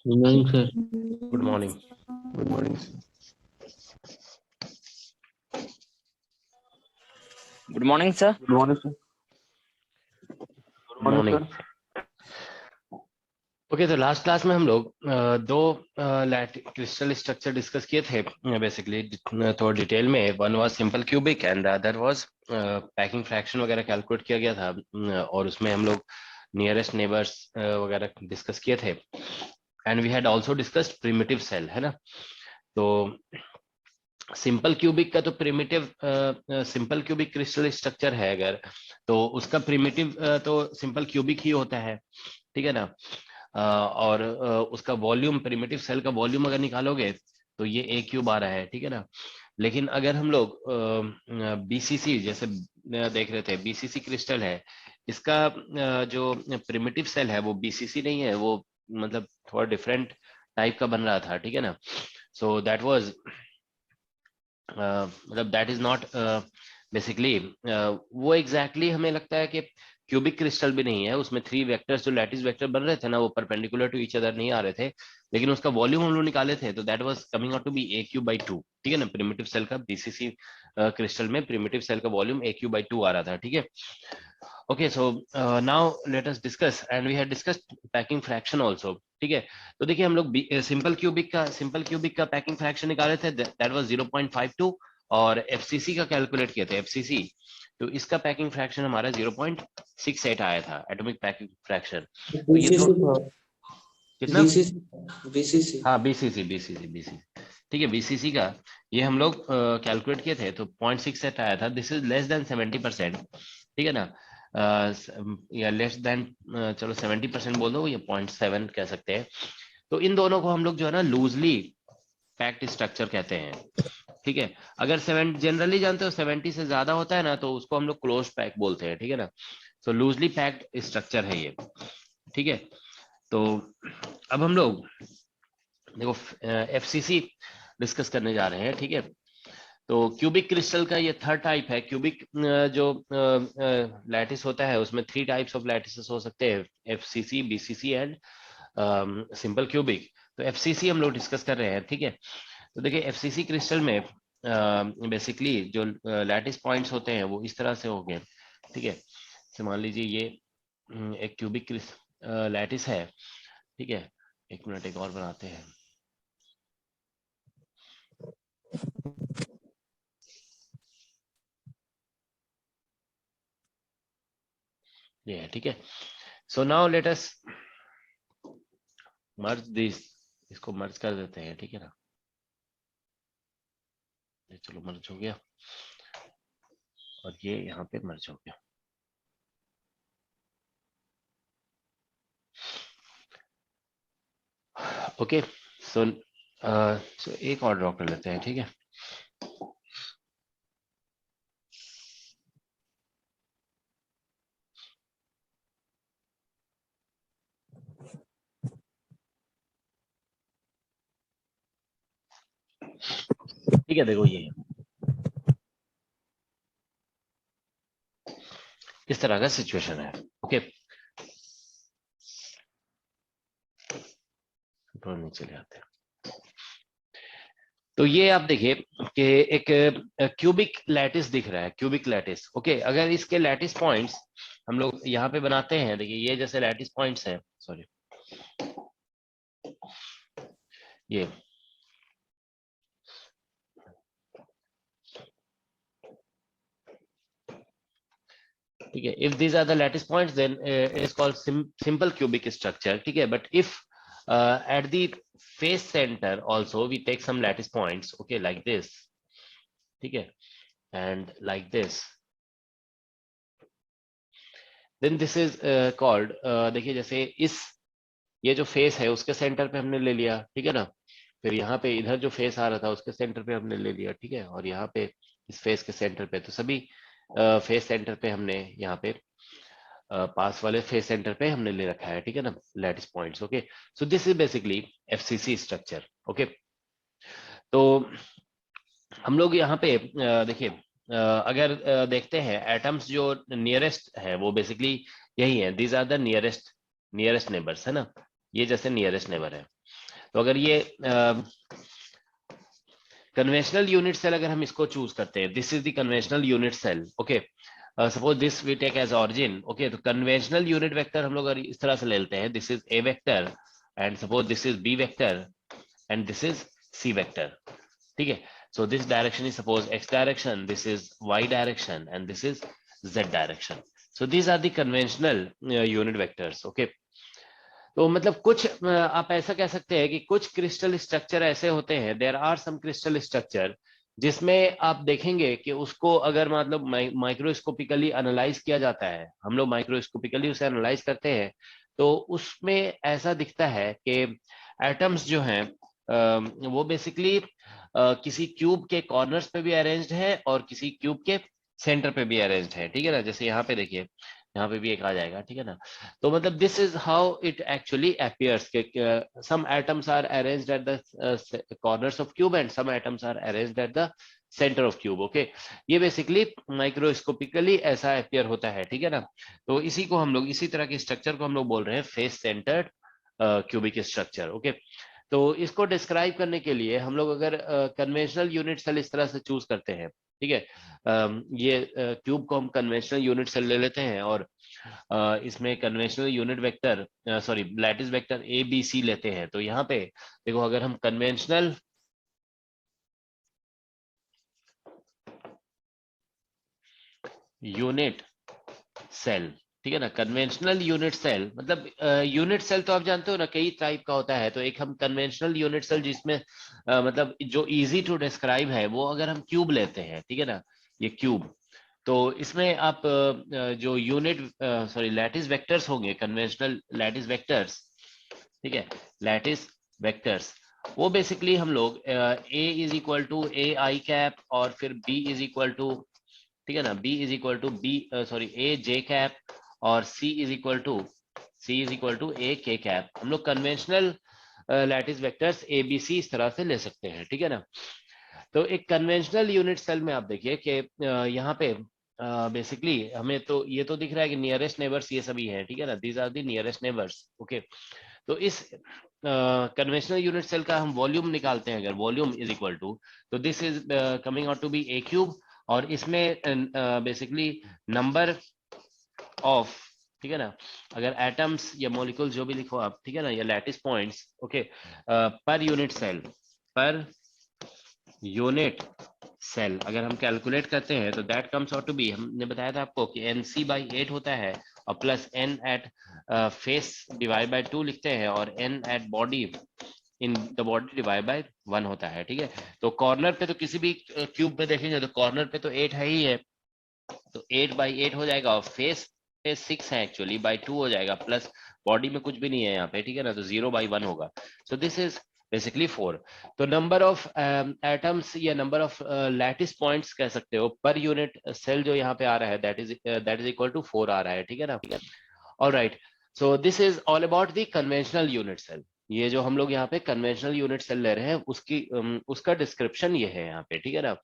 Good morning, sir. Good morning. Good morning, sir. Good morning, sir. Good morning, sir. Good morning, Morning. sir. Okay, तो last class में हम लोग दो crystal structure discuss किए थे basically थोड़ा detail में. One was simple cubic and the other was packing fraction वगैरह कैलकुलेट किया गया था. और उसमें हम लोग नियरेस्ट नेबर्स वगैरह डिस्कस किए थे. And we had also discussed primitive cell, है ना. तो सिंपल क्यूबिक का तो primitive simple cubic crystal structure है अगर, तो उसका प्रिमिटिव तो सिंपल क्यूबिक ही होता है, ठीक है ना. और उसका वॉल्यूम, प्रिमिटिव सेल का वॉल्यूम अगर निकालोगे तो ये ए क्यूब आ रहा है, ठीक है ना. लेकिन अगर हम लोग बीसीसी जैसे देख रहे थे, बीसीसी क्रिस्टल है, इसका जो प्रिमिटिव सेल है वो बीसीसी नहीं है, वो मतलब थोड़ा डिफरेंट टाइप का बन रहा था, ठीक है ना. सो दैट वाज मतलब दैट इज नॉट बेसिकली वो एग्जैक्टली हमें लगता है कि क्यूबिक क्रिस्टल भी नहीं है. उसमें थ्री वेक्टर्स जो लैटिस वेक्टर बन रहे थे ना, वो परपेंडिकुलर टू ईच अदर नहीं आ रहे थे, लेकिन उसका वॉल्यूम हम लोग निकाले थे, तो that was coming out to be a cube by 2, ठीक है ना. प्रिमिटिव सेल का बीसीसी क्रिस्टल में प्रिमिटिव सेल का वॉल्यूम ए क्यूब बाई 2 आ रहा था, ठीक है. Okay, so now let us discuss and we had discussed packing fraction also, ठीक है. तो देखिए हम लोग सिंपल क्यूबिक का पैकिंग फ्रैक्शन निकाले थे, दैट वाज 0.52, और एफसीसी का कैलकुलेट किए थे, एफसीसी. तो इसका पैकिंग फ्रैक्शन हमारा 0.68 आया था, एटॉमिक पैकिंग फ्रैक्शन. तो ये BCC दो था. कितना? BCC. हाँ, बीसीसी, ठीक है. बीसीसी का ये हम लोग कैलकुलेट किए थे, तो 0.68 आया था. दिस इज लेस देन 70%, ठीक है ना. या लेस देन, चलो 70% बोल दो, या 0.7 कह सकते हैं. तो इन दोनों को हम लोग जो है ना लूजली पैक्ड स्ट्रक्चर कहते हैं, ठीक है. अगर 7 जनरली जानते हो 70 से ज्यादा होता है ना, तो उसको हम लोग क्लोज पैक बोलते हैं, ठीक है ना. सो लूजली पैक्ड स्ट्रक्चर है ये, ठीक है. तो अब हम लोग देखो एफसीसी डिस्कस करने जा रहे हैं, ठीक है. तो क्यूबिक क्रिस्टल का ये थर्ड टाइप है. क्यूबिक जो लैटिस होता है उसमें थ्री टाइप्स ऑफ लैटिसेस हो सकते हैं, FCC, BCC and simple cubic. तो एफसीसी हम लोग डिस्कस कर रहे हैं, ठीक है. तो देखिए एफसीसी क्रिस्टल में बेसिकली जो लैटिस पॉइंट्स होते हैं वो इस तरह से हो गए, ठीक है. तो मान लीजिए ये एक क्यूबिक लैटिस है, ठीक है. एक मिनट, एक और बनाते हैं. ये है, ठीक है. सो now let us merge this, इसको मर्ज कर देते हैं, ठीक है ना. ये चलो मर्ज हो गया, और ये यहाँ पे मर्ज हो गया. ओके, सो एक और ड्रॉ कर लेते हैं, ठीक है. ठीक है, देखो ये इस तरह का सिचुएशन है, ओके. तो नीचे ले आते हैं. तो ये आप देखिए कि एक क्यूबिक लैटिस दिख रहा है, क्यूबिक लैटिस, ओके. अगर इसके लैटिस पॉइंट्स हम लोग यहाँ पे बनाते हैं, देखिए ये जैसे लैटिस पॉइंट्स हैं, सॉरी ये, ठीक है. If these are the lattice points then it is called simple cubic structure, ठीक है. But if at the face centre also we take some lattice points, okay, like this, ठीक है, and like this, then this is called, देखिए जैसे इस ये जो face है उसके सेंटर पे हमने ले लिया, ठीक है ना. फिर यहाँ पे इधर जो फेस आ रहा था उसके सेंटर पे हमने ले लिया, ठीक है. और यहाँ पे इस फेस के सेंटर पे, तो सभी फेस सेंटर पे हमने यहाँ पे पास वाले फेस सेंटर पे हमने ले रखा है, ठीक है ना, lattice points, okay. So this is basically FCC structure, okay. तो हम लोग यहाँ पे देखिए अगर देखते हैं एटम्स जो नियरेस्ट है वो बेसिकली यही है, these are the nearest neighbours, है ना. ये जैसे नियरेस्ट नेबर है। तो अगर ये कन्वेंशनल यूनिट सेल अगर हम इसको चूज करते हैं, this is the conventional unit cell, okay, suppose this we take as origin, okay, तो कन्वेंशनल यूनिट वेक्टर हम लोग अगर इस तरह से ले लेते हैं, this is a vector and suppose this is b vector and this is c vector, ठीक है। So this direction is suppose x direction, this is y direction and this is z direction. So these are the conventional unit vectors, okay. तो मतलब कुछ आप ऐसा कह सकते हैं कि कुछ क्रिस्टल स्ट्रक्चर ऐसे होते हैं, there are some crystal structure जिसमें आप देखेंगे कि उसको अगर मतलब माइक्रोस्कोपिकली एनालाइज किया जाता है, हम लोग माइक्रोस्कोपिकली उसे एनालाइज करते हैं, तो उसमें ऐसा दिखता है कि एटम्स जो हैं वो बेसिकली किसी क्यूब के कॉर्नर्स पे भी अरेंज्ड है और किसी क्यूब के सेंटर पे भी अरेंज्ड है, ठीक है ना। जैसे यहाँ पे देखिए, यहाँ पे भी एक आ जाएगा, ठीक है ना। तो मतलब this is how it actually appears के some atoms are arranged at the corners of cube and some atoms are arranged at the centre of cube, okay. ये बेसिकली माइक्रोस्कोपिकली ऐसा अपीयर होता है, ठीक है ना। तो इसी को हम लोग, इसी तरह के स्ट्रक्चर को हम लोग बोल रहे हैं face centred cubic structure, okay. तो इसको डिस्क्राइब करने के लिए हम लोग अगर कन्वेंशनल यूनिट सेल इस तरह से चूज करते हैं, ठीक है, ये क्यूब को हम कन्वेंशनल यूनिट सेल ले लेते हैं और इसमें conventional unit vector, sorry lattice vector a B c लेते हैं। तो यहाँ पे देखो, अगर हम कन्वेंशनल यूनिट सेल, ठीक है ना, कन्वेंशनल यूनिट सेल मतलब यूनिट सेल तो आप जानते हो ना कई टाइप का होता है। तो एक हम कन्वेंशनल यूनिट सेल जिसमें मतलब जो इजी टू डिस्क्राइब है वो अगर हम क्यूब लेते हैं, ठीक है ना, ये क्यूब, तो इसमें आप जो यूनिट सॉरी लैटिस वेक्टर्स होंगे, कन्वेंशनल लैटिस वेक्टर्स, ठीक है, लैटिस वेक्टर्स, वो बेसिकली हम लोग A is equal to A I cap और फिर बी इज इक्वल टू, ठीक है ना, B is equal to B sorry A J cap और C is equal to A K cap, हम लोग conventional lattice vectors A B C इस तरह से ले सकते हैं, ठीक है ना। तो एक कन्वेंशनल यूनिट सेल में आप देखिए कि यहाँ पे बेसिकली हमें तो ये तो दिख रहा है कि नियरेस्ट नेबर्स ये सभी हैं, ठीक है ना, these are the nearest neighbours, okay. तो इस कन्वेंशनल यूनिट सेल का हम वॉल्यूम निकालते हैं, अगर वॉल्यूम इज इक्वल टू, तो this is coming out to be a cube, और इसमें बेसिकली नंबर ऑफ, ठीक है ना, अगर एटम्स या मॉलिक्यूल्स जो भी लिखो आप, ठीक है ना, या lattice points, okay, per unit cell, per unit cell अगर हम कैलकुलेट करते हैं तो that comes out to be, हमने बताया था आपको कि NC बाई 8 होता है और plus N at face divide by 2 लिखते हैं और N at body in the body divide by 1 होता है, ठीक है। तो कॉर्नर पे तो किसी भी क्यूब पे देखेंगे तो कॉर्नर पे तो 8 है ही है, तो 8 बाई 8 हो जाएगा और फेस पे 6 है एक्चुअली, बाई 2 हो जाएगा, प्लस बॉडी में कुछ भी नहीं है यहाँ पे, ठीक है ना, तो 0 बाई 1 होगा। सो दिस इज बेसिकली 4। तो नंबर ऑफ एटम्स या नंबर ऑफ लैटिस पॉइंट्स कह सकते हो पर यूनिट सेल जो यहाँ पे आ रहा है, दैट इज इक्वल टू 4 आ रहा है, ठीक है ना। All right, so this is all about the conventional unit cell. ये जो हम लोग यहाँ पे कन्वेंशनल यूनिट सेल ले रहे हैं उसकी उसका डिस्क्रिप्शन ये है यहाँ पे, ठीक है ना।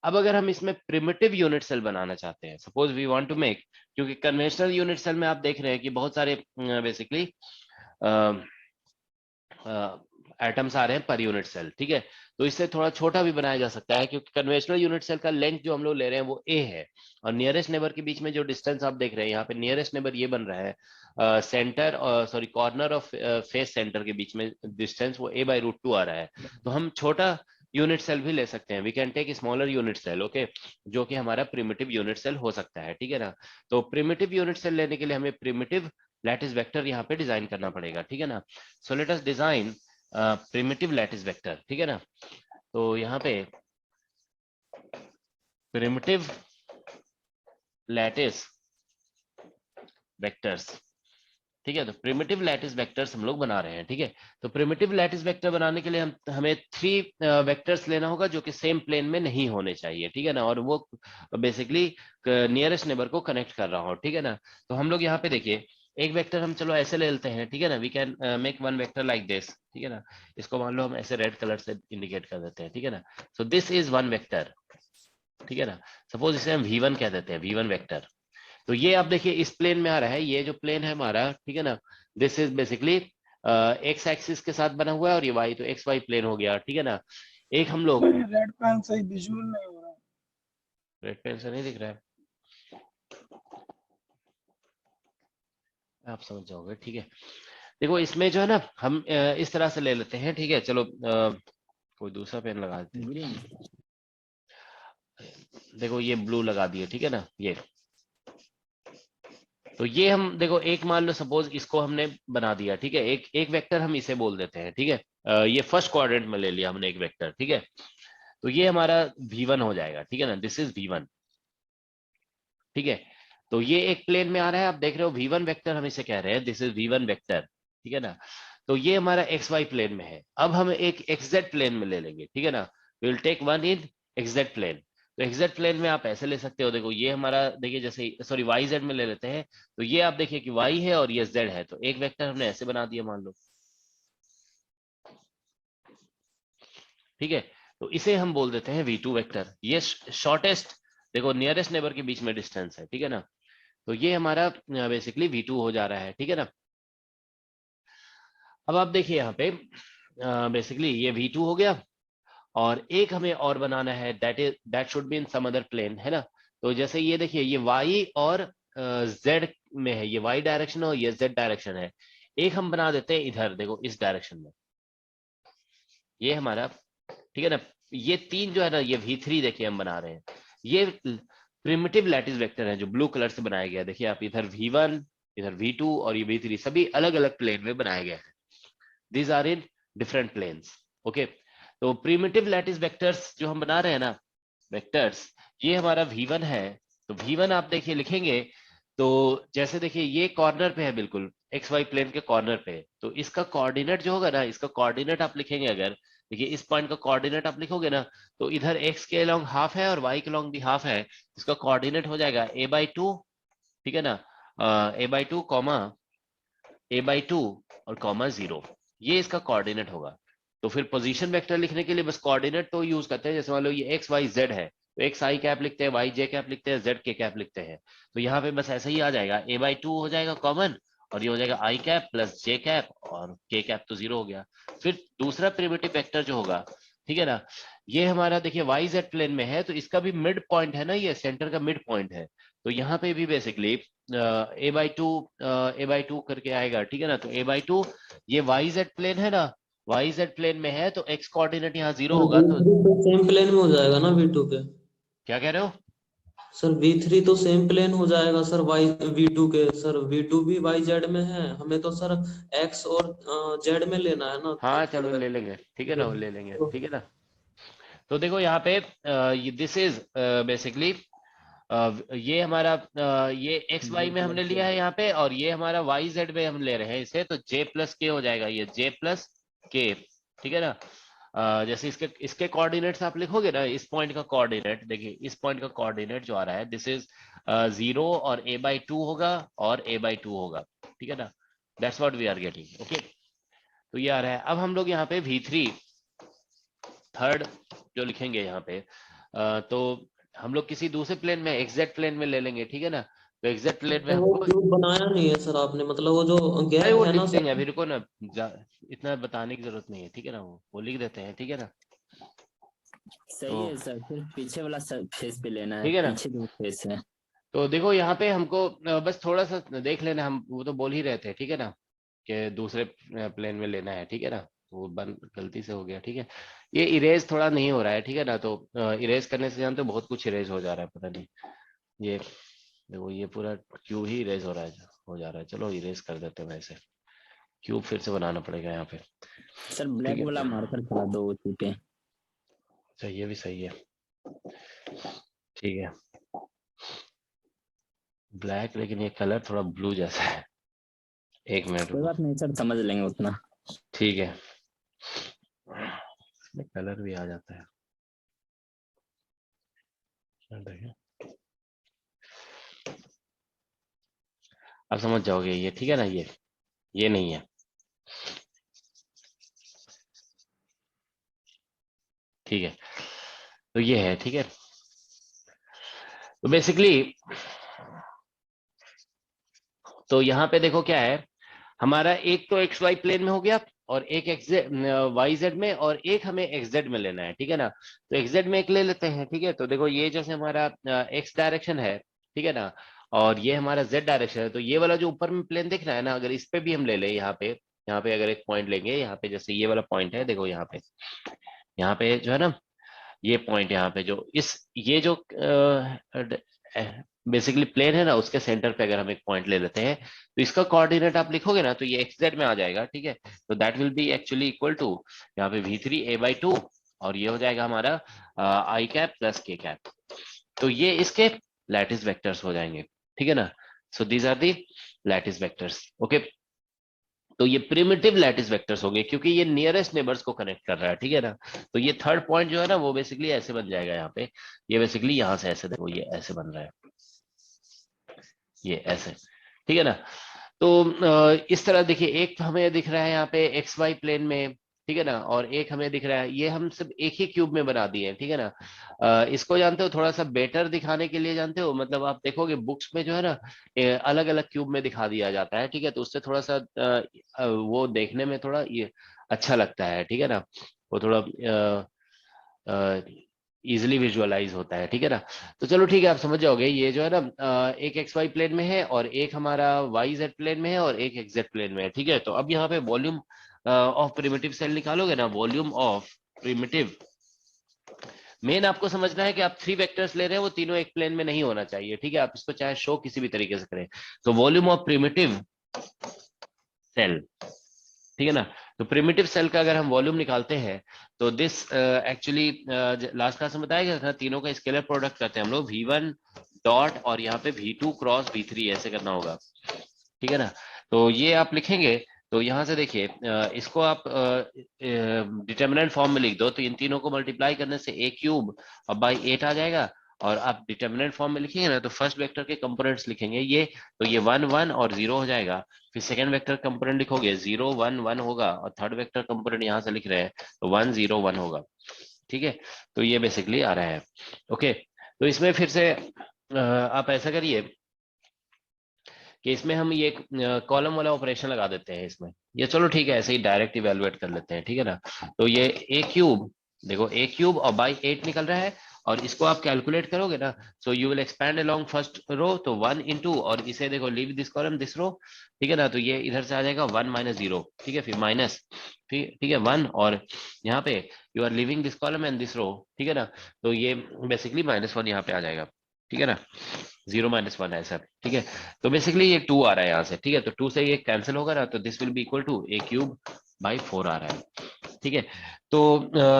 अब अगर हम इसमें प्रिमिटिव यूनिट सेल बनाना चाहते हैं, suppose we want to make, क्योंकि कन्वेंशनल यूनिट सेल में आप देख रहे हैं कि बहुत सारे बेसिकली एटम्स आ रहे हैं पर यूनिट सेल, ठीक है। तो इससे थोड़ा छोटा भी बनाया जा सकता है क्योंकि कन्वेंशनल यूनिट सेल का लेंथ जो हम लोग ले रहे हैं वो ए है, और नियरेस्ट नेबर के बीच में जो डिस्टेंस आप देख रहे हैं यहाँ पे, नियरेस्ट नेबर ये बन रहा है सेंटर और sorry corner of face centre के बीच में डिस्टेंस वो a/√2 आ रहा है। तो हम छोटा यूनिट सेल भी ले सकते हैं, we can take smaller unit cell, okay, जो कि हमारा प्रिमिटिव यूनिट सेल हो सकता है, ठीक है ना। तो प्रिमिटिव यूनिट सेल लेने के लिए हमें प्रिमिटिव लैटिस वेक्टर यहाँ पे डिजाइन करना पड़ेगा, ठीक है ना। So let us design primitive lattice vector, ठीक है ना। तो यहाँ पे प्रिमिटिव लैटिस वेक्टर्स, ठीक है, तो प्रिमिटिव लैटिस वेक्टर्स हम लोग बना रहे हैं, ठीक है। तो प्रिमिटिव लैटिस वेक्टर बनाने के लिए हमें 3 वेक्टर्स लेना होगा जो कि सेम प्लेन में नहीं होने चाहिए, ठीक है ना, और वो बेसिकली नियरेस्ट नेबर को कनेक्ट कर रहा हो, ठीक है ना। तो हम लोग यहाँ पे देखिए एक वेक्टर हम चलो ऐसे ले लेते हैं, ठीक है ना, we can make one vector like this, ठीक है ना। इसको मान लो हम ऐसे रेड कलर से इंडिकेट कर देते हैं, ठीक है ना। सो दिस इज वन वेक्टर, ठीक है ना। सपोज इसे हम V1 कह देते हैं, V1 वेक्टर। तो ये आप देखिए इस प्लेन में आ रहा है, ये जो प्लेन है हमारा, ठीक है ना, this is basically x axis के साथ बना हुआ है और ये वाई, तो एक्स वाई प्लेन हो गया, ठीक है ना। एक हम लोग रेड पेन सही विजुअल नहीं हो रहा। रेड पेन से नहीं दिख रहा है, आप समझ जाओगे, ठीक है। देखो इसमें जो है ना हम इस तरह से ले लेते हैं, ठीक है। चलो कोई दूसरा पेन लगा देते हैं। ग्रीन। देखो ये ब्लू लगा दिए, ठीक है ना। ये तो ये हम देखो एक मान लो सपोज इसको हमने बना दिया, ठीक है। एक एक वेक्टर हम इसे बोल देते हैं, ठीक है। ये फर्स्ट क्वाड्रेंट में ले लिया हमने एक वेक्टर, ठीक है। तो ये हमारा V1 हो जाएगा, ठीक है ना। दिस इज V1, ठीक है। तो ये एक प्लेन में आ रहा है, आप देख रहे हो V1 वेक्टर हम इसे कह रहे हैं, दिस इज V1 वेक्टर, ठीक है ना। तो ये हमारा एक्स वाई प्लेन में है। अब हम एक XZ प्लेन में ले लेंगे, ठीक है ना। Will take one in XZ plane. तो XZ प्लेन में आप ऐसे ले सकते हो, देखो ये हमारा, देखिए जैसे सॉरी YZ में ले लेते हैं। तो ये आप देखिए कि Y है और ये Z है, तो एक वेक्टर हमने ऐसे बना दिया मान लो, ठीक है। तो इसे हम बोल देते हैं V2 वेक्टर। ये शॉर्टेस्ट, देखो नियरेस्ट नेबर के बीच में डिस्टेंस है, ठीक है ना। तो ये हमारा बेसिकली V2 हो जा रहा है, ठीक है ना। अब आप देखिए यहाँ पे बेसिकली ये V2 हो गया, और एक हमें और बनाना है, that should be in some other plane, है ना। तो जैसे ये देखिए ये Y और Z में है, ये Y डायरेक्शन और ये Z डायरेक्शन है। एक हम बना देते हैं इधर, देखो इस डायरेक्शन में, ये हमारा, ठीक है ना। ये तीन जो है ना, ये V3 देखिए हम बना रहे हैं। ये प्रिमिटिव लैटिस वेक्टर है जो ब्लू कलर से बनाया गया है। देखिए आप इधर V1, इधर V2 और ये V3 सभी अलग अलग प्लेन में बनाए गए हैं। These are in different planes, okay. तो प्रिमिटिव लैटिस वेक्टर्स जो हम बना रहे हैं ना, वेक्टर्स, ये हमारा V1 है। तो V1 आप देखिए लिखेंगे, तो जैसे देखिए ये कॉर्नर पे है, बिल्कुल एक्स वाई प्लेन के कॉर्नर पे। तो इसका कोऑर्डिनेट जो होगा ना, इसका कोऑर्डिनेट आप लिखेंगे अगर, देखिए इस पॉइंट का कोऑर्डिनेट आप लिखोगे ना, तो इधर एक्स के अलोंग हाफ है और वाई के अलोंग भी हाफ है। इसका कोऑर्डिनेट हो जाएगा a/2, ठीक है ना। a/2 कॉमा a/2 और कॉमा 0, ये इसका कोऑर्डिनेट होगा। तो फिर पोजीशन वेक्टर लिखने के लिए बस कोऑर्डिनेट तो यूज करते हैं। जैसे मान लो ये एक्स वाई जेड है, तो एक्स आई कैप लिखते हैं, वाई जे कैप लिखते हैं, जेड के कैप लिखते हैं। तो यहाँ पे बस ऐसा ही आ जाएगा, a/2 हो जाएगा कॉमन, और ये हो जाएगा आई कैप प्लस जे कैप, और के कैप तो 0 हो गया। फिर दूसरा प्रिमिटिव वेक्टर जो होगा, ठीक है ना, ये हमारा देखिए वाई जेड प्लेन में है, तो इसका भी मिड पॉइंट है ना, ये सेंटर का मिड पॉइंट है। तो यहाँ पे भी बेसिकली a/2 करके आएगा, ठीक है ना। तो a/2, ये वाई जेड प्लेन है ना, वाई जेड प्लेन में है, तो एक्स कोऑर्डिनेट यहाँ 0 सर होगा। तो V3 तो सेम प्लेन में हो जाएगा ना V2 के? क्या कह रहे हो? सर V3 तो सेम प्लेन हो जाएगा सर वाई V2 के। सर V2 भी YZ में है, हमें तो सर X और Z में लेना है ना हाँ चलो थर्ड ले लेंगे, ठीक है ना, वो ले लेंगे, वेक्टर। ठीक है ना। तो देखो यहाँ पे दिस इज बेसिकली ये हमारा ये एक्स वाई में हमने लिया है यहाँ पे, और ये हमारा वाई जेड में हम ले रहे हैं इसे, तो जे प्लस के हो जाएगा, ये जे प्लस के, ठीक है ना। जैसे इसके इसके कोऑर्डिनेट्स आप लिखोगे ना, इस पॉइंट का कोऑर्डिनेट देखिए, इस पॉइंट का कोऑर्डिनेट जो आ रहा है, दिस इज 0 और a/2 होगा और a/2 होगा, ठीक है ना। That's what we are getting, okay. तो ये आ रहा है। अब हम लोग यहाँ पे V3 थर्ड जो लिखेंगे यहाँ पे, तो हम लोग किसी दूसरे प्लेन में XZ प्लेन में ले लेंगे, ठीक है ना। तो XZ प्लेन में तो वो हमको, क्यूब बनाया नहीं है सर आपने, मतलब वो जो अरे गैप वो है लिख ना देंगे, सर। अभी रुको ना, इतना बताने की जरूरत नहीं है, ठीक है ना। वो लिख देते हैं, ठीक है ना। सही तो है सर, फिर पीछे वाला फेस पे लेना है, ठीक है ना। पीछे जो फेस है। तो देखो यहाँ पे हमको बस थोड़ा सा देख लेना, हम वो तो बोल ही रहे थे, ठीक है ना, कि दूसरे प्लेन में लेना है, ठीक है ना। वो बन गलती से हो गया, ठीक है। ये इरेज थोड़ा नहीं हो रहा है, ठीक है ना। तो इरेज करने से जानते हो बहुत कुछ इरेज हो जा रहा है, पता नहीं। ये देखो ये पूरा क्यूब ही इरेज हो जा रहा है। चलो इरेज कर देते हैं, वैसे क्यूब फिर से बनाना पड़ेगा यहाँ पे, सर ठीक ब्लैक है। वाला मार्कर चला दो उसी पे। अच्छा ये भी सही है, ठीक है। ब्लैक, लेकिन ये कलर थोड़ा ब्लू जैसा है, एक मिनट कोई रुको, बात नहीं सर, समझ लेंगे उतना। ठीक है। इसमें कलर भी आ जाता है, अब समझ जाओगे ये, ठीक है ना। ये नहीं है, ठीक है। तो ये है, ठीक है। तो बेसिकली तो यहाँ पे देखो क्या है, हमारा एक तो एक्स वाई प्लेन में हो गया और एक एक्स वाई जेड में, और एक हमें एक्स जेड में लेना है, ठीक है ना। तो एक्स जेड में एक ले लेते हैं, ठीक है। तो देखो ये जैसे हमारा एक्स डायरेक्शन है, ठीक है ना, और ये हमारा जेड डायरेक्शन है, तो ये वाला जो ऊपर में प्लेन दिख रहा है ना, अगर इस पे भी हम ले लें, यहाँ पे अगर एक पॉइंट लेंगे, यहाँ पे जैसे ये वाला पॉइंट है, देखो यहाँ पे जो है ना, ये पॉइंट यहाँ पे जो इस ये जो बेसिकली प्लेन है ना, उसके सेंटर पे अगर हम एक पॉइंट ले लेते हैं, तो इसका कोऑर्डिनेट आप लिखोगे ना, तो ये एक्स जेड में आ जाएगा, ठीक है। तो that will be actually equal to यहाँ पे v3a/2, और ये हो जाएगा हमारा i cap plus k cap. तो ये इसके लैटिस वेक्टर्स हो जाएंगे, ठीक है ना। So these are the lattice vectors, okay. तो ये प्रिमिटिव लैटिस वेक्टर्स होंगे, क्योंकि ये नियरेस्ट नेबर्स को कनेक्ट कर रहा है, ठीक है ना। तो ये थर्ड पॉइंट जो है ना, वो बेसिकली ऐसे बन जाएगा यहाँ पे, ये बेसिकली यहाँ से ऐसे, देखो ये ऐसे बन रहा है, ये ऐसे, ठीक है ना। तो इस तरह देखिए, एक हमें दिख रहा है यहाँ पे एक्स वाई प्लेन में, ठीक है ना, और एक हमें दिख रहा है, ये हम सब एक ही क्यूब में बना दिए हैं, ठीक है ना। इसको जानते हो, थोड़ा सा बेटर दिखाने के लिए, जानते हो, मतलब आप देखोगे बुक्स में जो है ना, अलग अलग क्यूब में दिखा दिया जाता है, ठीक है। तो उससे थोड़ा सा वो देखने में थोड़ा ये अच्छा लगता है, ठीक है ना, वो थोड़ा इजिली विजुअलाइज होता है, ठीक है ना। तो चलो ठीक है, आप समझ जाओगे, ये जो है ना एक एक्स वाई प्लेन में है, और एक हमारा वाई जेड प्लेन में है, और एक एक्स जेड प्लेन में है, ठीक है। तो अब यहाँ पे वॉल्यूम ऑफ प्रिमिटिव सेल निकालोगे ना, वॉल्यूम ऑफ प्रिमिटिव, मेन आपको समझना है कि आप 3 वेक्टर्स ले रहे हैं, वो तीनों एक प्लेन में नहीं होना चाहिए, ठीक है। आप इसको चाहे शो किसी भी तरीके से करें। तो वॉल्यूम ऑफ प्रिमिटिव सेल, ठीक है ना। तो प्रिमिटिव सेल का अगर हम वॉल्यूम निकालते हैं, तो दिस एक्चुअली लास्ट क्लास में बताया गया था, तीनों का स्केलर प्रोडक्ट करते हैं हम लोग, V1 डॉट और यहाँ पे V2 क्रॉस V3 ऐसे करना होगा, ठीक है ना। तो ये आप लिखेंगे, तो यहाँ से देखिए इसको आप डिटर्मिनेंट फॉर्म में लिख दो, तो इन तीनों को मल्टीप्लाई करने से a क्यूब और बाई 8 आ जाएगा। और आप डिटर्मिनेंट फॉर्म में लिखेंगे ना, तो फर्स्ट वेक्टर के कंपोनेंट्स लिखेंगे ये, तो ये 1 1 और 0 हो जाएगा। फिर सेकंड वेक्टर कंपोनेंट लिखोगे 0 1 1 होगा, और थर्ड वेक्टर कंपोनेंट यहाँ से लिख रहे हैं तो 1 0 1 होगा, ठीक है। तो ये बेसिकली आ रहा है, ओके। तो इसमें फिर से आप ऐसा करिए कि इसमें हम ये कॉलम वाला ऑपरेशन लगा देते हैं इसमें, ये चलो ठीक है, ऐसे ही डायरेक्ट इवेलुएट कर लेते हैं, ठीक है ना। तो ये a क्यूब, देखो a क्यूब और बाई 8 निकल रहा है, और इसको आप कैलकुलेट करोगे ना, so you will expand along first row, तो 1 इंटू, और इसे देखो leave this column this row, ठीक है ना। तो ये इधर से आ जाएगा 1 माइनस 0, ठीक है, फिर माइनस, ठीक है 1, और यहाँ पे you are leaving this column and this row, ठीक है ना। तो ये बेसिकली -1 यहाँ पे आ जाएगा, ठीक है ना, 0 -1 है सब, ठीक है। तो बेसिकली ये 2 आ रहा है यहाँ से, ठीक है। तो 2 से ये कैंसिल होगा ना, तो this will be equal to a cube by 4 आ रहा है, ठीक है। तो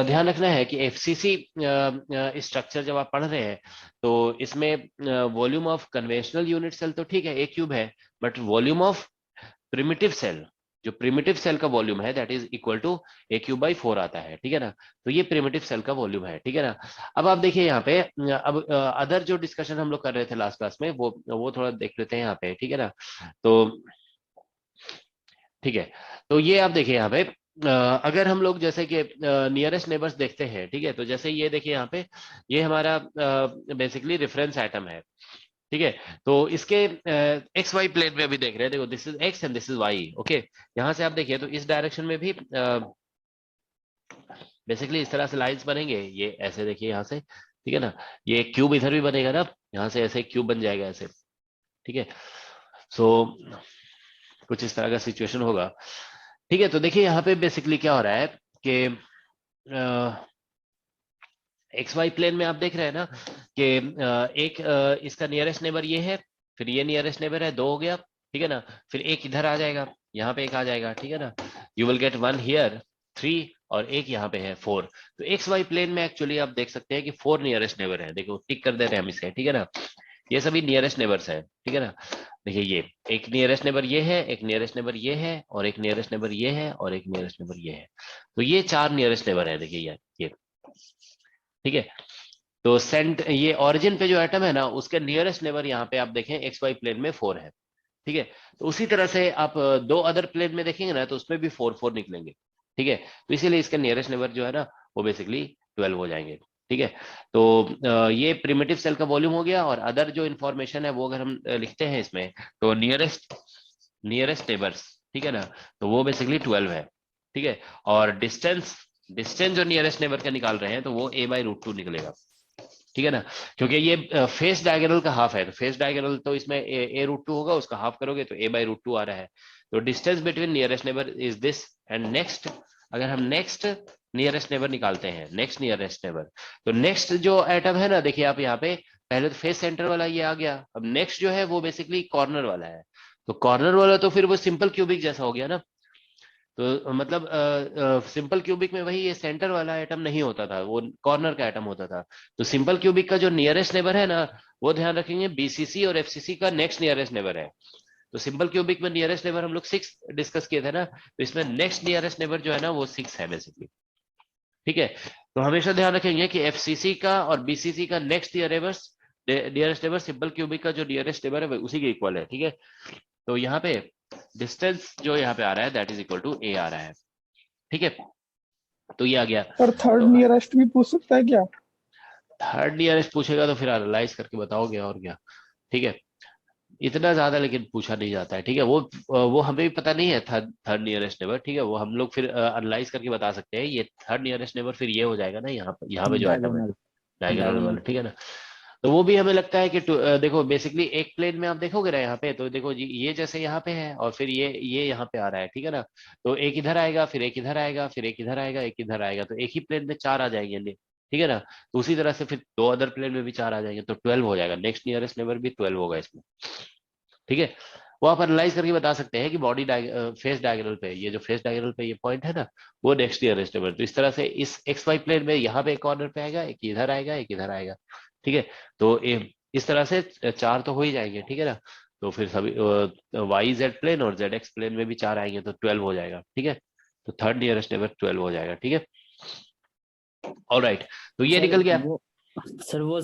ध्यान रखना है कि एफसीसी स्ट्रक्चर जब आप पढ़ रहे हैं, तो इसमें volume of conventional unit cell तो ठीक है a क्यूब है, but volume of primitive cell, जो प्रिमिटिव सेल का वॉल्यूम है, that is equal to a cube by 4 आता है, ठीक है ना। तो ये प्रिमिटिव सेल का वॉल्यूम है, ठीक है ना। अब आप देखिए यहाँ पे, अब अदर जो डिस्कशन हम लोग कर रहे थे लास्ट क्लास में, वो थोड़ा देख लेते हैं यहाँ पे, ठीक है ना। तो ठीक है, तो ये आप देखिए यहाँ पे, अगर हम लोग जैसे कि नियरेस्ट नेबर्स देखते हैं, ठीक है, तो जैसे ये देखिए यहाँ पे, ये हमारा बेसिकली रेफरेंस एटम है, ठीक है। तो इसके एक्स वाई प्लेन में अभी देख रहे हैं, देखो this is x and this is y, okay. यहाँ से आप देखिए, तो इस डायरेक्शन में भी बेसिकली इस तरह से लाइंस बनेंगे, ये ऐसे देखिए यहाँ से, ठीक है ना। ये क्यूब इधर भी बनेगा ना, यहाँ से ऐसे क्यूब बन जाएगा ऐसे, ठीक है। सो कुछ इस तरह का सिचुएशन होगा, ठीक है। तो देखिए यहाँ पे बेसिकली क्या हो रहा है कि एक्स वाई प्लेन में आप देख रहे हैं ना कि एक इसका नियरेस्ट नेबर ये है, फिर ये नियरेस्ट नेबर है, 2 हो गया, ठीक है ना। फिर एक इधर आ जाएगा, यहाँ पे एक आ जाएगा, ठीक है ना। यू विल गेट 1 हियर 3, और एक यहाँ पे है 4। तो एक्स वाई प्लेन में एक्चुअली आप देख सकते हैं कि 4 नियरेस्ट नेबर है, देखो टिक कर दे रहे हैं हम इसे, ठीक है ना। ये सभी नियरेस्ट नेबर्स है, ठीक है ना। देखिए ये एक नियरेस्ट नेबर ये है, एक नियरेस्ट नेबर ये है, और एक नियरेस्ट नेबर ये है, और एक नियरेस्ट नेबर ये है। तो ये 4 नियरेस्ट नेबर है, देखिए ये, ठीक है। तो सेंट ये ओरिजिन पे जो एटम है ना, उसके नियरेस्ट नेबर यहाँ पे आप देखें एक्स वाई प्लेन में 4 है, ठीक है। तो उसी तरह से आप 2 अदर प्लेन में देखेंगे ना, तो उसमें भी 4 4 निकलेंगे, ठीक है। तो इसीलिए इसके नियरेस्ट नेबर जो है ना, वो बेसिकली 12 हो जाएंगे, ठीक है। तो ये प्रिमिटिव सेल का वॉल्यूम हो गया, और अदर जो इन्फॉर्मेशन है वो अगर हम लिखते हैं इसमें, तो नियरेस्ट नेबर्स, ठीक है ना, तो वो बेसिकली 12 है, ठीक है। और डिस्टेंस डिस्टेंस जो नियरेस्ट नेबर का निकाल रहे हैं तो वो a/√2 निकलेगा, ठीक है ना, क्योंकि ये फेस डायगोनल का हाफ है, तो फेस डायगोनल तो इसमें a√2 होगा, उसका हाफ करोगे तो a/√2 आ रहा है। तो distance between nearest neighbour is this, and next, अगर हम नेक्स्ट नियरेस्ट नेबर निकालते हैं, नेक्स्ट नियरेस्ट नेबर, तो नेक्स्ट जो एटम है ना, देखिए आप यहाँ पे पहले तो फेस सेंटर वाला ये आ गया, अब नेक्स्ट जो है वो बेसिकली कॉर्नर वाला है, तो कॉर्नर वाला तो फिर वो सिंपल क्यूबिक जैसा हो गया ना, तो मतलब सिंपल क्यूबिक में वही ये सेंटर वाला एटम नहीं होता था, वो कॉर्नर का एटम होता था। तो सिंपल क्यूबिक का जो नियरेस्ट नेबर है ना, वो ध्यान रखेंगे बीसीसी और एफसीसी का नेक्स्ट नियरेस्ट नेबर है। तो सिंपल क्यूबिक में नियरेस्ट नेबर हम लोग 6 डिस्कस किए थे ना, तो इसमें नेक्स्ट नियरेस्ट नेबर जो है ना वो 6 है बेसिकली, ठीक है। तो हमेशा ध्यान रखेंगे कि एफसीसी का और बीसीसी का next nearest neighbour simple cubic का जो नियरेस्ट नेबर है उसी के इक्वल है, ठीक है। तो यहाँ पे डिस्टेंस जो यहाँ पे आ रहा है that is equal to a आ रहा है, ठीक है। तो ये आ गया। पर थर्ड तो नियरेस्ट भी पूछ सकता है क्या? थर्ड नियरेस्ट पूछेगा तो फिर एनालाइज करके बताओगे और क्या, ठीक है। इतना ज्यादा लेकिन पूछा नहीं जाता है, ठीक है। वो हमें भी पता नहीं है थर्ड नियरेस्ट नेबर, ठीक है, वो हम लोग फिर एनालाइज करके बता सकते हैं। ये थर्ड नियरेस्ट नेबर फिर ये हो जाएगा ना, यहाँ पे जो एटम है डायगोनल डायगोनल वाला, डायगोनल ठीक है ना। तो वो भी हमें लगता है कि देखो बेसिकली एक प्लेन में आप देखोगे ना यहाँ पे, तो देखो जी ये जैसे यहाँ पे है और फिर ये यहाँ पे आ रहा है, ठीक है ना। तो एक इधर आएगा, फिर एक इधर आएगा, फिर एक इधर आएगा, एक इधर आएगा, तो एक ही प्लेन में 4 आ जाएंगे, ठीक है ना। तो उसी तरह से फिर 2 अदर प्लेन में भी 4 आ जाएंगे, तो 12 हो जाएगा, नेक्स्ट नियरेस्ट नेबर भी 12 होगा इसमें, ठीक है। वो आप एनालाइज करके बता सकते हैं कि फेस डायगोनल पे, ये जो फेस डायगोनल पे ये पॉइंट है ना, वो नेक्स्ट नियरेस्ट नेबर। तो इस तरह से इस एक्स वाई प्लेन में यहाँ पे एक कॉर्नर पे आएगा, एक इधर आएगा, एक इधर आएगा, ठीक है। तो इस तरह से 4 तो हो ही जाएंगे, ठीक है ना। तो फिर सभी वाई जेड प्लेन और जेड एक्स प्लेन में भी 4 आएंगे, तो 12 हो जाएगा, ठीक है। तो थर्ड नियरेस्ट नेबर 12 हो जाएगा, ठीक है। ऑलराइट, तो ये निकल गया। सर वो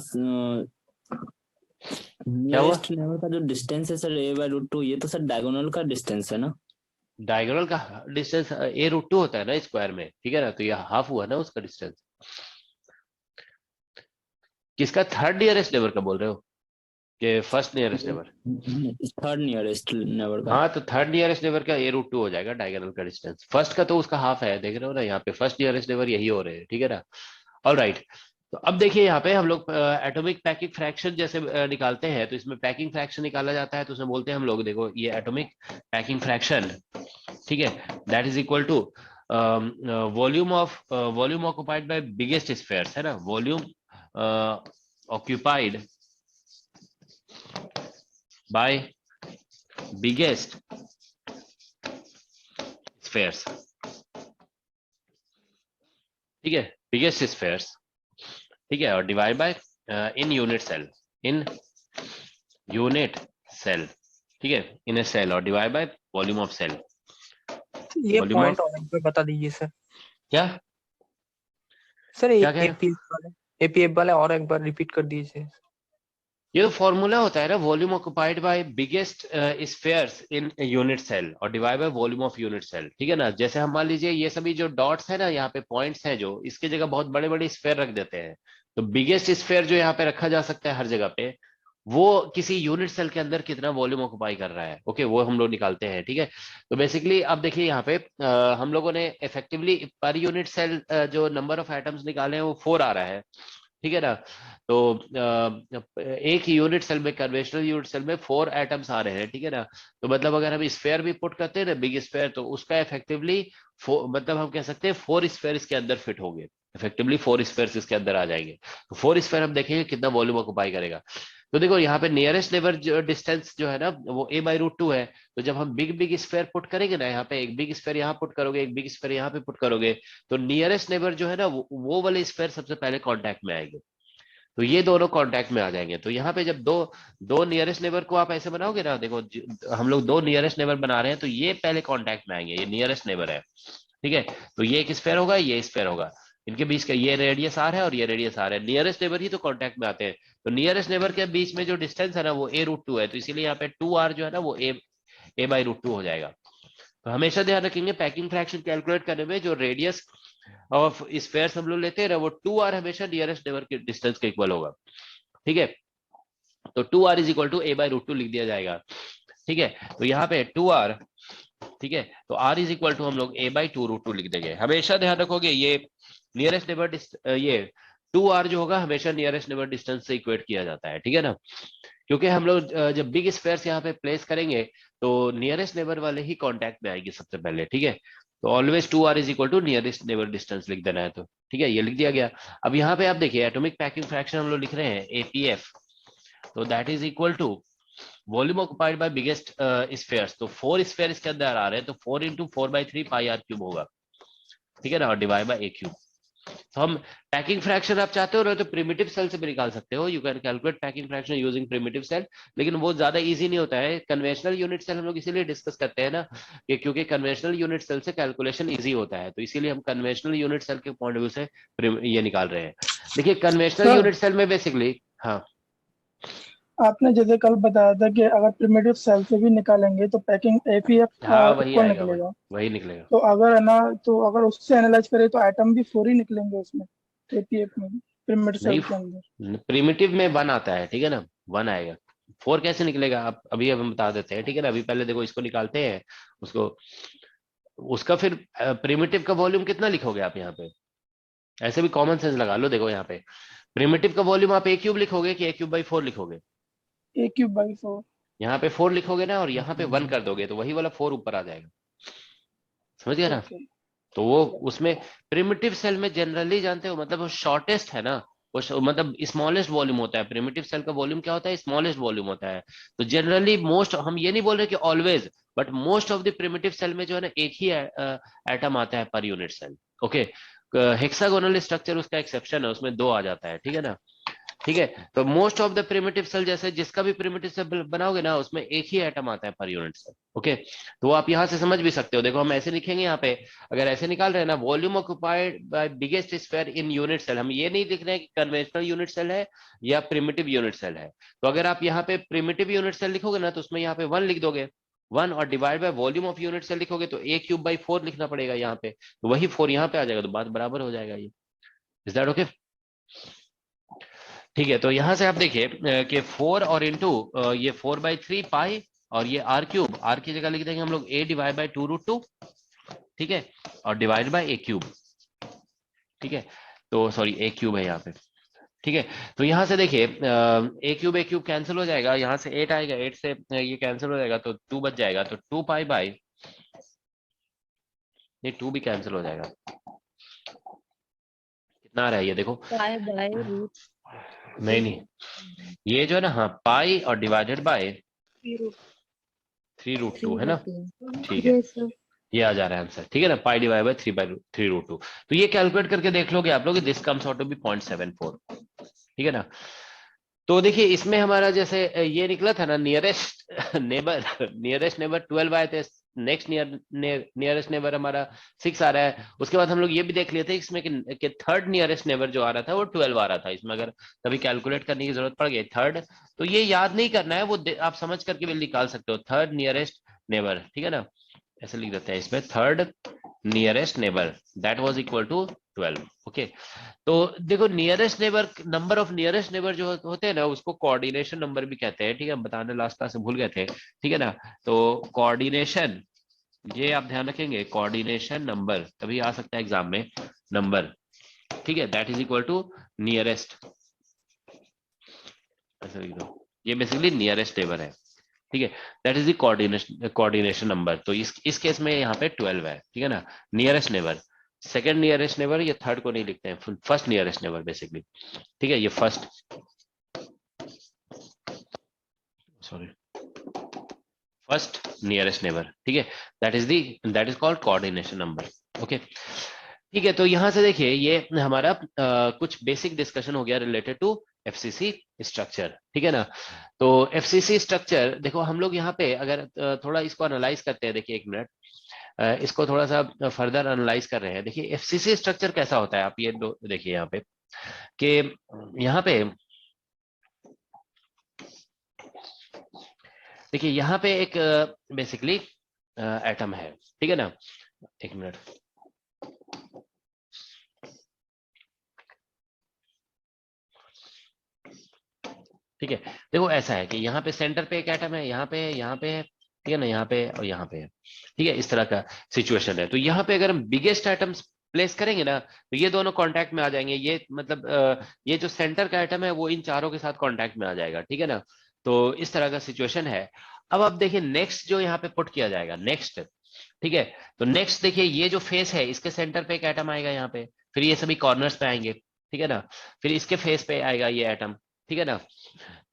क्या हुआ? नियरेस्ट नेबर का जो डिस्टेंस है सर a/√2, ये तो सर डायगोनल का डिस्टेंस है ना? डायगोनल का डिस्टेंस a√2 होता है ना स्क्वायर में, ठीक है ना, तो ये हाफ हुआ ना उसका डिस्टेंस। किसका थर्ड नियरेस्ट नेबर का बोल रहे हो कि first nearest neighbour? Third nearest neighbour का। हाँ, तो थर्ड नियरेस्ट नेबर का a√2 हो जाएगा डायगोनल का डिस्टेंस। फर्स्ट का तो उसका हाफ है, देख रहे हो ना यहाँ पे, फर्स्ट नियरेस्ट नेबर यही हो रहे हैं, ठीक है ना। ऑलराइट, तो अब देखिए यहाँ पे हम लोग एटॉमिक पैकिंग फ्रैक्शन जैसे निकालते हैं, तो इसमें पैकिंग फ्रैक्शन निकाला जाता है, तो उसमें बोलते हैं हम लोग, देखो ये एटॉमिक पैकिंग फ्रैक्शन, ठीक है, that is equal to volume occupied by biggest spheres, है ना, volume occupied by biggest spheres, ठीक है, बिगेस्ट स्फेयर्स, ठीक है, और divide by in unit cell, in unit cell, ठीक है, इन ए सेल, और divide by volume of cell. ये Volume पॉइंट of- और एक बार बता दीजिए सर। क्या सर क्या कह रहे हो? एपीएफ वाले और एक बार रिपीट कर दीजिए। ये तो फॉर्मूला होता है ना, volume occupied by biggest spheres in unit cell और divide by volume of unit cell, ठीक है ना। जैसे हम मान लीजिए ये सभी जो डॉट्स है ना, यहाँ पे पॉइंट्स हैं, जो इसके जगह बहुत बड़े बड़े स्फेयर रख देते हैं, तो बिगेस्ट स्फेयर जो यहाँ पे रखा जा सकता है हर जगह पे, वो किसी यूनिट सेल के अंदर कितना वॉल्यूम ऑक्युपाई कर रहा है, ओके, वो हम लोग निकालते हैं, ठीक है। तो बेसिकली अब देखिए यहाँ पे हम लोगों ने इफेक्टिवली पर यूनिट सेल जो नंबर ऑफ एटम्स निकाले हैं वो 4 आ रहा है, ठीक है ना। तो एक यूनिट सेल में, कन्वेंशनल यूनिट सेल में 4 एटम्स आ रहे हैं, ठीक है ना। तो मतलब अगर हम स्फेयर भी पुट करते हैं ना, बिग स्फेयर, तो उसका इफेक्टिवली मतलब हम कह सकते हैं 4 स्फेयर इसके अंदर फिट होंगे, इफेक्टिवली 4 स्फेयर इसके अंदर आ जाएंगे। तो 4 स्फेयर हम देखेंगे कितना वॉल्यूम ऑक्युपाई करेगा। तो देखो यहाँ पे नियरेस्ट नेबर जो डिस्टेंस जो है ना, वो a/√2 है। तो जब हम बिग स्फेयर पुट करेंगे ना, यहाँ पे एक बिग स्फेयर यहाँ पुट करोगे, एक बिग स्फेयर यहाँ पे पुट करोगे, तो नियरेस्ट नेबर जो है ना, वो वाले स्फेयर सबसे पहले कॉन्टैक्ट में आएंगे। तो ये दोनों कांटेक्ट में आ जाएंगे। तो यहाँ पे जब दो नियरेस्ट नेबर को आप ऐसे बनाओगे ना, देखो हम लोग 2 नियरेस्ट नेबर बना रहे हैं, तो ये पहले कांटेक्ट में आएंगे, ये नियरेस्ट नेबर है, ठीक है। तो ये एक स्फेयर होगा, ये स्फेयर होगा, इनके बीच का ये रेडियस आर है और ये रेडियस आर है, नियरेस्ट नेबर ही तो कांटेक्ट में आते हैं। तो नियरेस्ट नेबर के बीच में जो डिस्टेंस है ना, वो a√2 है, तो इसीलिए यहाँ पे 2r जो है ना, वो a/√2 हो जाएगा। तो हमेशा ध्यान रखेंगे पैकिंग फ्रैक्शन कैलकुलेट करने में, जो रेडियस ऑफ स्फेयर्स हम लोग लेते हैं ना, वो 2r हमेशा नियरेस्ट नेबर के डिस्टेंस के इक्वल होगा, ठीक है। तो 2r is equal to a/√2 लिख दिया जाएगा, ठीक है। तो यहाँ पे 2r ठीक है, तो r इज इक्वल टू हम लोग a/2√2 लिख देंगे। हमेशा ध्यान रखोगे ये नियरेस्ट नेबर ये 2r जो होगा हमेशा नियरेस्ट नेबर डिस्टेंस से इक्वेट किया जाता है, ठीक है ना, क्योंकि हम लोग जब बिग स्क्वायर्स यहाँ पे प्लेस करेंगे तो नियरेस्ट नेबर वाले ही कांटेक्ट में आएगी सबसे पहले, ठीक है। तो always 2r is equal to nearest neighbour distance लिख देना है, तो ठीक है, ये लिख दिया गया। अब यहाँ पे आप देखिए एटॉमिक पैकिंग फ्रैक्शन हम लोग लिख रहे हैं APF, तो that is equal to volume occupied by biggest spheres, तो 4 स्फेयर इसके अंदर आ रहे हैं, तो 4 × 4/3 πr³ होगा, ठीक है ना, और डिवाइड बाय a³। तो हम पैकिंग फ्रैक्शन आप चाहते हो ना तो प्रिमिटिव सेल से भी निकाल सकते हो, you can calculate packing fraction using primitive cell, लेकिन वो ज्यादा इजी नहीं होता है। कन्वेंशनल यूनिट सेल हम लोग इसीलिए डिस्कस करते हैं ना कि क्योंकि कन्वेंशनल यूनिट सेल से कैलकुलेशन इजी होता है, तो इसीलिए हम कन्वेंशनल यूनिट सेल के पॉइंट ऑफ व्यू से ये निकाल रहे हैं। देखिए कन्वेंशनल यूनिट सेल में बेसिकली, हाँ आपने जैसे कल बताया था कि अगर प्रिमिटिव सेल से भी निकालेंगे तो पैकिंग APF हाँ वही इक्वल आएगा, निकलेगा। वही निकलेगा। तो अगर है ना, तो अगर उससे एनालाइज करें तो एटम भी 4 ही निकलेंगे उसमें APF में, प्रिमिटिव सेल के अंदर। प्रिमिटिव में 1 आता है, ठीक है ना, 1 आएगा। 4 कैसे निकलेगा आप अभी हम बता देते हैं, ठीक है ना। अभी पहले देखो इसको निकालते हैं, उसको उसका फिर प्रिमिटिव का वॉल्यूम कितना लिखोगे आप यहाँ पे, ऐसे भी कॉमन सेंस लगा लो। देखो यहाँ पे प्रिमिटिव का वॉल्यूम आप a³ लिखोगे कि a³/4 लिखोगे, A³/4। यहाँ पे 4 लिखोगे ना और यहाँ पे 1 कर दोगे तो वही वाला 4 ऊपर आ जाएगा, समझ गया ना। ओके। तो वो उसमें प्रिमिटिव सेल में जनरली जानते हो मतलब वो शॉर्टेस्ट है ना, वो मतलब स्मॉलेस्ट वॉल्यूम होता है। प्रिमिटिव सेल का वॉल्यूम क्या होता है, स्मॉलेस्ट वॉल्यूम होता है। तो जनरली मोस्ट, हम ये नहीं बोल रहे कि always, but most of the primitive cell में जो है ना एक ही एटम आता है पर unit cell. Okay, hexagonal structure उसका एक्सेप्शन है, उसमें 2 आ जाता है, ठीक है ना। ठीक है, तो most of the primitive cell जैसे जिसका भी प्रिमिटिव सेल बनाओगे ना उसमें एक ही एटम आता है पर यूनिट सेल। ओके, तो आप यहां से समझ भी सकते हो। देखो हम ऐसे लिखेंगे यहाँ पे, अगर ऐसे निकाल रहे हैं ना, volume occupied by biggest sphere in unit cell, हम ये नहीं लिख रहे हैं कि कन्वेंशनल यूनिट सेल है या प्रिमिटिव यूनिट सेल है। तो अगर आप यहाँ पे प्रिमिटिव यूनिट सेल लिखोगे ना तो उसमें यहाँ पे 1 लिख दोगे, 1 और divide by volume of unit cell लिखोगे तो a³/4 लिखना पड़ेगा यहाँ पे, तो वही 4 यहाँ पे आ जाएगा, तो बात बराबर हो जाएगा। ये इज दैट ओके? ठीक है, तो यहां से आप देखिए कि 4 और इंटू ये 4/3 पाई और ये r³ r की जगह लिख देंगे हम लोग a/2√2, ठीक है, और डिवाइड बाय a³, ठीक है। तो सॉरी a³ है यहाँ पे, ठीक है। तो यहां से देखिए a³ कैंसिल हो जाएगा, यहाँ से 8 आएगा, 8 से ये कैंसिल हो जाएगा तो 2 बच जाएगा, तो 2 पाई बाय, नहीं 2 भी कैंसिल हो जाएगा, कितना आ रहा है ये देखो, नहीं ये जो है ना, हाँ पाई और डिवाइडेड बाय 3√2 है ना, ठीक है, ये आ जा रहा है आंसर, ठीक है ना, पाई डिवाइड बाय 3/3√2। तो ये कैलकुलेट करके देख लोगे आप लोग, this comes out to be 0.74, ठीक है ना। तो देखिए इसमें हमारा जैसे ये निकला था ना नियरेस्ट नेबर, नियरेस्ट नेबर 12 आए थे, नेक्स्ट नियरेस्ट नेबर हमारा 6 आ रहा है। उसके बाद हम लोग ये भी देख लिए थे इसमें कि थर्ड नियरेस्ट नेबर जो आ रहा था वो 12 आ रहा था इसमें, अगर कभी कैलकुलेट करने की जरूरत पड़ गई थर्ड, तो ये याद नहीं करना है, वो आप समझ करके भी निकाल सकते हो, थर्ड नियरेस्ट नेबर, ठीक है ना, ऐसे लिख देते हैं इसमें, third nearest neighbour that was equal to 12। Okay, तो देखो nearest neighbour, number of nearest neighbour जो होते हैं ना उसको कोऑर्डिनेशन नंबर भी कहते हैं, ठीक है, हम बताने लास्ट क्लास में भूल गए थे, ठीक है ना। तो कोऑर्डिनेशन, ये आप ध्यान रखेंगे, कोऑर्डिनेशन नंबर तभी आ सकता है एग्जाम में, नंबर, ठीक है, that is equal to nearest, ऐसे लिख दो, ये बेसिकली नियरेस्ट नेबर है, ठीक है, that is the coordination number. तो इस केस में यहाँ पे 12 है, ठीक है ना, nearest neighbour, second nearest neighbour, ये थर्ड को नहीं लिखते हैं, फर्स्ट नियरेस्ट नेबर बेसिकली, ठीक है, ये first, sorry first nearest neighbour, ठीक है, that is called coordination number. Okay, ठीक है, तो यहां से देखिए ये हमारा कुछ बेसिक डिस्कशन हो गया रिलेटेड टू एफसीसी स्ट्रक्चर, ठीक है ना। तो एफसीसी स्ट्रक्चर देखो हम लोग यहाँ पे अगर थोड़ा इसको एनालाइज करते हैं, देखिए 1 मिनट, इसको थोड़ा सा फर्दर एनालाइज कर रहे हैं। देखिए एफसीसी स्ट्रक्चर कैसा होता है, आप ये देखिए यहाँ पे कि यहाँ पे देखिए यहाँ पे एक बेसिकली एटम है, ठीक है ना, 1 मिनट, ठीक है। देखो ऐसा है कि यहाँ पे सेंटर पे एक एटम है, यहाँ पे है, यहाँ पे है, ठीक है ना, यहाँ पे और यहाँ पे है, ठीक है, इस तरह का सिचुएशन है। तो यहाँ पे अगर हम बिगेस्ट आइटम्स प्लेस करेंगे ना, तो ये दोनों कांटेक्ट में आ जाएंगे, ये मतलब ये जो सेंटर का आइटम है वो इन चारों के साथ कांटेक्ट में आ जाएगा, ठीक है ना। तो इस तरह का सिचुएशन है। अब आप देखिए नेक्स्ट जो यहाँ पे पुट किया जाएगा, नेक्स्ट, ठीक है। तो नेक्स्ट देखिए, ये जो फेस है इसके सेंटर पे एक एटम आएगा यहाँ पे, फिर ये सभी कॉर्नर्स पे आएंगे, ठीक है ना, फिर इसके फेस पे आएगा ये एटम, ठीक है ना।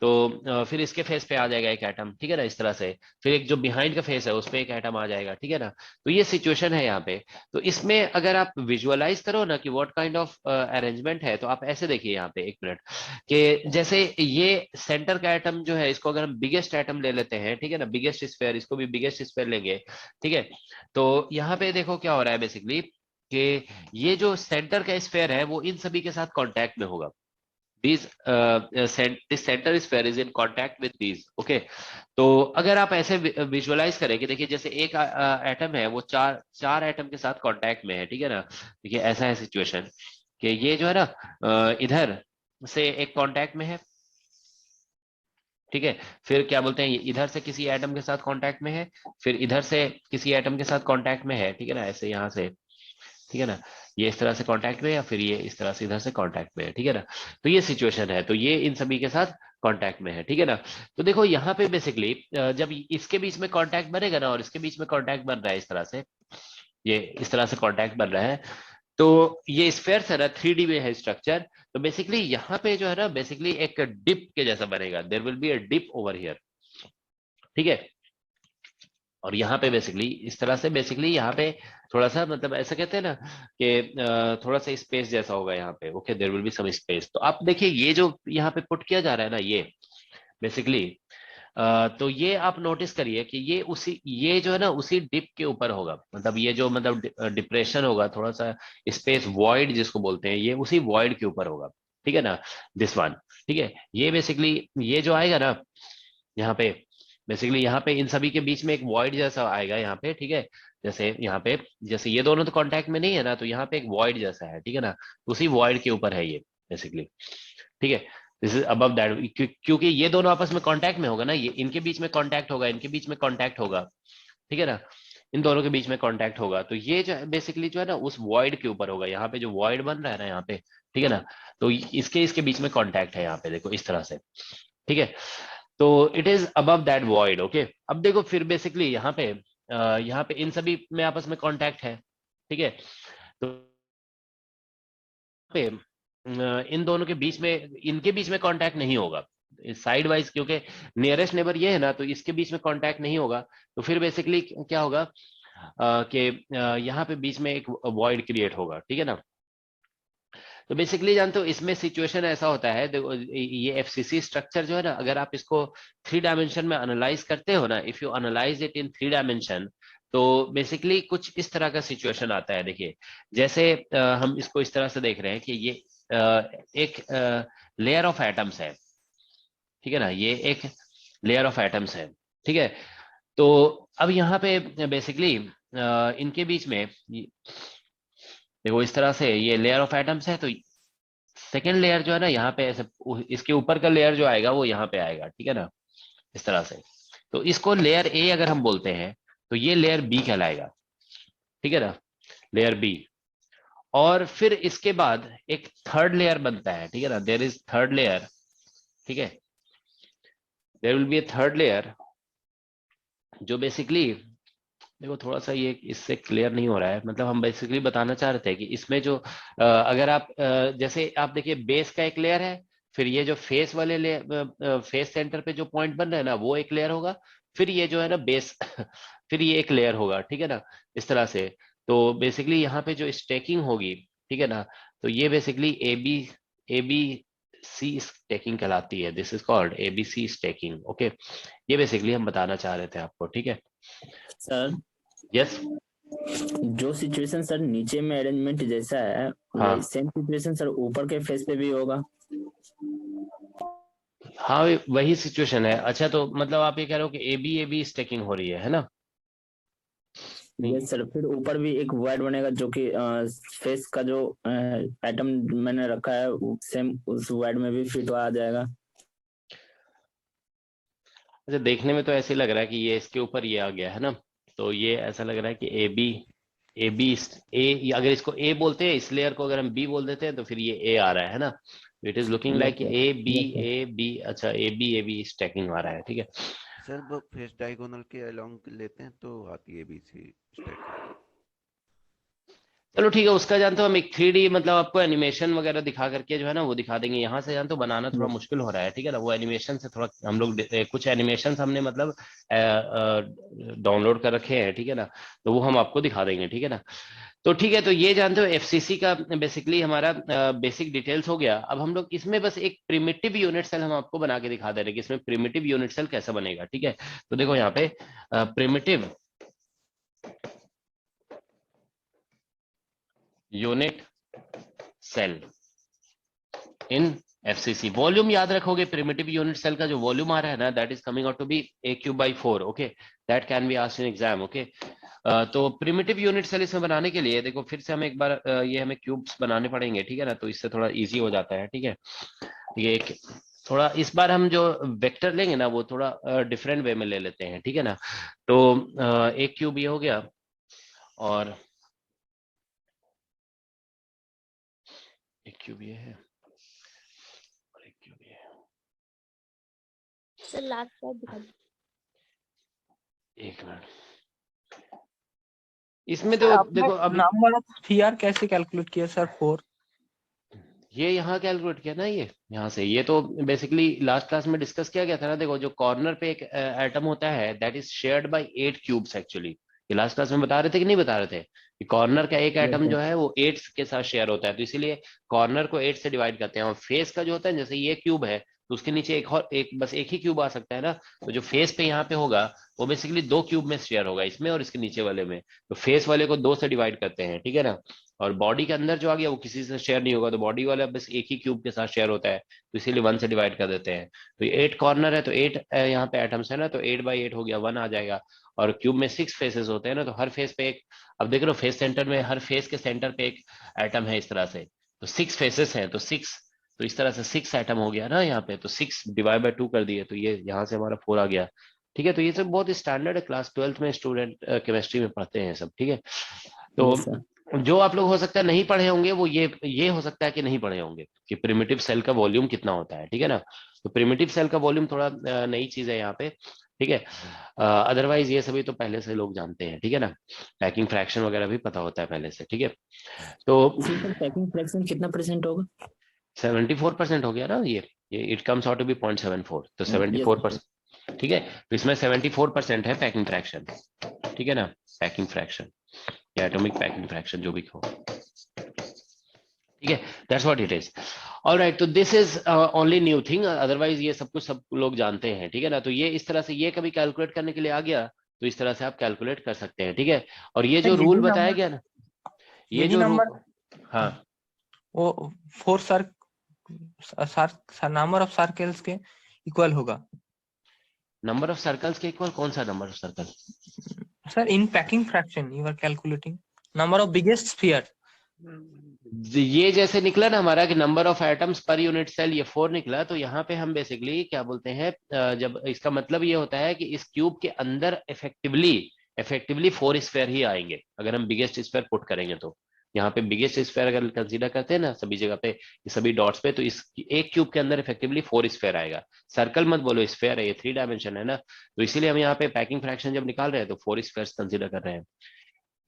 तो फिर इसके फेस पे आ जाएगा एक एटम, ठीक है ना, इस तरह से। फिर एक जो बिहाइंड का फेस है उस पे एक एटम आ जाएगा, ठीक है ना। तो ये सिचुएशन है यहाँ पे। तो इसमें अगर आप विजुअलाइज करो ना कि व्हाट काइंड ऑफ अरेंजमेंट है, तो आप ऐसे देखिए यहाँ पे, एक मिनट, कि जैसे ये सेंटर का एटम जो है, इसको अगर हम बिगेस्ट एटम ले लेते हैं, ठीक है ना, बिगेस्ट स्फीयर, इसको भी बिगेस्ट स्फीयर लेंगे, ठीक है। तो यहाँ पे देखो क्या हो रहा है बेसिकली, कि ये जो सेंटर का स्फीयर है वो इन सभी के साथ कांटेक्ट में होगा। These this center sphere is in contact with these, okay। तो अगर आप ऐसे विजुअलाइज करें कि देखिए जैसे एक एटम है वो चार एटम के साथ कांटेक्ट में है, ठीक है ना। देखिए ऐसा है सिचुएशन कि ये जो है ना इधर से एक कांटेक्ट में है, ठीक है। फिर क्या बोलते हैं, ये इधर से किसी एटम के साथ कांटेक्ट में है, फिर इधर से किसी एटम के साथ कांटेक्ट में है, ठीक है ना, ऐसे यहाँ से, ठीक है ना, ये इस तरह से कांटेक्ट में, या फिर ये इस तरह से इधर से कांटेक्ट में है, ठीक है ना। तो ये सिचुएशन है, तो ये इन सभी के साथ कांटेक्ट में है, ठीक है ना। तो देखो यहाँ पे बेसिकली जब इसके बीच में कांटेक्ट बनेगा ना, और इसके बीच में कांटेक्ट बन रहा है इस तरह से, ये इस तरह से कांटेक्ट बन रहा है, तो ये स्फेयर्स है ना, 3D में है स्ट्रक्चर। तो बेसिकली यहाँ पे जो है ना, बेसिकली एक डिप के जैसा बनेगा, there will be a dip over here, ठीक है। और यहाँ पे बेसिकली इस तरह से, बेसिकली यहाँ पे थोड़ा सा, मतलब ऐसा कहते हैं ना कि थोड़ा सा स्पेस जैसा होगा यहाँ पे, okay, there will be some space. तो आप देखिए ये जो यहाँ पे पुट किया जा रहा है ना, ये बेसिकली तो ये आप नोटिस करिए कि ये जो है ना उसी डिप के ऊपर होगा, मतलब ये जो मतलब डिप्रेशन होगा, थोड़ा सा स्पेस वॉइड जिसको बोलते हैं, ये उसी वॉइड के ऊपर होगा, ठीक है ना, दिस वन, ठीक है। ये बेसिकली ये जो आएगा ना यहाँ पे, बेसिकली यहाँ पे इन सभी के बीच में एक वॉइड जैसा आएगा यहाँ पे, ठीक है। जैसे यहाँ पे, जैसे ये दोनों तो कांटेक्ट में नहीं है ना, तो यहाँ पे एक वॉइड जैसा है, ठीक है ना, उसी वॉइड के ऊपर है ये बेसिकली, ठीक है। दिस इज अबव दैट, क्योंकि ये दोनों आपस में कांटेक्ट में होगा ना, ये इनके बीच में कांटेक्ट होगा, इनके बीच में कांटेक्ट होगा, ठीक है ना, इन दोनों के बीच में कांटेक्ट होगा। तो ये जो बेसिकली जो है ना उस वॉइड के ऊपर होगा, यहाँ पे जो वॉइड बन रहा है ना यहाँ पे, ठीक है ना। तो इसके इसके बीच में कांटेक्ट है यहाँ पे, देखो इस तरह से, ठीक है। तो it is above that void, okay. अब देखो फिर बेसिकली यहाँ पे इन सभी में आपस में कांटेक्ट है, ठीक है। तो पे इन दोनों के बीच में, इनके बीच में कांटेक्ट नहीं होगा साइड वाइज, क्योंकि नियरेस्ट नेबर ये है ना, तो इसके बीच में कांटेक्ट नहीं होगा। तो फिर बेसिकली क्या होगा कि यहाँ पे बीच में एक वॉइड क्रिएट होगा, ठीक है ना। तो बेसिकली जानते हो इसमें सिचुएशन ऐसा होता है, देखो ये एफसीसी स्ट्रक्चर जो है ना, अगर आप इसको 3 डायमेंशन में एनालाइज करते हो ना, if you analyse it in 3 dimension, तो बेसिकली कुछ इस तरह का सिचुएशन आता है। देखिए जैसे हम इसको इस तरह से देख रहे हैं कि ये एक लेयर ऑफ एटम्स है, ठीक है ना, ये एक लेयर ऑफ एटम्स है, ठीक है। तो अब यहाँ पे बेसिकली इनके बीच में देखो इस तरह से ये लेयर ऑफ एटम्स है, तो सेकेंड लेयर जो है ना यहाँ पे ऐसे, इसके ऊपर का लेयर जो आएगा वो यहाँ पे आएगा, ठीक है ना, इस तरह से। तो इसको लेयर ए अगर हम बोलते हैं, तो ये लेयर बी कहलाएगा, ठीक है ना, लेयर बी। और फिर इसके बाद एक थर्ड लेयर बनता है, ठीक है ना, देयर इज थर्ड लेयर, ठीक है, there will be a third layer, जो बेसिकली देखो थोड़ा सा ये इससे क्लियर नहीं हो रहा है, मतलब हम बेसिकली बताना चाह रहे थे कि इसमें जो अगर आप जैसे आप देखिए बेस का एक लेयर है, फिर ये जो फेस वाले लेयर, फेस सेंटर पे जो पॉइंट बन रहा है ना वो एक लेयर होगा, फिर ये जो है ना बेस फिर ये एक लेयर होगा, ठीक है ना, इस तरह से। तो बेसिकली यहाँ पे जो स्टैकिंग होगी, ठीक है ना, तो ये basically A B C stacking कहलाती है, this is called ABC stacking, okay. ये बेसिकली हम बताना चाह रहे थे आपको, ठीक है। सर यस, जो सिचुएशन सर नीचे में अरेंजमेंट जैसा है, हाँ। वही सेम सिचुएशन सर ऊपर के फेस पे भी होगा। हाँ वही सिचुएशन है। अच्छा तो मतलब आप ये कह रहे हो कि AB स्टैकिंग हो रही है ना? यस सर, फिर ऊपर भी एक वॉइड बनेगा जो कि फेस का जो एटम मैंने रखा है सेम उस वॉइड में भी फिट आ जाएगा। अच्छा देखने में तो ऐसे लग रहा है कि ये इसके ऊपर ये आ गया है ना, तो ये ऐसा लग रहा है कि ए बी ए, अगर इसको ए बोलते हैं इस लेयर को, अगर हम बी बोल देते हैं तो फिर ये ए आ रहा है ना। It is looking yes like sir, A B, अच्छा ए बी स्टैकिंग आ रहा है, ठीक है। सर वो फेस डायगोनल के अलोंग लेते हैं तो आती है बीसी स्टैकिंग। चलो ठीक है, उसका जानते हो हम एक 3D मतलब आपको एनिमेशन वगैरह दिखा करके जो है ना वो दिखा देंगे। यहाँ से जानते हो बनाना थोड़ा यस मुश्किल हो रहा है, ठीक है ना। वो एनिमेशन से थोड़ा हम लोग कुछ एनिमेशन हमने मतलब डाउनलोड कर रखे हैं, ठीक है ना, तो वो हम आपको दिखा देंगे, ठीक है ना। तो ठीक है, तो ये जानते हो एफसीसी का बेसिकली हमारा बेसिक डिटेल्स हो गया। अब हम लोग इसमें बस एक प्रिमिटिव यूनिट सेल हम आपको बना के दिखा दे रहे हैं कि इसमें प्रिमिटिव यूनिट सेल कैसा बनेगा, ठीक है। तो देखो यहाँ पे प्रिमिटिव यूनिट सेल इन एफसीसी। वॉल्यूम याद रखोगे, प्रिमिटिव यूनिट सेल का जो वॉल्यूम आ रहा है ना, that is coming out to be a³ by 4, okay, that can be asked in exam, okay. तो प्रिमिटिव यूनिट सेल इसमें बनाने के लिए देखो फिर से हम एक बार ये हमें क्यूब्स बनाने पड़ेंगे, ठीक है ना, तो इससे थोड़ा इजी हो जाता है, ठीक है। ये एक थोड़ा इस बार हम जो वेक्टर लेंगे ना वो थोड़ा डिफरेंट वे में ले लेते हैं, ठीक है ना। तो एक क्यूब ये हो गया, और एक क्यूब ये है, और एक क्यूब ये है। सर लास्ट स्लाइड दिखा दीजिए। एक मिनट, इसमें सर तो आपने देखो अभी नंबर ऑफ स्फीयर कैसे कैलकुलेट किया सर? 4। ये यहाँ कैलकुलेट किया ना, ये यहाँ से, ये तो बेसिकली लास्ट क्लास में डिस्कस किया गया था ना। देखो जो कॉर्नर पे एक एटम होता है that is shared by 8 cubes actually. ये लास्ट क्लास में बता रहे थे कि नहीं बता रहे थे कि कॉर्नर का एक यस एटम सर, जो है वो 8 के साथ शेयर होता है, तो इसीलिए कॉर्नर को 8 से डिवाइड करते हैं। और फेस का जो होता है, जैसे ये क्यूब है तो उसके नीचे एक और एक, बस एक ही क्यूब आ सकता है ना, तो जो फेस पे यहाँ पे होगा वो बेसिकली 2 क्यूब में शेयर होगा, इसमें और इसके नीचे वाले में। तो फेस वाले को 2 से डिवाइड करते हैं, ठीक है ना। और बॉडी के अंदर जो आ गया वो किसी से शेयर नहीं होगा, तो बॉडी वाला बस एक ही क्यूब के साथ शेयर होता है, तो इसीलिए 1 से डिवाइड कर देते हैं। तो ये 8 कॉर्नर है तो 8 यहाँ पे एटम्स है ना, तो 8/8 हो गया, 1 आ जाएगा। और क्यूब में 6 फेसेस होते हैं ना, तो हर फेस पे एक, अब देख रहे हो फेस सेंटर में, हर फेस के सेंटर पे एक एटम है इस तरह से, तो 6 फेसेस हैं तो 6, तो इस तरह से 6 एटम हो गया ना यहाँ पे, तो 6/2 कर दिए, तो ये यहाँ से हमारा 4 आ गया, ठीक है। तो ये सब बहुत स्टैंडर्ड है, क्लास 12th में स्टूडेंट केमिस्ट्री में पढ़ते हैं सब, ठीक है। तो यस सर, जो आप लोग हो सकता है नहीं पढ़े होंगे वो ये हो सकता है कि नहीं पढ़े होंगे कि प्रिमिटिव सेल का वॉल्यूम कितना होता है, ठीक है ना। तो प्रिमिटिव सेल का वॉल्यूम थोड़ा नई चीज है यहाँ पे, ठीक है। अदरवाइज ये सभी तो पहले से लोग जानते हैं, ठीक है ना। पैकिंग फ्रैक्शन वगैरह भी पता होता है पहले से, ठीक है। तो इसमें सर पैकिंग फ्रैक्शन कितना परसेंट होगा? 74% हो गया ना ये it comes out to be 0.74, तो यस 74%, ठीक है। तो इसमें 74% है पैकिंग फ्रैक्शन, ठीक है ना, पैकिंग फ्रैक्शन या एटॉमिक पैकिंग फ्रैक्शन जो भी हो, ठीक है। That's what it is. Alright, तो this is only new thing, otherwise ये सब कुछ सब लोग जानते हैं, ठीक है ना। तो ये इस तरह से ये कभी कैलकुलेट करने के लिए आ गया तो इस तरह से आप कैलकुलेट कर सकते हैं, ठीक है। और ये सर जो रूल यही बताया नंबर, गया ना, ये यही जो नंबर हाँ, वो 4 नंबर ऑफ सर्कल्स के इक्वल होगा नंबर ऑफ सर्कल्स के इक्वल, कौन सा number of circle? Sir? In packing fraction you are calculating number of biggest sphere. ये जैसे निकला ना हमारा कि number of atoms per unit cell, ये 4 निकला, तो यहाँ पे हम बेसिकली क्या बोलते हैं, जब इसका मतलब ये होता है कि इस क्यूब के अंदर इफेक्टिवली 4 स्फीयर ही आएंगे अगर हम बिगेस्ट स्फीयर पुट करेंगे। तो यहाँ पे बिगेस्ट स्फीयर अगर कंसीडर करते हैं ना सभी जगह पे, सभी डॉट्स पे, तो इस एक क्यूब के अंदर इफेक्टिवली 4 स्फीयर आएगा। सर्कल मत बोलो, स्फीयर है, ये 3 डायमेंशन है ना, तो इसीलिए हम यहाँ पे पैकिंग फ्रैक्शन जब निकाल रहे हैं तो 4 स्फीयर कंसीडर कर रहे हैं।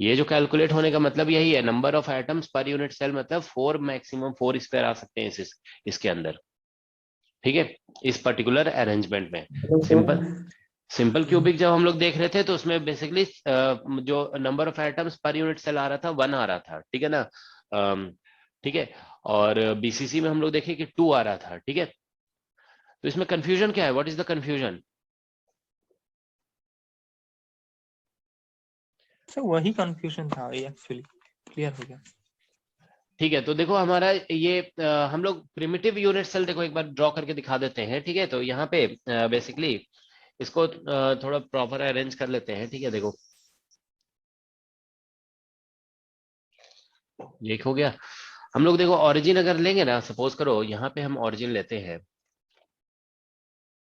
ये जो कैलकुलेट होने का मतलब यही है, number of atoms per unit cell, मतलब 4 मैक्सिमम 4 स्क्वायर आ सकते हैं इसके अंदर, ठीक है, इस पर्टिकुलर अरेंजमेंट में। सिंपल क्यूबिक जब हम लोग देख रहे थे तो उसमें बेसिकली जो number of atoms per unit cell आ रहा था 1 आ रहा था, ठीक है ना, ठीक है। और बीसीसी में हम लोग देखे कि 2 आ रहा था, ठीक है। तो इसमें कंफ्यूजन क्या है, what is the confusion? Sir वही कंफ्यूजन था एक्चुअली, क्लियर हो गया। ठीक है, तो देखो हमारा ये हम लोग प्रिमिटिव यूनिट सेल देखो एक बार ड्रॉ करके दिखा देते हैं, ठीक है। तो यहाँ पे बेसिकली इसको थोड़ा प्रॉपर अरेंज कर लेते हैं, ठीक है। देखो ये हो गया। हम लोग देखो ओरिजिन अगर लेंगे ना, सपोज करो यहाँ पे हम ओरिजिन लेते हैं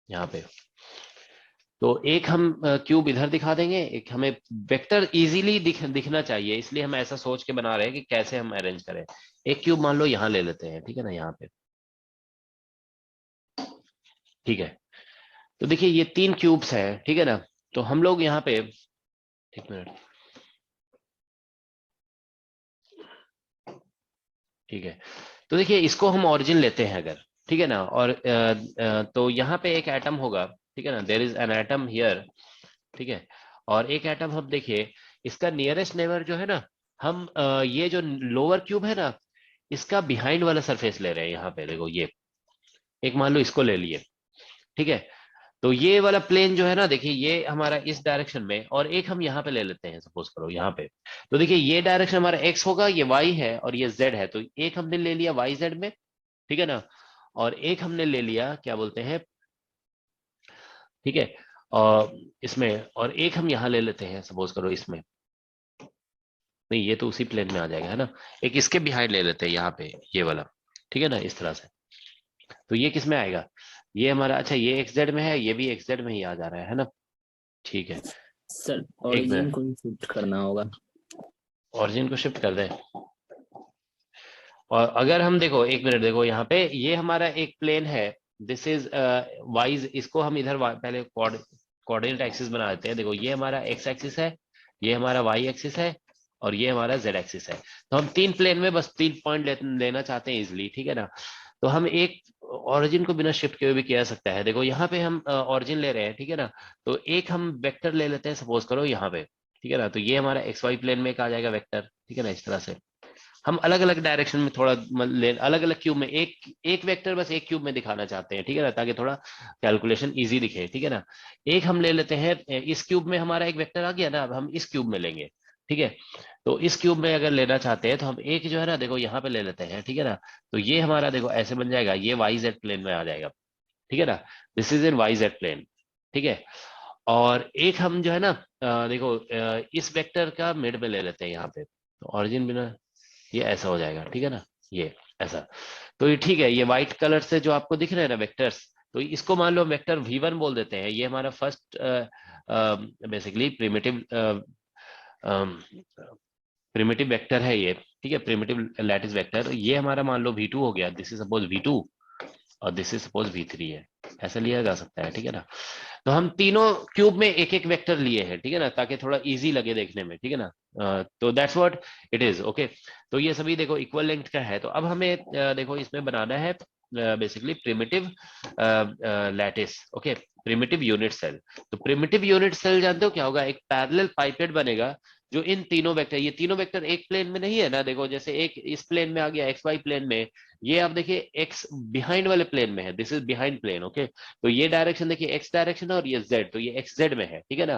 यहाँ पे, तो एक हम क्यूब इधर दिखा देंगे, एक हमें वेक्टर इजीली दिखना चाहिए, इसलिए हम ऐसा सोच के बना रहे हैं कि कैसे हम अरेंज करें। एक क्यूब मान लो यहाँ ले लेते हैं, ठीक है ना, यहाँ पे, ठीक है। तो देखिए ये 3 क्यूब्स हैं, ठीक है ना। तो हम लोग यहाँ पे, एक मिनट, ठीक है। तो देखिए इसको हम ओरिजिन लेते हैं अगर, ठीक है ना, और तो यहाँ पे एक एटम होगा, ठीक है ना, there is an atom here, ठीक है। और एक एटम हम देखिए, इसका नियरेस्ट नेबर जो है ना, हम ये जो लोअर क्यूब है ना, इसका बिहाइंड वाला सरफेस ले रहे हैं यहाँ पे, देखो ये एक मान लो इसको ले लिए, ठीक है। तो ये वाला प्लेन जो है ना, देखिए ये हमारा इस डायरेक्शन में, और एक हम यहाँ पे ले लेते हैं, सपोज करो यहाँ पे। तो देखिए ये डायरेक्शन हमारा एक्स होगा, ये वाई है और ये जेड है, तो एक हमने ले लिया वाई जेड में, ठीक है ना, और एक हमने ले लिया क्या बोलते हैं, ठीक है, और इसमें, और एक हम यहाँ ले लेते हैं, सपोज करो इसमें, नहीं ये तो उसी प्लेन में आ जाएगा, है ना। एक इसके बिहाइंड ले लेते हैं यहाँ पे, ये वाला, ठीक है ना, इस तरह से। तो ये किस में आएगा, ये हमारा, अच्छा ये एक्स जेड में है, ये भी एक्स जेड में ही आ जा रहा है ना, ठीक है। सर एक ओरिजिन मिनट, को शिफ्ट करना होगा। ऑरिजिन को शिफ्ट कर दें। और अगर हम देखो, एक मिनट देखो, यहाँ पे ये हमारा एक प्लेन है, दिस इज वाइज, इसको हम इधर पहले कोऑर्डिनेट एक्सिस बना देते हैं। देखो ये हमारा एक्स एक्सिस है, ये हमारा वाई एक्सिस है, और ये हमारा जेड एक्सिस है। तो हम 3 प्लेन में बस 3 पॉइंट लेना चाहते हैं इजिली, ठीक है ना। तो हम एक ऑरिजिन को बिना शिफ्ट किए भी किया जा सकता है। देखो यहाँ पे हम ऑरिजिन ले रहे हैं, ठीक है ना। तो एक हम वेक्टर ले लेते हैं, सपोज करो यहाँ पे, ठीक है ना। तो ये हमारा एक्स वाई प्लेन में एक आ जाएगा वेक्टर, ठीक है ना, इस तरह से। हम अलग अलग डायरेक्शन में थोड़ा अलग अलग क्यूब में एक वेक्टर बस एक क्यूब में दिखाना चाहते हैं, ठीक है ना, ताकि थोड़ा कैलकुलेशन इजी दिखे, ठीक है ना। एक हम ले लेते हैं, इस क्यूब में हमारा एक वेक्टर आ गया ना, अब हम इस क्यूब में लेंगे, ठीक है। तो इस क्यूब में अगर लेना चाहते हैं तो हम एक जो है ना, देखो यहाँ पे ले लेते हैं, ठीक है ना। तो ये हमारा देखो ऐसे बन जाएगा, ये वाई जेड प्लेन में आ जाएगा, ठीक है ना। This is in Y Z plane, ठीक है। और एक हम जो है ना, देखो इस वेक्टर का मिड में ले लेते हैं यहाँ पे, तो ऑरिजिन बिना ये ऐसा हो जाएगा, ठीक है ना, ये ऐसा। तो ये ठीक है, ये व्हाइट कलर से जो आपको दिख रहे हैं ना वेक्टर्स, तो इसको मान लो वेक्टर V1 बोल देते हैं। ये हमारा फर्स्ट बेसिकली प्रिमिटिव वेक्टर है ये, ठीक है, प्रिमिटिव लैटिस वेक्टर। ये हमारा मान लो V2 हो गया, दिस इज सपोज V2, और दिस इज सपोज V3 है, ऐसा लिया जा सकता है, ठीक है ना। तो हम तीनों क्यूब में एक एक वेक्टर लिए हैं, ठीक है ना, ताकि थोड़ा इजी लगे देखने में, ठीक है ना। तो that's what it is, okay. तो ये सभी देखो इक्वल लेंथ का है। तो अब हमें देखो इसमें बनाना है basically primitive lattice, okay, primitive unit cell. तो प्रिमिटिव यूनिट सेल जानते हो क्या होगा, एक पैरेलल पाइपेट बनेगा जो इन तीनों वेक्टर, ये तीनों वेक्टर एक प्लेन में नहीं है ना, देखो जैसे एक इस प्लेन में आ गया एक्स वाई प्लेन में, ये आप देखिए एक्स बिहाइंड वाले प्लेन में है, this is behind plane, okay. तो ये डायरेक्शन देखिए एक्स डायरेक्शन है, और ये जेड, तो ये एक्स जेड में है, ठीक है ना,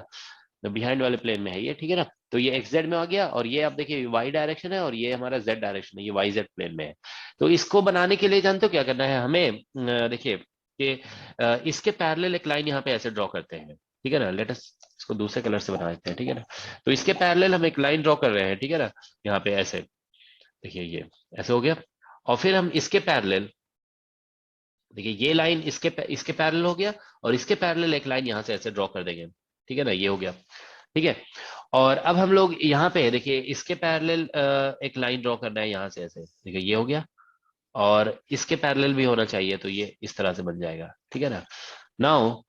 तो बिहाइंड वाले प्लेन में है ये, ठीक है ना। तो ये एक्स जेड में आ गया, और ये आप देखिए वाई डायरेक्शन है, और ये हमारा जेड डायरेक्शन है, ये वाई जेड प्लेन में है। तो इसको बनाने के लिए जानते हो क्या करना है हमें, देखिए कि इसके पैरेलल एक लाइन यहाँ पे ऐसे ड्रॉ करते हैं, ठीक है ना। लेट अस इसको दूसरे कलर से बना देते हैं, ठीक है ना। तो इसके पैरेलल हम एक लाइन ड्रॉ कर रहे हैं, ठीक है ना, यहाँ पे ऐसे, देखिए ये ऐसे हो गया। और फिर हम इसके पैरेलल, देखिए ये लाइन इसके पैरेलल हो गया, और इसके पैरेलल एक लाइन यहाँ से ऐसे ड्रॉ कर देंगे, ठीक है ना, ये हो गया, ठीक है। और अब हम लोग यहाँ पे देखिए इसके पैरेलल एक लाइन ड्रॉ करना है यहाँ से ऐसे, देखिए ये हो गया, और इसके पैरेलल भी होना चाहिए, तो ये इस तरह से बन जाएगा, ठीक है ना। नाउ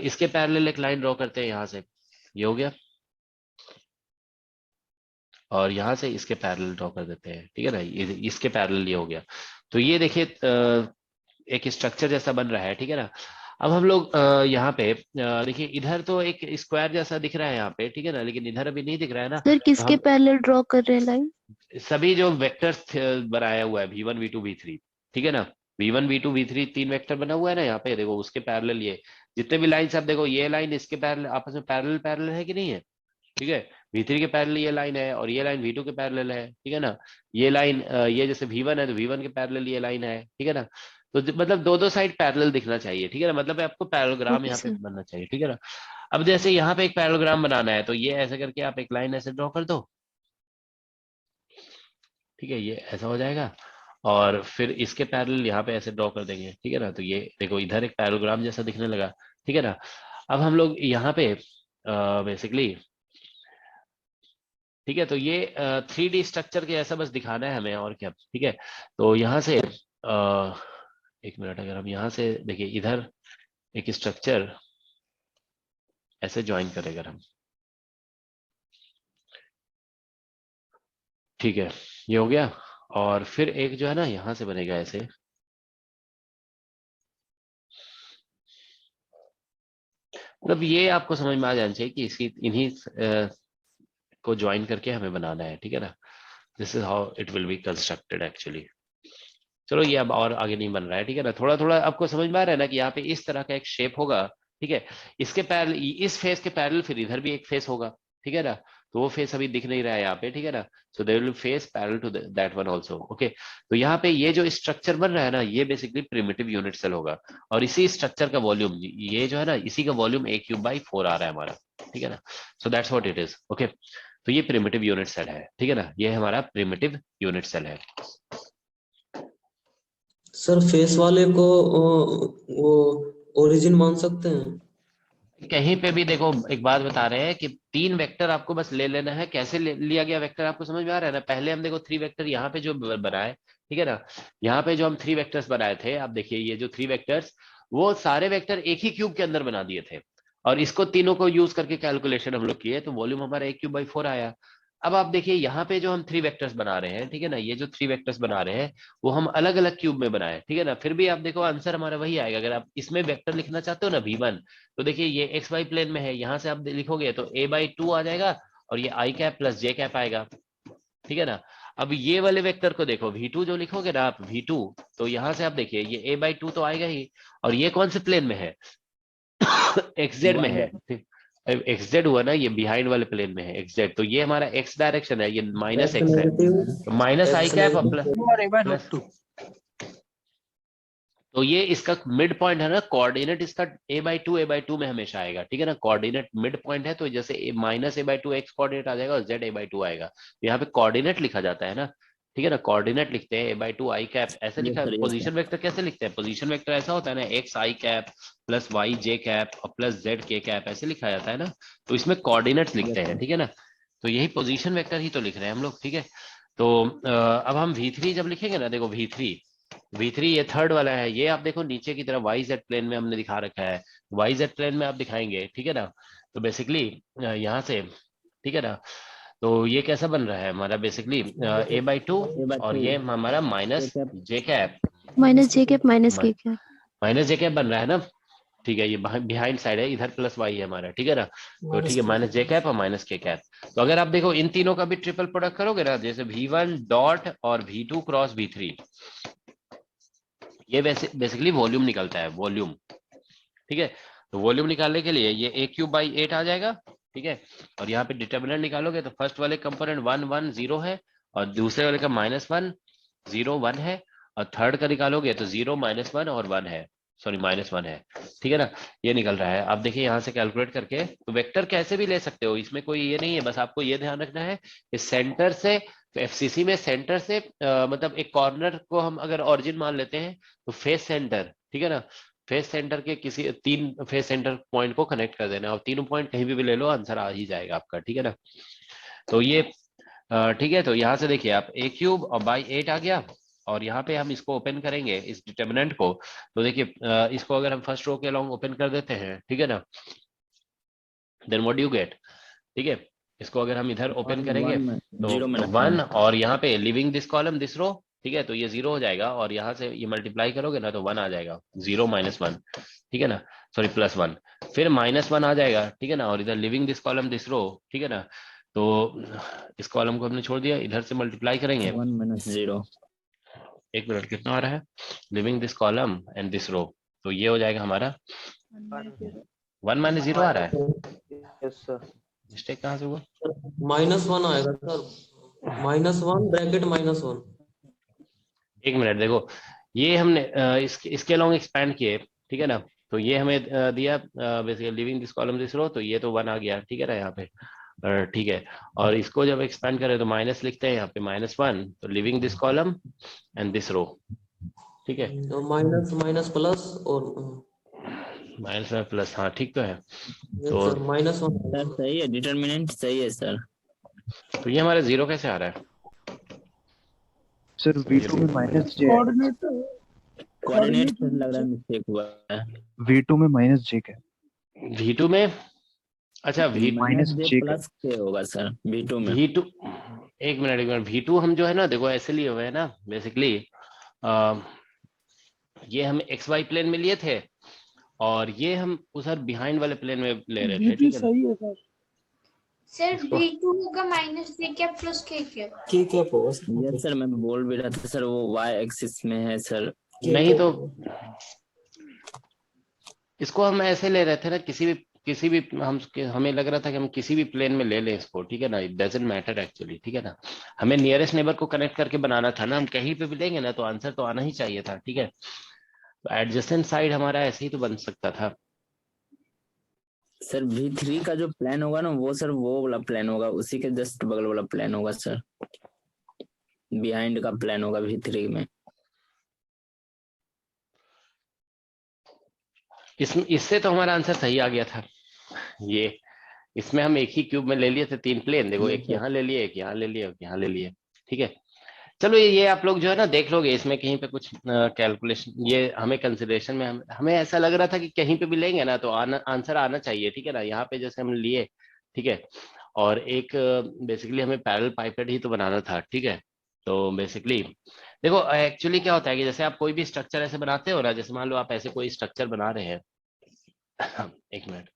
इसके पैरेलल एक लाइन ड्रॉ करते हैं यहाँ से, ये हो गया, और यहाँ से इसके पैरेलल ड्रॉ कर देते हैं, ठीक है ना, ये इसके पैरेलल ये हो गया। तो ये देखिए एक स्ट्रक्चर जैसा बन रहा है, ठीक है ना। अब हम लोग यहाँ पे देखिए इधर तो एक स्क्वायर जैसा दिख रहा है यहाँ पे, ठीक है ना, लेकिन इधर अभी नहीं दिख रहा है ना। सर तो किसके हम पैरेलल ड्रॉ कर रहे हैं लाइन? सभी जो वेक्टर्स बनाया हुआ है V1 V2 V3, ठीक है ना, V1 V2 V3 3 वेक्टर बना हुआ है ना यहाँ पे, देखो उसके पैरेलल ये जितने भी लाइंस आप देखो, ये लाइन इसके पैरेलल आपस में पैरेलल पैरेलल है कि नहीं है, ठीक है। V3 के पैरेलल ये लाइन है, और ये लाइन V2 के पैरेलल है, ठीक है ना। ये लाइन ये जैसे V1 है, तो V1 के पैरेलल ये लाइन है, ठीक है ना। तो मतलब दो दो साइड पैरेलल दिखना चाहिए, ठीक है ना, मतलब आपको पैरेललोग्राम ओके यहाँ पे सर। बनना चाहिए, ठीक है ना। अब जैसे यहाँ पे एक पैरेललोग्राम बनाना है, तो ये ऐसे करके आप एक लाइन ऐसे ड्रॉ कर दो, ठीक है, ये ऐसा हो जाएगा। और फिर इसके पैरेलल यहाँ पे ऐसे ड्रॉ कर देंगे, ठीक है ना। तो ये देखो इधर एक पैरेललोग्राम जैसा दिखने लगा, ठीक है ना। अब हम लोग यहाँ पे बेसिकली, ठीक है, तो ये 3D स्ट्रक्चर के ऐसा बस दिखाना है हमें, और क्या, ठीक है। तो यहाँ से एक मिनट, अगर हम यहाँ से देखिए, इधर एक स्ट्रक्चर ऐसे ज्वाइन करें अगर हम, ठीक है, ये हो गया। और फिर एक जो है ना यहाँ से बनेगा ऐसे, मतलब ये आपको समझ में आ जाना चाहिए कि इसकी इन्हीं को ज्वाइन करके हमें बनाना है, ठीक है ना। This is how it will be constructed actually. चलो ये अब और आगे नहीं बन रहा है, ठीक है ना। थोड़ा थोड़ा आपको समझ में आ रहा है ना कि यहाँ पे इस तरह का एक शेप होगा, ठीक है। इसके पैरेलल, इस फेस के पैरेलल फिर इधर भी एक फेस होगा, ठीक है ना। तो वो फेस अभी दिख नहीं रहा है यहाँ पे, ठीक है ना। So they will face parallel to that one also, okay. तो यहाँ पे ये जो स्ट्रक्चर बन रहा है ना, ये बेसिकली प्रिमिटिव यूनिट सेल होगा, और इसी स्ट्रक्चर का वॉल्यूम, ये जो है ना, इसी का वॉल्यूम a³/4 आ रहा है हमारा, ठीक है ना। So that's what it is, okay. तो ये प्रिमिटिव यूनिट सेल है, ठीक है ना, ये हमारा प्रिमिटिव यूनिट सेल है। सर फेस वाले को वो ओरिजिन मान सकते हैं? कहीं पे भी देखो, एक बात बता रहे हैं कि 3 वेक्टर आपको बस ले लेना है। कैसे लिया गया वेक्टर आपको समझ में आ रहा है ना। पहले हम देखो 3 वेक्टर यहाँ पे जो बनाए, ठीक है ना, यहाँ पे जो हम 3 वेक्टर्स बनाए थे, आप देखिए ये जो 3 वेक्टर्स, वो सारे वेक्टर एक ही क्यूब के अंदर बना दिए थे, और इसको तीनों को यूज करके कैलकुलेशन हम लोग किए, तो वॉल्यूम हमारा a³/4 आया। अब आप देखिए यहाँ पे जो हम 3 वेक्टर्स बना रहे हैं, ठीक है ना, ये जो 3 वेक्टर्स बना रहे हैं वो हम अलग अलग क्यूब में बनाए, ठीक है ना। फिर भी आप देखो आंसर हमारा वही आएगा। अगर आप इसमें वेक्टर लिखना चाहते हो ना v1, तो देखिए ये XY प्लेन में है, यहाँ से आप लिखोगे तो a/2 आ जाएगा, और ये i∩j आएगा, ठीक है ना। अब ये वाले वेक्टर को देखो, v2 जो लिखोगे ना आप, v2, तो यहाँ से आप देखिए ये a/2 तो आएगा ही, और ये कौन से प्लेन में है xz में है, ठीक। xz हुआ ना, ये बिहाइंड वाले प्लेन में है xz, तो ये हमारा x डायरेक्शन है, ये माइनस X x है, नेगेटिव, तो माइनस X i कैप और negative. Two or plus, a/√2. तो ये इसका मिड पॉइंट है ना, कोऑर्डिनेट इसका a/2 में हमेशा आएगा, ठीक है ना। कोऑर्डिनेट मिड पॉइंट है, तो जैसे -a/2 x कोऑर्डिनेट आ जाएगा और z a/2 आएगा। तो यहाँ पे कोऑर्डिनेट लिखा जाता है ना, ठीक है ना, कोऑर्डिनेट लिखते हैं a/2 i कैप, ऐसे लिखा है। सर, पोजीशन वेक्टर कैसे लिखते हैं, पोजीशन वेक्टर ऐसा होता है ना, x i cap plus y j cap और प्लस z k कैप, ऐसे लिखा जाता है ना। तो इसमें कोऑर्डिनेट लिखते हैं, ठीक है ना। तो यही पोजीशन वेक्टर ही तो लिख रहे हैं हम लोग, ठीक है। तो अब हम v3 जब लिखेंगे ना, देखो v3 ये थर्ड वाला है, ये आप देखो नीचे की तरफ YZ प्लेन में हमने दिखा रखा है, YZ प्लेन में आप दिखाएंगे, ठीक है ना। तो बेसिकली यहाँ से, ठीक है ना, तो ये कैसा बन रहा है हमारा, बेसिकली a/2, और ये हमारा -j cap -j -j cap बन रहा है ना, ठीक है। ये बिहाइंड साइड है, इधर प्लस y है हमारा, ठीक है ना। तो ठीक है, -j कैप और -k कैप। तो अगर आप देखो इन तीनों का भी ट्रिपल प्रोडक्ट करोगे ना, जैसे v1 डॉट और v2 क्रॉस v3, ये वैसे बेसिकली वॉल्यूम निकलता है, वॉल्यूम, ठीक है। तो वॉल्यूम निकालने के लिए ये a³/8 आ जाएगा, ठीक है। और यहाँ पे डिटर्मिनेंट निकालोगे तो फर्स्ट वाले कंपोनेंट 1 1 0 है, और दूसरे वाले का -1 0 1 है, और थर्ड का निकालोगे तो 0 -1 और 1 है, सॉरी -1 है, ठीक है ना। ये निकल रहा है। आप देखिए यहाँ से कैलकुलेट करके, तो वेक्टर कैसे भी ले सकते हो, इसमें कोई ये नहीं है, बस आपको ये ध्यान रखना है कि सेंटर से, FCC में सेंटर से मतलब एक कॉर्नर को हम अगर ऑरिजिन मान लेते हैं, तो फेस सेंटर, ठीक है ना, फेस सेंटर के किसी 3 फेस सेंटर पॉइंट को कनेक्ट कर देना, और तीनों पॉइंट कहीं भी ले लो, आंसर आ ही जाएगा आपका, ठीक है ना। तो ये ठीक है। तो यहाँ से देखिए आप a³ और /8 आ गया, और यहाँ पे हम इसको ओपन करेंगे इस डिटर्मिनेंट को, तो देखिए इसको अगर हम फर्स्ट रो के अलोंग ओपन कर देते हैं, ठीक है ना, then what do you get, ठीक है। इसको अगर हम इधर ओपन करेंगे तो 1, और यहाँ पे living this column this row, ठीक है, तो ये 0 हो जाएगा, और यहाँ से ये मल्टीप्लाई करोगे ना तो 1 आ जाएगा, 0 -1, ठीक है ना, सॉरी +1, फिर -1 आ जाएगा, ठीक है ना, और इधर living this column this row, ठीक है ना। तो इस कॉलम को हमने छोड़ दिया, इधर से मल्टीप्लाई करेंगे, 1 - 0, एक मिनट, कितना आ रहा है, leaving this column and this row, तो ये हो जाएगा हमारा 1 - 0 आ रहा है, यस सर। मिस्टेक कहाँ से हुआ, -1 आएगा सर, -1 ब्रैकेट -1। एक मिनट देखो, ये हमने इसके अलोंग एक्सपैंड किए, ठीक है ना। तो ये हमें दिया basically leaving this column this row, तो ये तो 1 आ गया, ठीक है ना यहाँ पे, ठीक है। और इसको जब एक्सपैंड करें तो माइनस लिखते हैं यहाँ पे, -1, तो leaving this column and this row, ठीक है। तो माइनस माइनस प्लस, और माइनस में प्लस, हाँ ठीक तो है। यस तो सर, -1। सर सही है, डिटर्मिनेंट सही है सर। तो ये हमारा जीरो कैसे आ रहा है? सर V2 में -j है। कोऑर्डिनेट कोऑर्डिनेट कोऑर्डिनेट सर लग रहा है मिस्टेक हुआ है। V2 में -j है। V2 में, अच्छा V -j -j प्लस के होगा सर V2 में। V2, एक मिनट V2 हम जो है ना देखो ऐसे लिए हुए है ना बेसिकली, ये हम एक्स वाई प्लेन में लिए थे और ये हम उधर बिहाइंड वाले प्लेन में ले रहे थे, V2 ठीक है ना? सही है सर। सर इसको V2 होगा -j cap plus k cap. के क्या होगा यस सर, मैं बोल भी रहा था सर, वो y एक्सिस में है सर। नहीं तो इसको हम ऐसे ले रहे थे ना, किसी भी हम, हमें लग रहा था कि हम किसी भी प्लेन में ले लें इसको, ठीक है ना, इट डजंट मैटर एक्चुअली, ठीक है ना। हमें नियरेस्ट नेबर को कनेक्ट करके बनाना था ना, हम कहीं पे भी लेंगे ना तो आंसर तो आना ही चाहिए था, ठीक है। तो एडजेसेंट साइड हमारा ऐसे ही तो बन सकता था। सर V3 का जो प्लान होगा ना वो सर वो वाला प्लान होगा, उसी के जस्ट बगल वाला प्लान होगा सर, बिहाइंड का प्लान होगा V3 में। इससे तो हमारा आंसर सही आ गया था। ये इसमें हम एक ही क्यूब में ले लिए थे 3 प्लेन, देखो एक यहाँ ले लिए, एक यहाँ ले लिए, एक यहाँ ले लिए, ठीक है। चलो ये आप लोग जो है ना देख लोगे, इसमें कहीं पे कुछ कैलकुलेशन, ये हमें कंसिडरेशन में हमें ऐसा लग रहा था कि कहीं पे भी लेंगे ना तो आंसर आना चाहिए, ठीक है ना। यहाँ पे जैसे हम लिए, ठीक है, और एक बेसिकली हमें पैरेलल पाइपेट ही तो बनाना था, ठीक है। तो बेसिकली देखो एक्चुअली क्या होता है कि जैसे आप कोई भी स्ट्रक्चर ऐसे बनाते हो ना, जैसे मान लो आप ऐसे कोई स्ट्रक्चर बना रहे हैं एक मिनट,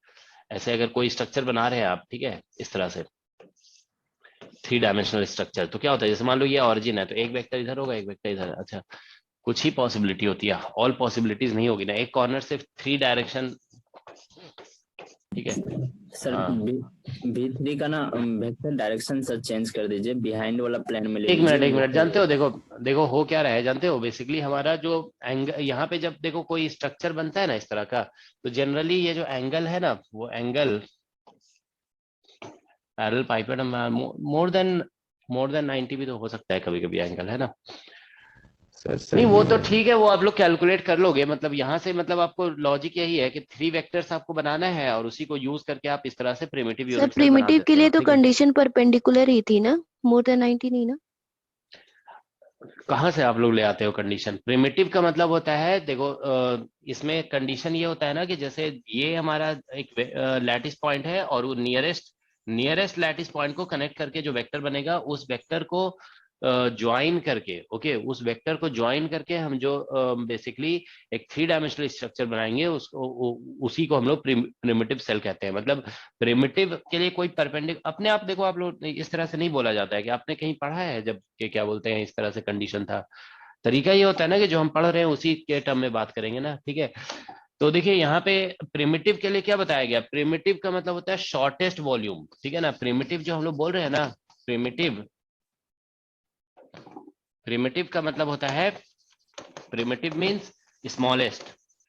ऐसे अगर कोई स्ट्रक्चर बना रहे हैं आप, ठीक है, इस तरह से 3 डायमेंशनल स्ट्रक्चर, तो क्या होता है जैसे मान लो ये ऑरिजिन है तो एक वेक्टर इधर होगा, एक वेक्टर इधर, अच्छा कुछ ही पॉसिबिलिटी होती है, ऑल पॉसिबिलिटीज नहीं होगी ना, एक कॉर्नर से 3 डायरेक्शन, ठीक है। सर हाँ V3 का ना वेक्टर डायरेक्शन सर चेंज कर दीजिए, बिहाइंड वाला प्लान में ले एक लीजिए। मिनट जानते हो, देखो देखो हो क्या रहा है जानते हो, बेसिकली हमारा जो एंगल यहाँ पे जब देखो कोई स्ट्रक्चर बनता है ना इस तरह का, तो जनरली ये जो एंगल है ना वो angle parallel pipette more than 90 भी तो हो सकता है कभी कभी एंगल, है ना। नहीं वो तो ठीक है, वो आप लोग कैलकुलेट कर लोगे, मतलब यहाँ से मतलब आपको लॉजिक यही है कि 3 वेक्टर्स आपको बनाना है और उसी को यूज करके आप इस तरह से प्रिमिटिव सर यूनिट सेल बना प्रिमिटिव के देते हो, लिए तो ठीक है। कंडीशन परपेंडिकुलर ही थी ना, मोर देन 90 नहीं ना। कहाँ से आप लोग ले आते हो कंडीशन? प्रिमिटिव का मतलब होता है देखो इसमें कंडीशन ये होता है ना कि जैसे ये हमारा एक लैटिस पॉइंट है और वो नियरेस्ट लैटिस पॉइंट को कनेक्ट करके जो वेक्टर बनेगा उस वेक्टर को ज्वाइन करके, ओके, उस वेक्टर को ज्वाइन करके हम जो बेसिकली एक 3 डायमेंशनल स्ट्रक्चर बनाएंगे उसको उसी को हम लोग प्रिमिटिव सेल कहते हैं। मतलब प्रिमिटिव के लिए कोई परपेंडिकुलर अपने आप देखो, आप लोग इस तरह से नहीं बोला जाता है कि आपने कहीं पढ़ा है जब कि क्या बोलते हैं इस तरह से कंडीशन था, तरीका ये होता है ना कि जो हम पढ़ रहे हैं उसी के टर्म में बात करेंगे ना, ठीक है। तो देखिए यहाँ पे प्रिमिटिव के लिए क्या बताया गया, प्रिमिटिव का मतलब होता है शॉर्टेस्ट वॉल्यूम, ठीक है ना। प्रिमिटिव जो हम लोग बोल रहे हैं ना, प्रिमिटिव का मतलब होता है, प्रिमिटिव मींस स्मॉलेस्ट,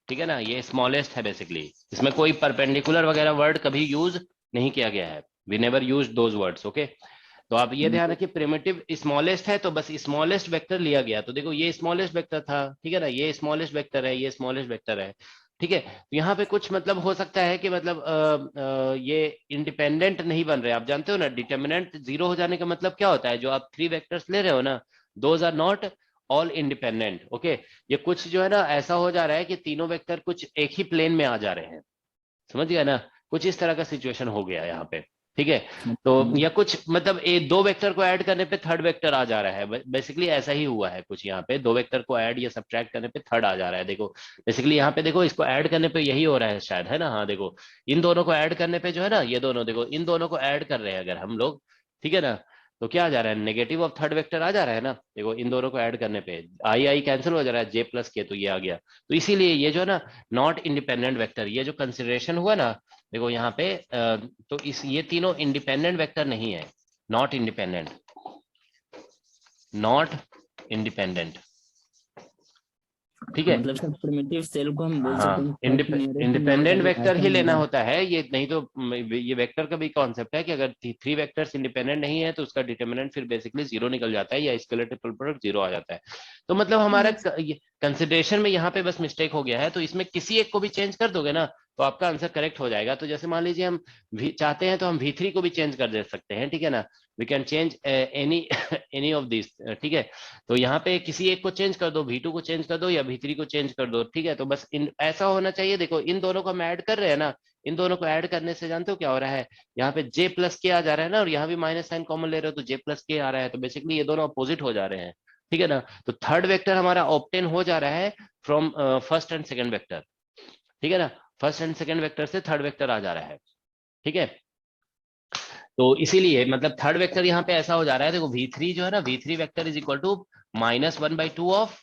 ठीक है ना, ये स्मॉलेस्ट है बेसिकली, इसमें कोई परपेंडिकुलर वगैरह वर्ड कभी यूज नहीं किया गया है, we never use those words, okay. तो आप ये ध्यान रखिए प्रिमिटिव स्मॉलेस्ट है तो बस स्मॉलेस्ट वेक्टर लिया गया, तो देखो ये स्मॉलेस्ट वेक्टर था, ठीक है ना, ये स्मॉलेस्ट वेक्टर है, ये स्मॉलेस्ट वेक्टर है, ठीक है। तो यहाँ पे कुछ मतलब हो सकता है कि मतलब ये इंडिपेंडेंट नहीं बन रहे, आप जानते हो ना डिटर्मिनेंट 0 हो जाने का मतलब क्या होता है, जो आप 3 वेक्टर्स ले रहे हो ना those are not all independent, okay. ये कुछ जो है ना ऐसा हो जा रहा है कि तीनों वेक्टर कुछ एक ही प्लेन में आ जा रहे हैं, समझ गया ना, कुछ इस तरह का सिचुएशन हो गया यहाँ पे, ठीक है। तो या कुछ मतलब 2 वेक्टर को ऐड करने पे 3rd वेक्टर आ जा रहा है, बेसिकली ऐसा ही हुआ है कुछ, यहाँ पे 2 वेक्टर को ऐड या सब्ट्रैक्ट करने पे 3rd आ जा रहा है, देखो बेसिकली यहाँ पे देखो इसको ऐड करने पे यही हो रहा है शायद, है ना, हाँ देखो इन दोनों को ऐड करने पे जो है ना, ये दोनों देखो इन दोनों को ऐड कर रहे हैं अगर हम लोग, ठीक है ना, तो क्या आ जा रहा है, नेगेटिव ऑफ 3rd वेक्टर आ जा रहा है ना, देखो इन दोनों को ऐड करने पे आई कैंसिल हो जा रहा है, j प्लस के, तो ये आ गया। तो इसीलिए ये जो है ना नॉट इंडिपेंडेंट वेक्टर, ये जो कंसिडरेशन हुआ ना देखो यहाँ पे तो ये तीनों इंडिपेंडेंट वेक्टर नहीं है, नॉट इंडिपेंडेंट, ठीक है। मतलब सर प्रिमिटिव सेल को हम बोल हाँ सकते हैं इंडिपेंडेंट वेक्टर ही लेना होता है, ये नहीं तो ये वेक्टर का भी कॉन्सेप्ट है कि अगर 3 वेक्टर्स इंडिपेंडेंट नहीं है तो उसका डिटर्मिनेंट फिर बेसिकली 0 निकल जाता है या स्केलेटल प्रोडक्ट 0 आ जाता है। तो मतलब हमारा कंसिडरेशन में यहाँ पे बस मिस्टेक हो गया है, तो इसमें किसी एक को भी चेंज कर दोगे ना तो आपका आंसर करेक्ट हो जाएगा। तो जैसे मान लीजिए हम चाहते हैं तो हम V3 को भी चेंज कर दे सकते हैं, ठीक है ना, we can change any any of this, ठीक है। तो यहाँ पे किसी एक को चेंज कर दो, V2 को चेंज कर दो या V3 को चेंज कर दो, ठीक है। तो बस ऐसा होना चाहिए। देखो इन दोनों को हम ऐड कर रहे हैं ना, इन दोनों को ऐड करने से जानते हो क्या हो रहा है, यहाँ पे J प्लस के आ जा रहा है ना, और यहाँ भी माइनस साइन कॉमन ले रहे हो तो J प्लस के आ रहा है, तो बेसिकली ये दोनों अपोजिट हो जा रहे हैं, ठीक है ना। तो थर्ड वेक्टर हमारा ऑब्टेन हो जा रहा है from first and second vector, ठीक है ना। फर्स्ट एंड सेकंड वेक्टर से थर्ड वेक्टर आ जा रहा है, ठीक है। तो इसीलिए मतलब थर्ड वेक्टर यहाँ पे ऐसा हो जा रहा है, देखो V3 जो है ना, V3 vector is equal to -1/2 ऑफ,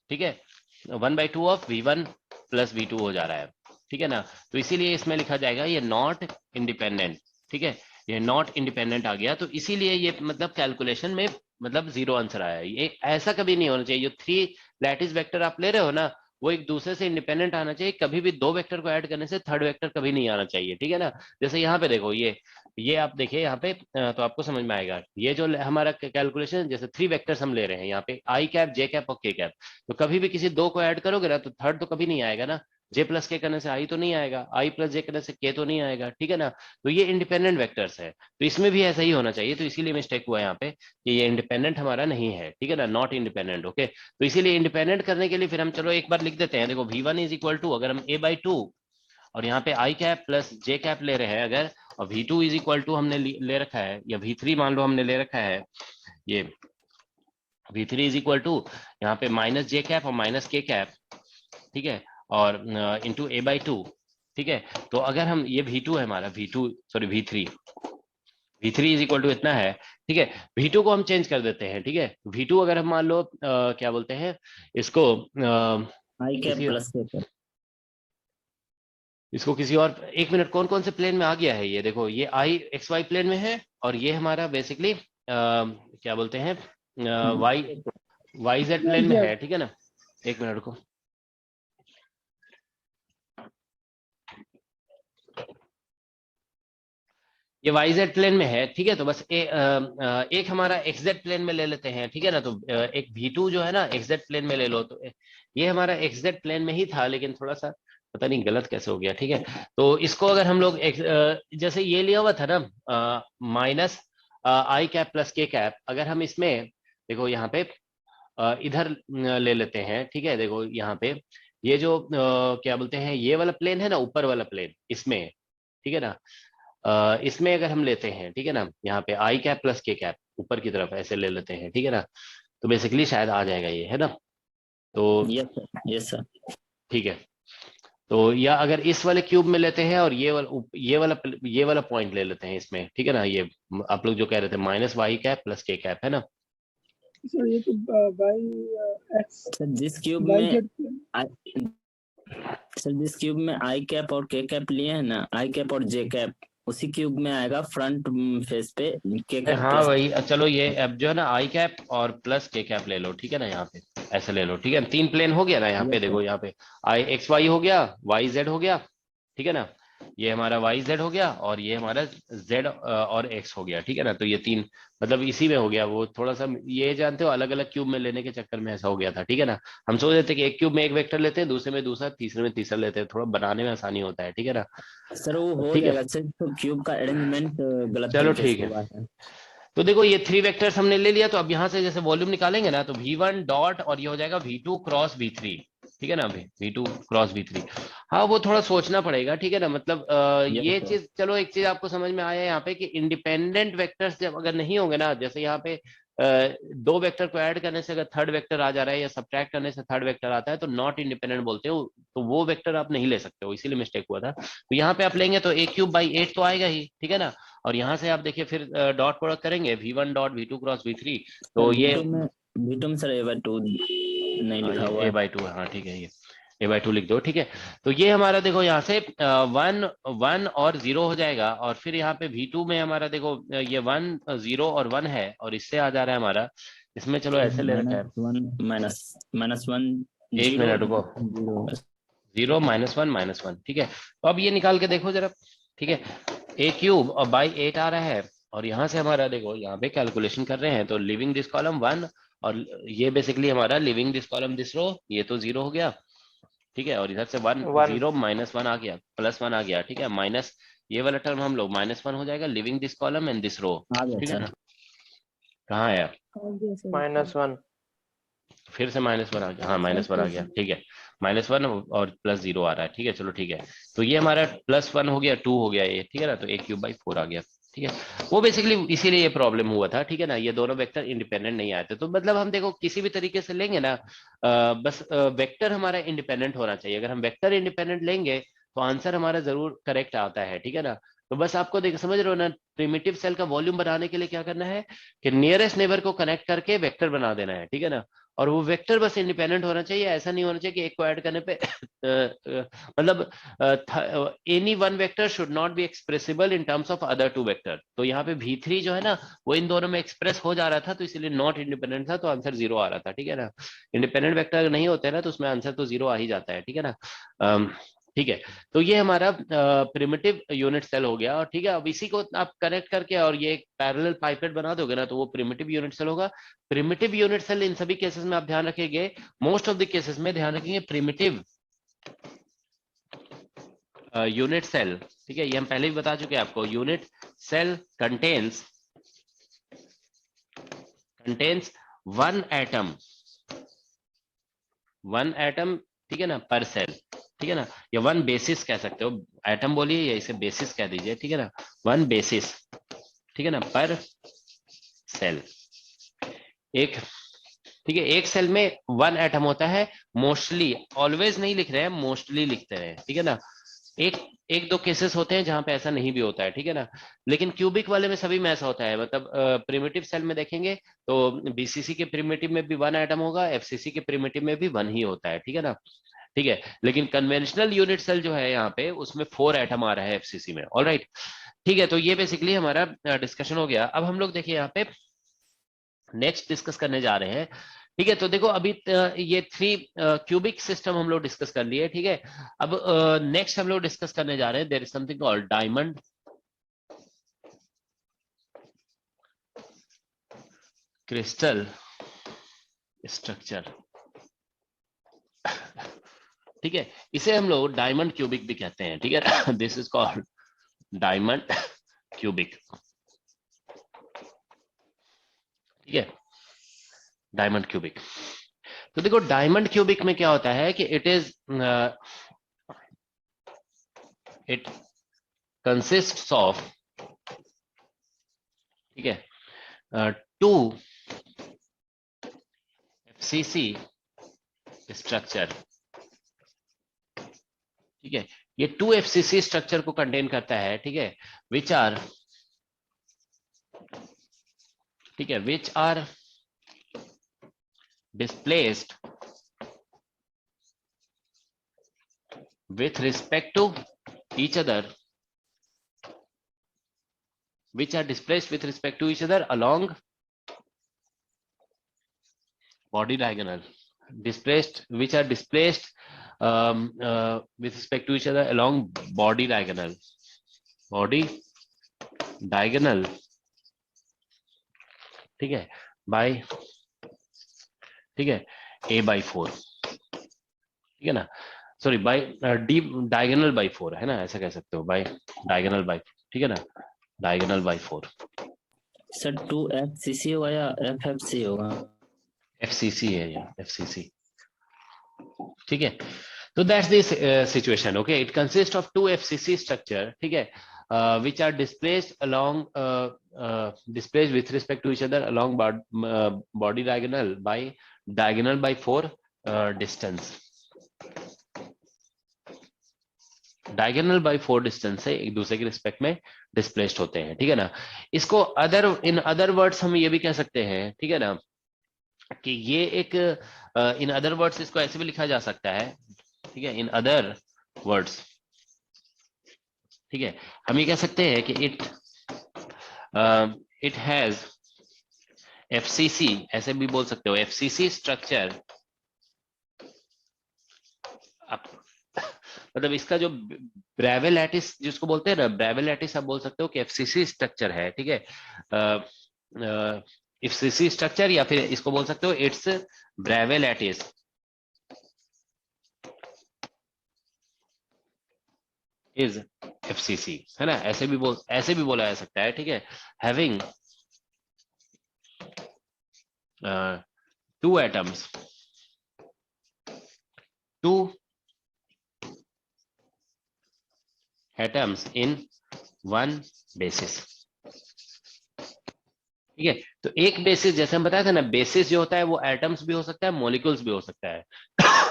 ठीक है, 1/2 ऑफ V1 प्लस V2 हो जा रहा है, ठीक है ना। तो इसीलिए इसमें लिखा जाएगा ये नॉट इंडिपेंडेंट, ठीक है, ये नॉट इंडिपेंडेंट आ गया। तो इसीलिए ये मतलब कैलकुलेशन में मतलब 0 आंसर आया। ये ऐसा कभी नहीं होना चाहिए, जो 3 लैटिस वेक्टर आप ले रहे हो ना वो एक दूसरे से इंडिपेंडेंट आना चाहिए। कभी भी 2 वेक्टर को ऐड करने से थर्ड वेक्टर कभी नहीं आना चाहिए, ठीक है ना। जैसे यहाँ पे देखो ये आप देखिए यहाँ पे तो आपको समझ में आएगा। ये जो हमारा कैलकुलेशन, जैसे 3 वेक्टर्स हम ले रहे हैं यहाँ पे I कैप, J कैप और K कैप, तो कभी भी किसी 2 को ऐड करोगे ना तो थर्ड तो कभी नहीं आएगा ना। J प्लस के करने से I तो नहीं आएगा, I प्लस J करने से K तो नहीं आएगा, ठीक है ना। तो ये इंडिपेंडेंट वेक्टर्स है, तो इसमें भी ऐसा ही होना चाहिए। तो इसीलिए मिस्टेक हुआ यहाँ पे कि ये इंडिपेंडेंट हमारा नहीं है, ठीक है ना, नॉट इंडिपेंडेंट। ओके, तो इसीलिए इंडिपेंडेंट करने के लिए फिर हम चलो एक बार लिख देते हैं। देखो V1 इज इक्वल टू, अगर हम A/2 और यहाँ पे I cap plus J cap ले रहे हैं अगर, और V2 इज इक्वल टू हमने ले रखा है, या V3 मान लो हमने ले रखा है, ये V3 इज इक्वल टू यहाँ पे -J कैप और -K कैप, ठीक है, और इंटू A/2, ठीक है। तो अगर हम ये V2 है हमारा, V3 इज इक्वल टू इतना है, ठीक है। V2 को हम चेंज कर देते हैं, ठीक है। V2 अगर हम मान लो क्या बोलते हैं इसको, I कैप किसी प्लस K कैप, इसको किसी और, एक मिनट, कौन कौन से प्लेन में आ गया है ये देखो, ये I XY प्लेन में है, और ये हमारा बेसिकली क्या बोलते हैं YZ प्लेन में है, ठीक है ना। एक मिनट को, ये YZ प्लेन में है, ठीक है। तो बस एक हमारा XZ प्लेन में ले लेते हैं, ठीक है ना। तो एक V2 जो है ना XZ प्लेन में ले लो, तो ये हमारा XZ प्लेन में ही था, लेकिन थोड़ा सा पता नहीं गलत कैसे हो गया, ठीक है। तो इसको अगर हम लोग जैसे ये लिया हुआ था ना minus I cap plus K cap, अगर हम इसमें देखो यहाँ पे इधर ले लेते हैं, ठीक है। देखो यहाँ पे ये जो क्या बोलते हैं ये वाला प्लेन है ना, ऊपर वाला प्लेन, इसमें, ठीक है ना, इसमें अगर हम लेते हैं, ठीक है ना, यहाँ पे I cap plus K cap ऊपर की तरफ ऐसे ले लेते हैं, ठीक है ना। तो बेसिकली शायद आ जाएगा ये, है ना। तो यस सर, ठीक है। तो या अगर इस वाले क्यूब में लेते हैं और ये वाला पॉइंट ले लेते हैं इसमें, ठीक है ना। ये आप लोग जो कह रहे थे -Y cap plus K cap, है ना। सर ये तो बाई एक्स सर जिस क्यूब बाई में जेड सर जिस क्यूब में I कैप और K कैप लिए हैं ना, I कैप और J कैप, उसी क्यूब में आएगा फ्रंट फेस पे K कैप हाँ प्लस। वही, चलो ये अब जो है ना I कैप और प्लस K कैप ले लो, ठीक है ना। यहाँ पे ऐसे ले लो, ठीक है। 3 प्लेन हो गया ना यहाँ पे, देखो यहाँ पे I XY हो गया, YZ हो गया, ठीक है ना। ये हमारा YZ हो गया और ये हमारा Z और X हो गया, ठीक है ना। तो ये 3 मतलब इसी में हो गया। वो थोड़ा सा ये जानते हो अलग अलग क्यूब में लेने के चक्कर में ऐसा हो गया था, ठीक है ना। हम सोच रहे थे कि एक क्यूब में एक वेक्टर लेते हैं, दूसरे में दूसरा, तीसरे में तीसरा लेते हैं, थोड़ा बनाने में आसानी होता है, ठीक है ना। सर वो हो ठीक है, जाएगा सर, तो क्यूब का अरेंजमेंट गलत चलो तरीके ठीक से है। हुआ है। तो देखो ये 3 वेक्टर्स हमने ले लिया, तो अब यहाँ से जैसे वॉल्यूम निकालेंगे ना, तो V1 डॉट और ये हो जाएगा V2 क्रॉस V3, ठीक है ना। V2 क्रॉस V3, हाँ वो थोड़ा सोचना पड़ेगा, ठीक है ना। मतलब ये सर। चीज, चलो एक चीज आपको समझ में आया यहाँ पे कि इंडिपेंडेंट वेक्टर्स जब अगर नहीं होंगे ना, जैसे यहाँ पे 2 वेक्टर को ऐड करने से अगर थर्ड वेक्टर आ जा रहा है या सब्ट्रैक्ट करने से थर्ड वेक्टर आता है, तो नॉट इंडिपेंडेंट बोलते हो, तो वो वेक्टर आप नहीं ले सकते हो, इसीलिए मिस्टेक हुआ था। तो यहाँ पे आप लेंगे तो A³/8 तो आएगा ही, ठीक है ना। और यहाँ से आप देखिए फिर डॉट प्रोडक्ट करेंगे V1 dot V2 cross V3, तो ये V2 में सर A/2 नहीं लिखा हुआ है। A/2 हाँ ठीक है, ये A/2 लिख दो, ठीक है। तो ये हमारा देखो यहाँ से 1 और 0 हो जाएगा, और फिर यहाँ पे V2 में हमारा देखो ये 1 0 और 1 है, और इससे आ जा रहा है हमारा, इसमें चलो ऐसे ले रखा है -1 एक मिनट रुको, 0 -1 -1, ठीक है। तो अब ये निकाल के देखो जरा, ठीक है। A³ और by 8 आ रहा है, और यहाँ से हमारा देखो यहाँ पे कैलकुलेशन कर रहे हैं, तो लिविंग दिस कॉलम 1 और ये बेसिकली हमारा लिविंग दिस कॉलम दिस रो, ये तो 0 हो गया, ठीक है, और इधर से 1 0 -1 आ गया, +1 आ गया, ठीक है, माइनस ये वाला टर्म हम लोग -1 हो जाएगा, leaving this column and this row, आ गया ठीक है सर। ना। कहाँ है -1 फिर से -1 आ गया, हाँ -1 आ गया, ठीक है, -1 और +0 आ रहा है, ठीक है, चलो ठीक है। तो ये हमारा +1 हो गया, 2 हो गया ये, ठीक है ना, तो a³/4 आ गया, ठीक है। वो बेसिकली इसीलिए ये प्रॉब्लम हुआ था, ठीक है ना, ये दोनों वेक्टर इंडिपेंडेंट नहीं आए थे। तो मतलब हम देखो किसी भी तरीके से लेंगे ना, बस वेक्टर हमारा इंडिपेंडेंट होना चाहिए। अगर हम वेक्टर इंडिपेंडेंट लेंगे तो आंसर हमारा जरूर करेक्ट आता है, ठीक है ना। तो बस आपको देख समझ रहे हो ना, प्रिमिटिव सेल का वॉल्यूम बनाने के लिए क्या करना है कि नियरेस्ट नेबर को कनेक्ट करके वेक्टर बना देना है, ठीक है ना। और वो वेक्टर बस इंडिपेंडेंट होना चाहिए, ऐसा नहीं होना चाहिए कि एक को ऐड करने पे मतलब any one vector should not be expressible in terms of other two vector. तो यहाँ पे V3 जो है ना वो इन दोनों में एक्सप्रेस हो जा रहा था, तो इसलिए नॉट इंडिपेंडेंट था, तो आंसर 0 आ रहा था, ठीक है ना। इंडिपेंडेंट वेक्टर अगर नहीं होते ना तो उसमें आंसर तो 0 आ ही जाता है, ठीक है ना। ठीक है, तो ये हमारा प्रिमिटिव यूनिट सेल हो गया, और ठीक है, अब इसी को आप कनेक्ट करके और ये एक पैरेलल पाइपेट बना दोगे ना तो वो प्रिमिटिव यूनिट सेल होगा। प्रिमिटिव यूनिट सेल इन सभी केसेस में आप ध्यान रखेंगे, मोस्ट ऑफ द केसेस में ध्यान रखेंगे प्रिमिटिव यूनिट सेल, ठीक है, ये हम पहले भी बता चुके हैं आपको। Unit cell contains one atom, ठीक है ना, पर सेल, ठीक है ना, या वन बेसिस कह सकते हो, एटम बोलिए या इसे बेसिस कह दीजिए, ठीक है ना, वन बेसिस, ठीक है ना, पर सेल। एक, ठीक है, एक सेल में 1 एटम होता है, मोस्टली, ऑलवेज नहीं लिख रहे हैं, मोस्टली लिखते हैं, ठीक है ना। एक दो केसेस होते हैं जहां पे ऐसा नहीं भी होता है, ठीक है ना, लेकिन क्यूबिक वाले में सभी में ऐसा होता है। मतलब प्रिमिटिव सेल में देखेंगे तो बीसीसी के प्रिमिटिव में भी 1 एटम होगा, एफसीसी के प्रिमिटिव में भी 1 ही होता है, ठीक है ना, ठीक है। लेकिन कन्वेंशनल यूनिट सेल जो है यहाँ पे उसमें 4 एटम आ रहा है एफसीसी में, ऑलराइट, ठीक है। तो ये बेसिकली हमारा डिस्कशन हो गया। अब हम लोग देखिए यहाँ पे नेक्स्ट डिस्कस करने जा रहे हैं, ठीक है। तो देखो अभी ये 3 क्यूबिक सिस्टम हम लोग डिस्कस कर लिए, ठीक है। अब नेक्स्ट हम लोग डिस्कस करने जा रहे हैं, there is something called diamond crystal structure, ठीक है, इसे हम लोग डायमंड क्यूबिक भी कहते हैं, ठीक है। This is called diamond cubic, ठीक है, डायमंड क्यूबिक। तो देखो डायमंड क्यूबिक में क्या होता है कि इट कंसिस्ट्स ऑफ, ठीक है, 2 एफसीसी स्ट्रक्चर, ठीक है, ये 2 एफसीसी स्ट्रक्चर को कंटेन करता है, ठीक है, विच आर, ठीक है, which are displaced with respect to each other, which are displaced with respect to each other along body diagonal, displaced, which are displaced with respect to each other along body diagonal, ठीक है, by, ठीक है, a/4, ठीक है ना, sorry by D diagonal by 4 है ना, ऐसा कह सकते हो, बाय डायगोनल बाय, ठीक है ना, डायगोनल बाय 4। सर 2 FCC होगा या FFC होगा? FCC है या FCC, ठीक है। तो that's this situation, okay, it consist of 2 FCC structure, ठीक है, which are displaced along displaced with respect to each other along body diagonal by 4 distance, diagonal by 4 distance से एक दूसरे के रिस्पेक्ट में डिस्प्लेस्ड होते हैं, ठीक है ना। इसको इन अदर वर्ड्स हम ये भी कह सकते हैं, ठीक है ना, कि ये एक इन अदर वर्ड्स इसको ऐसे भी लिखा जा सकता है, ठीक है, इन अदर वर्ड्स, ठीक है, हम ये कह सकते हैं कि इट हैज FCC, ऐसे भी बोल सकते हो, FCC स्ट्रक्चर, मतलब इसका जो ब्रेवे लैटिस जिसको बोलते हैं ना, ब्रेवे लैटिस आप बोल सकते हो कि FCC स्ट्रक्चर है, ठीक है। FCC स्ट्रक्चर, या फिर इसको बोल सकते हो इट्स ब्रेवे लैटिस इज FCC, है ना, ऐसे भी बोला जा सकता है, ठीक है। Having two atoms in one basis, ठीक है। तो एक बेसिस, जैसे हम बताए थे ना, बेसिस जो होता है वो एटम्स भी हो सकता है, मॉलिक्यूल्स भी हो सकता है।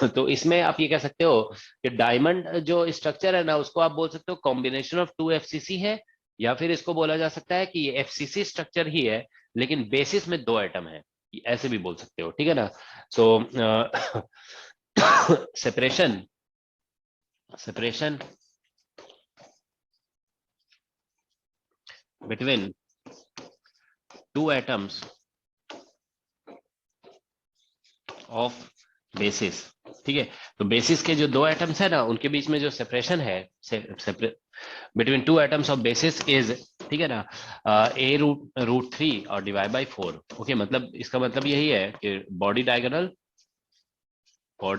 तो इसमें आप ये कह सकते हो कि डायमंड जो स्ट्रक्चर है ना, उसको आप बोल सकते हो कॉम्बिनेशन ऑफ 2 FCC है, या फिर इसको बोला जा सकता है कि ये FCC स्ट्रक्चर ही है लेकिन बेसिस में 2 एटम है, ऐसे भी बोल सकते हो, ठीक है ना। सो separation between 2 atoms of basis, ठीक है। तो बेसिस के जो 2 एटम्स है ना, उनके बीच में जो सेपरेशन है between 2 atoms of basis is, ठीक है ना, a√3 और डिवाइड बाई 4। ओके, मतलब इसका मतलब यही है कि बॉडी डायगोनल और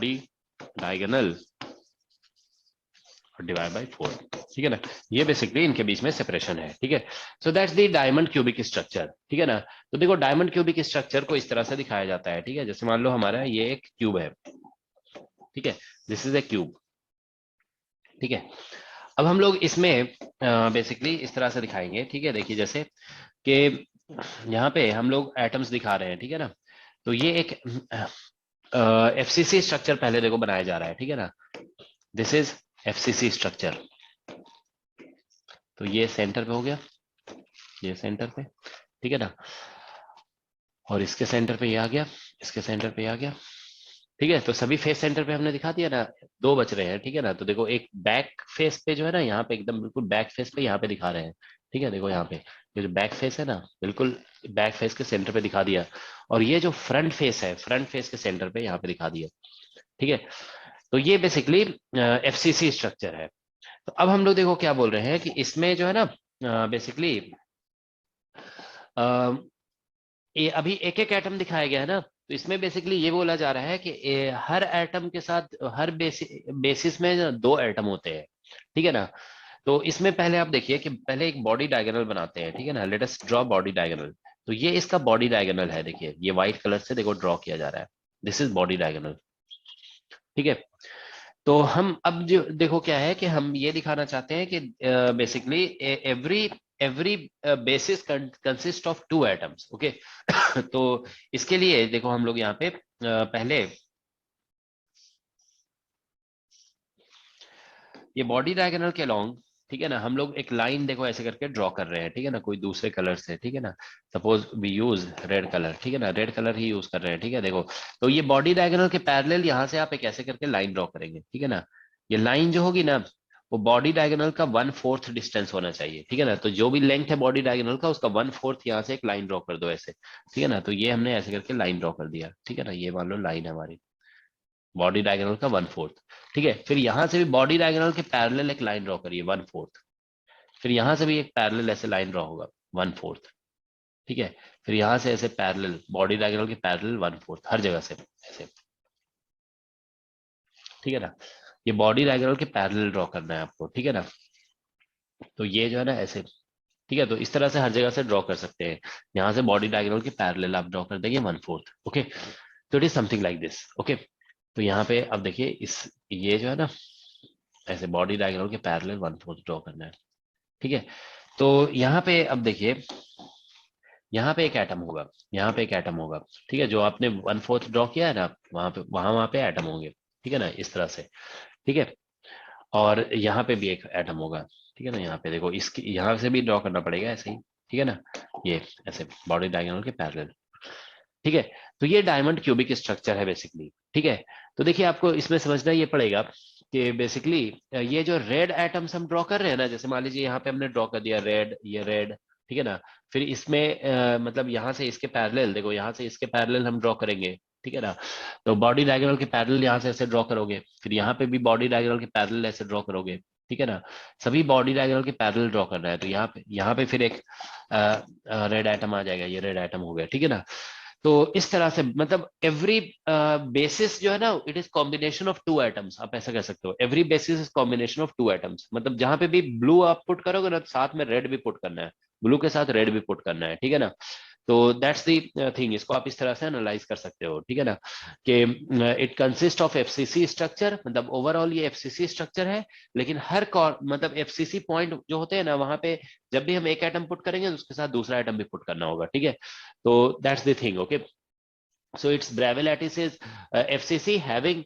डिवाइड बाई 4, ठीक है ना। ये बेसिकली इनके बीच में सेपरेशन है, ठीक है। So that's the diamond cubic structure, ठीक है ना। तो देखो डायमंड क्यूबिक स्ट्रक्चर को इस तरह से दिखाया जाता है, ठीक है। जैसे मान लो हमारा ये एक क्यूब है, ठीक है, दिस इज ए क्यूब, ठीक है। अब हम लोग इसमें बेसिकली इस तरह से दिखाएंगे, ठीक है। देखिए जैसे कि यहाँ पे हम लोग एटम्स दिखा रहे हैं, ठीक है ना। तो ये एक FCC स्ट्रक्चर पहले देखो बनाया जा रहा है, ठीक है ना। This is FCC structure. तो ये सेंटर पे हो गया, ये सेंटर पे, ठीक है ना। और इसके सेंटर पे ये आ गया, इसके सेंटर पे आ गया, ठीक है। तो सभी फेस सेंटर पे हमने दिखा दिया ना, 2 बच रहे हैं, ठीक है ना। तो देखो एक बैक फेस पे जो है ना, यहाँ पे एकदम बिल्कुल बैक फेस पे यहाँ पे दिखा रहे हैं, ठीक है। देखो यहाँ पे ये जो बैक फेस है ना, बिल्कुल बैक फेस के सेंटर पे दिखा दिया, और ये जो फ्रंट फेस है, फ्रंट फेस के सेंटर पे यहाँ पे दिखा दिया, ठीक है। तो ये बेसिकली FCC स्ट्रक्चर है। तो अब हम लोग देखो क्या बोल रहे हैं कि इसमें जो है ना बेसिकली ये अभी एक एक एटम दिखाया गया है ना, तो इसमें बेसिकली ये बोला जा रहा है कि हर एटम के साथ हर बेसिस में 2 एटम होते हैं, ठीक है ना। तो इसमें पहले आप देखिए कि पहले एक बॉडी डायगोनल बनाते हैं, ठीक है ना। Let us draw body diagonal. तो ये इसका बॉडी डायगोनल है, देखिए ये व्हाइट कलर से देखो ड्रॉ किया जा रहा है, दिस इज बॉडी डायगोनल, ठीक है। तो हम अब जो देखो क्या है कि हम ये दिखाना चाहते हैं कि basically every basis consist of 2 atoms, okay. तो इसके लिए देखो हम लोग यहाँ पे पहले ये बॉडी डायगोनल के अलोंग, ठीक है ना, हम लोग एक लाइन देखो ऐसे करके ड्रॉ कर रहे हैं, ठीक है ना, कोई दूसरे कलर से, ठीक है ना। Suppose we use red colour, ठीक है ना, रेड कलर ही यूज कर रहे हैं, ठीक है। देखो तो ये बॉडी डायगोनल के पैरेलल यहाँ से आप एक ऐसे करके लाइन ड्रॉ करेंगे, ठीक है ना। ये लाइन जो होगी ना, वो बॉडी डायगोनल का 1/4 डिस्टेंस होना चाहिए, ठीक है ना। तो जो भी लेंथ है बॉडी डायगोनल का, उसका 1/4 यहाँ से एक लाइन ड्रॉ कर दो ऐसे, ठीक है ना। तो ये हमने ऐसे करके लाइन ड्रॉ कर दिया, ठीक है ना। ये मान लो लाइन है हमारी बॉडी डायगोनल का 1/4, ठीक है। फिर यहाँ से भी बॉडी डायगोनल के पैरेलल एक लाइन ड्रॉ करिए 1/4, फिर यहाँ से भी एक पैरेलल ऐसे लाइन ड्रॉ होगा 1/4, ठीक है। फिर यहाँ से ऐसे पैरेलल बॉडी डायगोनल के पैरेलल 1/4 हर जगह से ऐसे, ठीक है ना। ये बॉडी डायगोनल के पैरेलल ड्रॉ करना है आपको, ठीक है ना। तो ये जो है ना ऐसे, ठीक है। तो इस तरह से हर जगह से ड्रॉ कर सकते हैं, यहाँ से बॉडी डायगोनल के पैरेलल आप ड्रॉ कर देंगे 1/4, ओके। तो it is something like this, okay. तो यहाँ पे अब देखिए इस ये जो है ना ऐसे बॉडी डायगोनल के पैरेलल 1/4 ड्रॉ करना है, ठीक है। तो यहाँ पे अब देखिए यहाँ पे एक एटम होगा, यहाँ पे एक एटम होगा, ठीक है। जो आपने 1/4 ड्रॉ किया है ना, वहां पे एटम होंगे, ठीक है ना, इस तरह से, ठीक है। और यहाँ पे भी एक एटम होगा, ठीक है ना। यहाँ पे देखो इसकी यहाँ से भी ड्रॉ करना पड़ेगा ऐसे ही, ठीक है ना। ये ऐसे बॉडी डायगोनल के पैरेलल, ठीक है। तो ये डायमंड क्यूबिक स्ट्रक्चर है बेसिकली, ठीक है। तो देखिए आपको इसमें समझना ये पड़ेगा कि बेसिकली ये जो रेड एटम्स हम ड्रॉ कर रहे हैं ना, जैसे मान लीजिए यहाँ पे हमने ड्रॉ कर दिया रेड, ये रेड, ठीक है ना। फिर इसमें मतलब यहाँ से इसके पैरेलल देखो, यहाँ से इसके पैरेलल हम ड्रॉ करेंगे, ठीक है ना। तो बॉडी डायगोनल के पैरेलल यहाँ से ऐसे ड्रॉ करोगे, फिर यहाँ पे भी बॉडी डायगोनल के पैरेलल ऐसे ड्रॉ करोगे, ठीक है ना, सभी बॉडी डायगोनल के पैरेलल ड्रॉ करना है। तो यहाँ पे फिर एक रेड एटम आ जाएगा, ये रेड एटम हो गया, ठीक है ना। तो इस तरह से मतलब एवरी बेसिस जो है ना, it is combination of two atoms, आप ऐसा कह सकते हो। Every basis is combination of two atoms, मतलब जहां पे भी ब्लू आप पुट करोगे ना, तो साथ में रेड भी पुट करना है, ब्लू के साथ रेड भी पुट करना है, ठीक है ना। तो दैट्स द थिंग, इसको आप इस तरह से एनालाइज कर सकते हो, ठीक है ना, कि it consist of FCC structure, मतलब ओवरऑल ये एफसीसी स्ट्रक्चर है, लेकिन हर मतलब एफसीसी पॉइंट जो होते हैं ना, वहां पे जब भी हम एक एटम पुट करेंगे तो उसके साथ दूसरा एटम भी पुट करना होगा, ठीक है। तो that's the thing, okay. So its Bravais lattice is FCC having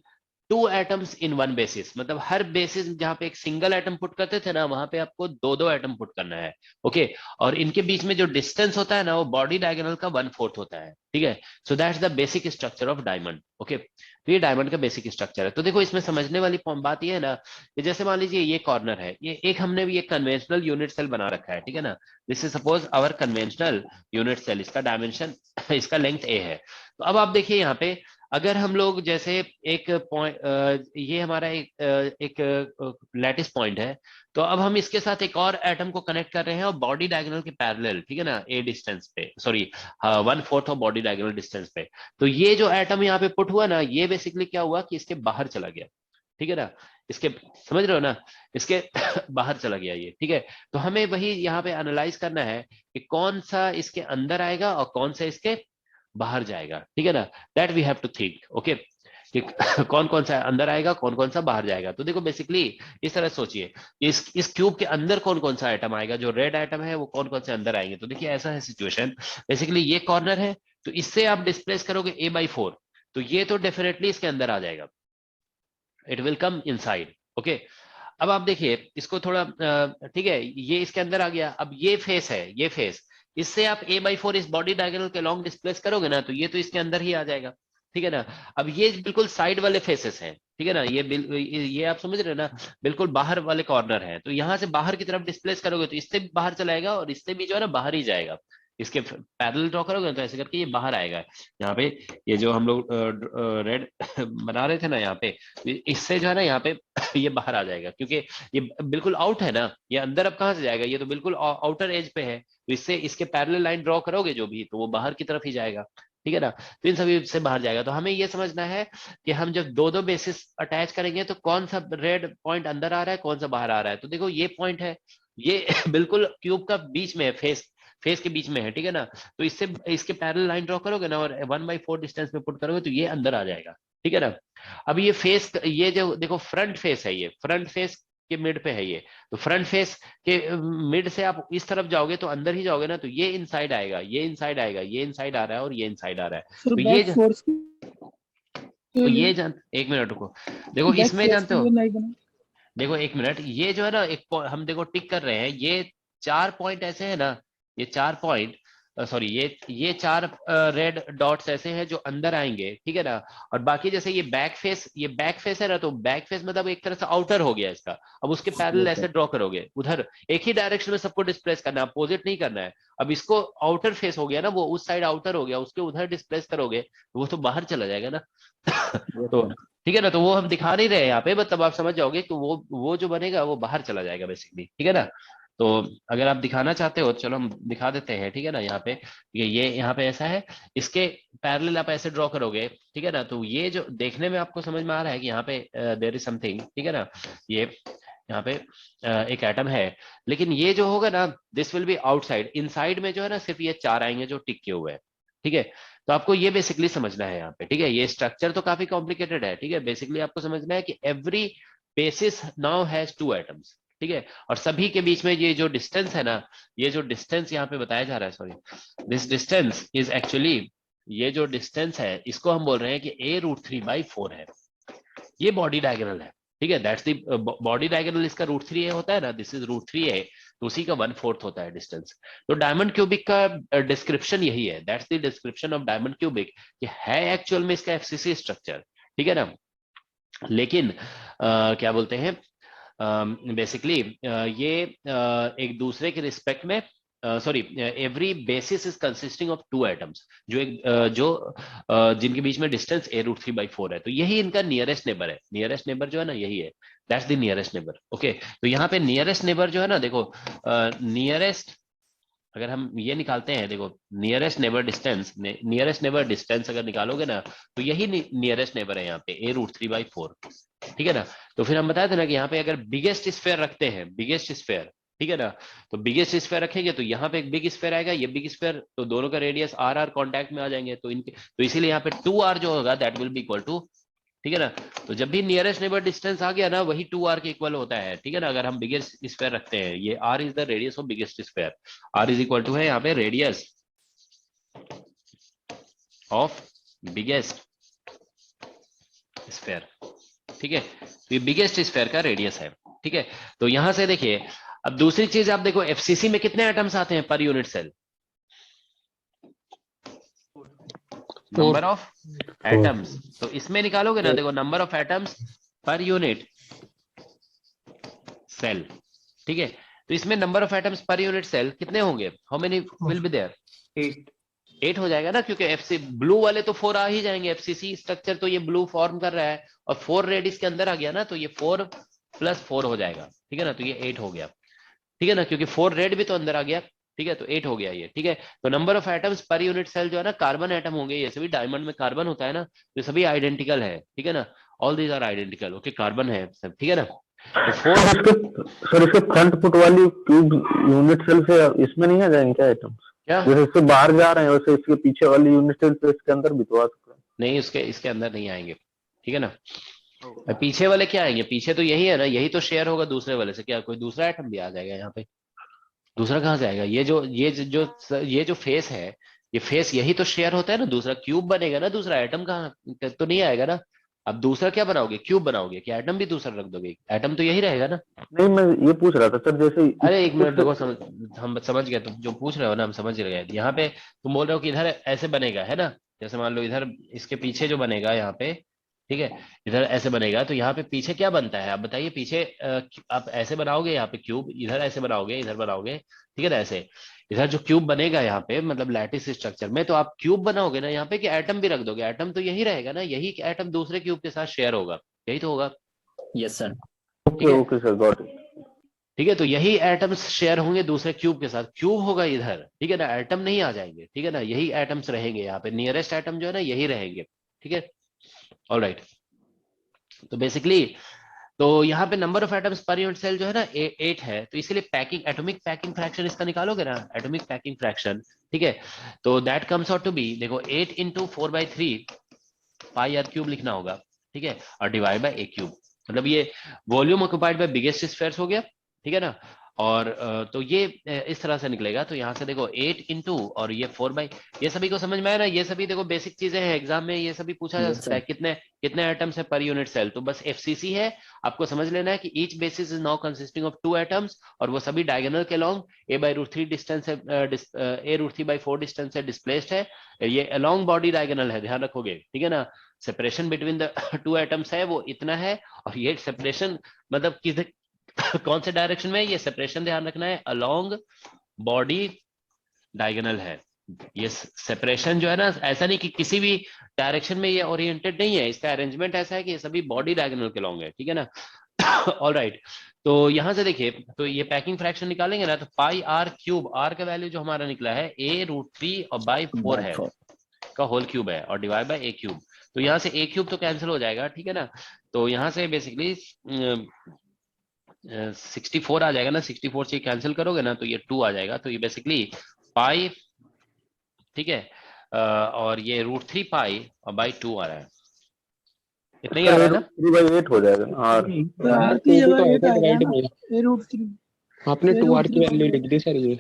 two atoms in one basis, मतलब हर बेसिस जहां पे एक सिंगल एटम पुट करते थे ना, वहां पे आपको दो दो एटम पुट करना है, ओके। और इनके बीच में जो डिस्टेंस होता है ना, वो बॉडी डायगोनल का 1/4 होता है, ठीक है। So that's the basic structure of diamond, okay. तो ये डायमंड का बेसिक स्ट्रक्चर है। तो देखो इसमें समझने वाली बात ये है ना, कि जैसे मान लीजिए ये कॉर्नर है, ये एक हमने भी एक कन्वेंशनल यूनिट सेल बना रखा है, ठीक है ना। This is suppose our conventional unit cell, इसका डायमेंशन इसका लेंथ ए है। तो अब आप देखिए यहाँ पे, अगर हम लोग जैसे एक पॉइंट, ये हमारा एक लैटिस पॉइंट है, तो अब हम इसके साथ एक और एटम को कनेक्ट कर रहे हैं और बॉडी डायगोनल के पैरेलल, ठीक है ना, ए डिस्टेंस पे, sorry 1/4 of body diagonal distance पे। तो ये जो एटम यहाँ पे पुट हुआ ना, ये बेसिकली क्या हुआ कि इसके बाहर चला गया, ठीक है ना, इसके, समझ रहे हो ना, इसके बाहर चला गया ये, ठीक है। तो हमें वही यहाँ पे एनालाइज करना है कि कौन सा इसके अंदर आएगा और कौन सा इसके बाहर जाएगा, ठीक है ना। That we have to think, okay, कि कौन कौन सा अंदर आएगा, कौन कौन सा बाहर जाएगा। तो देखो बेसिकली इस तरह सोचिए, इस क्यूब के अंदर कौन कौन सा आइटम आएगा, जो रेड आइटम है वो कौन कौन से अंदर आएंगे। तो देखिए ऐसा है सिचुएशन, बेसिकली ये कॉर्नर है, तो इससे आप डिस्प्लेस करोगे a/4, तो ये तो डेफिनेटली इसके अंदर आ जाएगा, it will come inside, okay. अब आप देखिए इसको थोड़ा, ठीक है, ये इसके अंदर आ गया। अब ये फेस है, ये फेस, इससे आप a/4 इस बॉडी डायगोनल के लॉन्ग डिस्प्लेस करोगे ना, तो ये तो इसके अंदर ही आ जाएगा, ठीक है ना। अब ये बिल्कुल साइड वाले फेसेस हैं, ठीक है ना, ये आप समझ रहे हो ना, बिल्कुल बाहर वाले कॉर्नर है, तो यहां से बाहर की तरफ डिस्प्लेस करोगे तो इससे भी बाहर चलाएगा और इससे भी जो है ना बाहर ही जाएगा। इसके पैरेलल ड्रॉ करोगे तो ऐसे करके ये बाहर आएगा। यहाँ पे ये जो हम लोग रेड बना रहे थे ना, यहाँ पे इससे जो है ना यहाँ पे ये बाहर आ जाएगा, क्योंकि ये बिल्कुल आउट है ना, ये अंदर अब कहाँ से जाएगा, ये तो बिल्कुल आउटर एज पे है, तो इससे इसके पैरेलल लाइन ड्रॉ करोगे जो भी, तो वो बाहर की तरफ ही जाएगा, ठीक है ना। तो इन सभी से बाहर जाएगा। तो हमें ये समझना है कि हम जब दो दो बेसिस अटैच करेंगे तो कौन सा रेड पॉइंट अंदर आ रहा है, कौन सा बाहर आ रहा है। तो देखो ये पॉइंट है, ये बिल्कुल क्यूब का बीच में है, फेस के बीच में है, ठीक है ना। तो इससे इसके पैरेलल लाइन ड्रॉ करोगे ना और 1/4 डिस्टेंस में पुट करोगे तो ये अंदर आ जाएगा, ठीक है ना। अब ये फेस, ये जो देखो फ्रंट फेस है, ये फ्रंट फेस के मिड पे है ये, तो फ्रंट फेस के मिड से आप इस तरफ जाओगे तो अंदर ही जाओगे ना, तो ये इनसाइड आएगा, ये इनसाइड आएगा, ये इनसाइड आ रहा है और ये इनसाइड आ रहा है। सर तो बैक फोर्स तो ये एक मिनट रुको, देखो बैक इसमें फोर्स जानते के हो, लिए नहीं बना। देखो एक मिनट, ये जो है ना एक हम देखो टिक कर रहे हैं, ये 4 पॉइंट ऐसे है ना, ये 4 पॉइंट, सॉरी ये 4 रेड डॉट्स ऐसे हैं जो अंदर आएंगे, ठीक है ना। और बाकी जैसे ये बैक फेस है ना, तो बैक फेस मतलब एक तरह से आउटर हो गया इसका। अब उसके पैरेलल ऐसे ड्रॉ करोगे, उधर एक ही डायरेक्शन में सबको डिस्प्लेस करना है, अपोजिट नहीं करना है। अब इसको आउटर फेस हो गया ना, वो उस साइड आउटर हो गया, उसके उधर डिस्प्लेस करोगे तो वो तो बाहर चला जाएगा ना। तो ठीक है ना, तो वो हम दिखा नहीं रहे यहाँ पे, मतलब आप समझ जाओगे कि वो जो बनेगा वो बाहर चला जाएगा बेसिकली, ठीक है ना। तो अगर आप दिखाना चाहते हो, चलो हम दिखा देते हैं, ठीक है ना। यहाँ पे ये यहाँ पे ऐसा है, इसके पैरेलल आप ऐसे ड्रॉ करोगे, ठीक है ना। तो ये जो देखने में आपको समझ में आ रहा है कि यहाँ पे देयर इज समथिंग, ठीक है ना, ये यहाँ पे एक एटम है, लेकिन ये जो होगा ना, this will B outside, inside में जो है ना सिर्फ ये 4 आएंगे जो टिक के हुए हैं, ठीक है। तो आपको ये बेसिकली समझना है यहाँ पे, ठीक है। ये स्ट्रक्चर तो काफी कॉम्प्लिकेटेड है, ठीक है। बेसिकली आपको समझना है कि every basis now has 2 atoms, ठीक है। और सभी के बीच में ये जो डिस्टेंस है ना, ये जो डिस्टेंस यहाँ पे बताया जा रहा है, sorry, this distance is actually, ये जो डिस्टेंस है इसको हम बोल रहे हैं कि a√3/4 है। ये बॉडी डायगोनल है, ठीक है। दैट्स द बॉडी डायगोनल, इसका √3a होता है ना, दिस इज √3a, तो उसी का 1/4 होता है डिस्टेंस। तो डायमंड क्यूबिक का डिस्क्रिप्शन यही है, that's the description of diamond cubic, कि है एक्चुअल में इसका एफसीसी स्ट्रक्चर, ठीक है ना। लेकिन क्या बोलते हैं, बेसिकली ये एक दूसरे के रिस्पेक्ट में sorry every basis is consisting of 2 atoms, जो जिनके बीच में डिस्टेंस a√3/4 है, तो यही इनका नियरेस्ट नेबर है। नियरेस्ट नेबर जो है ना यही है, that's the nearest neighbour. Okay, तो यहाँ पे नियरेस्ट नेबर जो है ना, देखो नियरेस्ट अगर हम ये निकालते हैं, देखो नियरेस्ट नेबर डिस्टेंस अगर निकालोगे ना, तो यही नियरेस्ट नेबर है यहाँ पे a√3/4, ठीक है ना। तो फिर हम बताए थे ना कि यहाँ पे अगर बिगेस्ट स्फेयर रखते हैं, बिगेस्ट स्फेयर, ठीक है ना, तो बिगेस्ट स्फेयर रखेंगे तो यहाँ पे एक बिग स्फेयर आएगा, ये बिग स्फेयर, तो दोनों का रेडियस r कॉन्टैक्ट में आ जाएंगे, तो इनके, तो इसीलिए यहाँ पे 2r जो होगा that will be equal to, ठीक है ना। तो जब भी नियरेस्ट नेबर डिस्टेंस आ गया ना, वही 2r के इक्वल होता है, ठीक है ना। अगर हम बिगेस्ट स्फेयर रखते हैं, ये r is the radius of biggest sphere, r is equal to है यहाँ पे रेडियस ऑफ बिगेस्ट स्फेयर, ठीक है। तो ये बिगेस्ट स्फेयर का रेडियस है, ठीक है। तो यहां से देखिए, अब दूसरी चीज आप देखो, एफसीसी में कितने एटम्स आते हैं per unit cell, number of atoms. तो इसमें निकालोगे ना, देखो number of atoms per unit cell, ठीक है। तो इसमें number of atoms per unit cell कितने होंगे, how many will be there, 8 हो जाएगा ना, क्योंकि एफसी ब्लू वाले तो 4 आ ही जाएंगे, एफसीसी स्ट्रक्चर तो ये ब्लू फॉर्म कर रहा है, और 4 रेड इसके अंदर आ गया ना, तो ये 4 + 4 हो जाएगा, ठीक है ना। तो ये 8 हो गया, ठीक है ना, क्योंकि 4 रेड भी तो अंदर आ गया, ठीक है। तो 8 हो गया ये, ठीक है। तो number of atoms per unit cell जो है ना, कार्बन एटम होंगे, ये सभी डायमंड में कार्बन होता है ना, ये सभी आइडेंटिकल है, ठीक है ना, all these are identical, okay, carbon है सब, ठीक है ना। तो 4 सर इसके फ्रंट फुट वाली क्यूब यूनिट सेल से इसमें नहीं आ जाएंगे क्या आइटम्स, क्या, जैसे इससे बाहर जा रहे हैं वैसे इसके पीछे वाली यूनिट सेल से इसके अंदर भी तो आ सकते हैं। नहीं, इसके अंदर नहीं आएंगे, ठीक है ना। पीछे वाले क्या आएंगे, पीछे तो यही है ना, यही तो शेयर होगा दूसरे वाले से, क्या कोई दूसरा आइटम भी आ जाएगा यहाँ पे, दूसरा कहाँ से आएगा, ये जो फेस है, ये फेस यही तो शेयर होता है ना, दूसरा क्यूब बनेगा ना, दूसरा एटम कहाँ तो नहीं आएगा ना। अब दूसरा क्या बनाओगे, क्यूब बनाओगे, कि एटम भी दूसरा रख दोगे, एटम तो यही रहेगा ना। नहीं मैं ये पूछ रहा था सर, जैसे अरे एक मिनट देखो, हम समझ गए, तुम जो पूछ रहे हो ना हम समझ गए। यहाँ पे तुम बोल रहे हो कि इधर ऐसे बनेगा, है ना, जैसे मान लो इधर इसके पीछे जो बनेगा यहाँ पे, ठीक है, इधर ऐसे बनेगा, तो यहाँ पे पीछे क्या बनता है आप बताइए, पीछे आप ऐसे बनाओगे यहाँ पे क्यूब, इधर ऐसे बनाओगे, इधर बनाओगे, ठीक है ना, ऐसे इधर जो क्यूब बनेगा यहाँ पे, मतलब लैटिस स्ट्रक्चर में, तो आप क्यूब बनाओगे ना यहाँ पे, कि एटम भी रख दोगे, एटम तो यही रहेगा ना, यही एटम दूसरे क्यूब के साथ शेयर होगा, यही तो होगा। Yes sir. Okay okay sir, got it. ठीक है, तो यही एटम्स शेयर होंगे दूसरे क्यूब के साथ, क्यूब होगा इधर, ठीक है ना, एटम नहीं आ जाएंगे, ठीक है ना, यही एटम्स रहेंगे यहाँ पे, नियरेस्ट एटम जो है ना यही रहेंगे, ठीक है, ऑलराइट। तो बेसिकली तो यहाँ पे number of atoms per unit cell जो है ना 8 है, तो इसीलिए एटॉमिक पैकिंग फ्रैक्शन इसका निकालोगे ना, एटॉमिक पैकिंग फ्रैक्शन, ठीक है, तो that comes out to be, देखो 8 × 4/3 πr³ लिखना होगा, ठीक है, और डिवाइड बाय a³, मतलब ये volume occupied by biggest spheres हो गया, ठीक है ना। और तो ये इस तरह से निकलेगा, तो यहाँ से देखो 8 × और ये 4/, ये सभी को समझ में आया ना, ये सभी देखो बेसिक चीजें हैं, एग्जाम में ये सभी पूछा जा सकता है, कितने एटम्स है पर यूनिट सेल, तो बस एफसीसी है, आपको समझ लेना है कि each basis is now consisting of 2 atoms, और वो सभी डायगोनल के लॉन्ग a/√3 डिस्टेंस है, a√3/4 डिस्टेंस से डिस्प्लेस्ड है, ये अलोंग बॉडी डायगोनल है, ध्यान रखोगे, ठीक है ना। सेपरेशन बिटवीन द 2 एटम्स है वो इतना है, और ये सेपरेशन मतलब किस कौन से डायरेक्शन में, ये सेपरेशन ध्यान रखना है, अलोंग बॉडी डायगोनल है। ये सेपरेशन जो है ना, ऐसा नहीं कि किसी भी डायरेक्शन में ये ओरिएंटेड नहीं है, इसका अरेंजमेंट ऐसा है कि ये सभी बॉडी डायगोनल के लॉन्ग है, ठीक है ना। ऑलराइट, तो यहां से देखिए, तो ये पैकिंग फ्रैक्शन निकालेंगे ना, तो πr³ r का वैल्यू जो हमारा निकला है a√3 और बाई 4 है का होल क्यूब है, और डिवाइड बाय a³, तो यहाँ से a³ तो कैंसिल हो जाएगा, ठीक है ना। तो यहाँ से बेसिकली 64 आ जाएगा ना, 64 से कैंसिल करोगे ना तो ये 2 आ जाएगा, तो ये बेसिकली पाई, ठीक है, और ये √3 पाई और बाई 2 आ रहा है, इतना ही आ रहा है ना, 3/8 हो जाएगा ना, और r की जगह 8 आएगा ना, a√3 आपने 2r की वैल्यू लिख दी सर ये।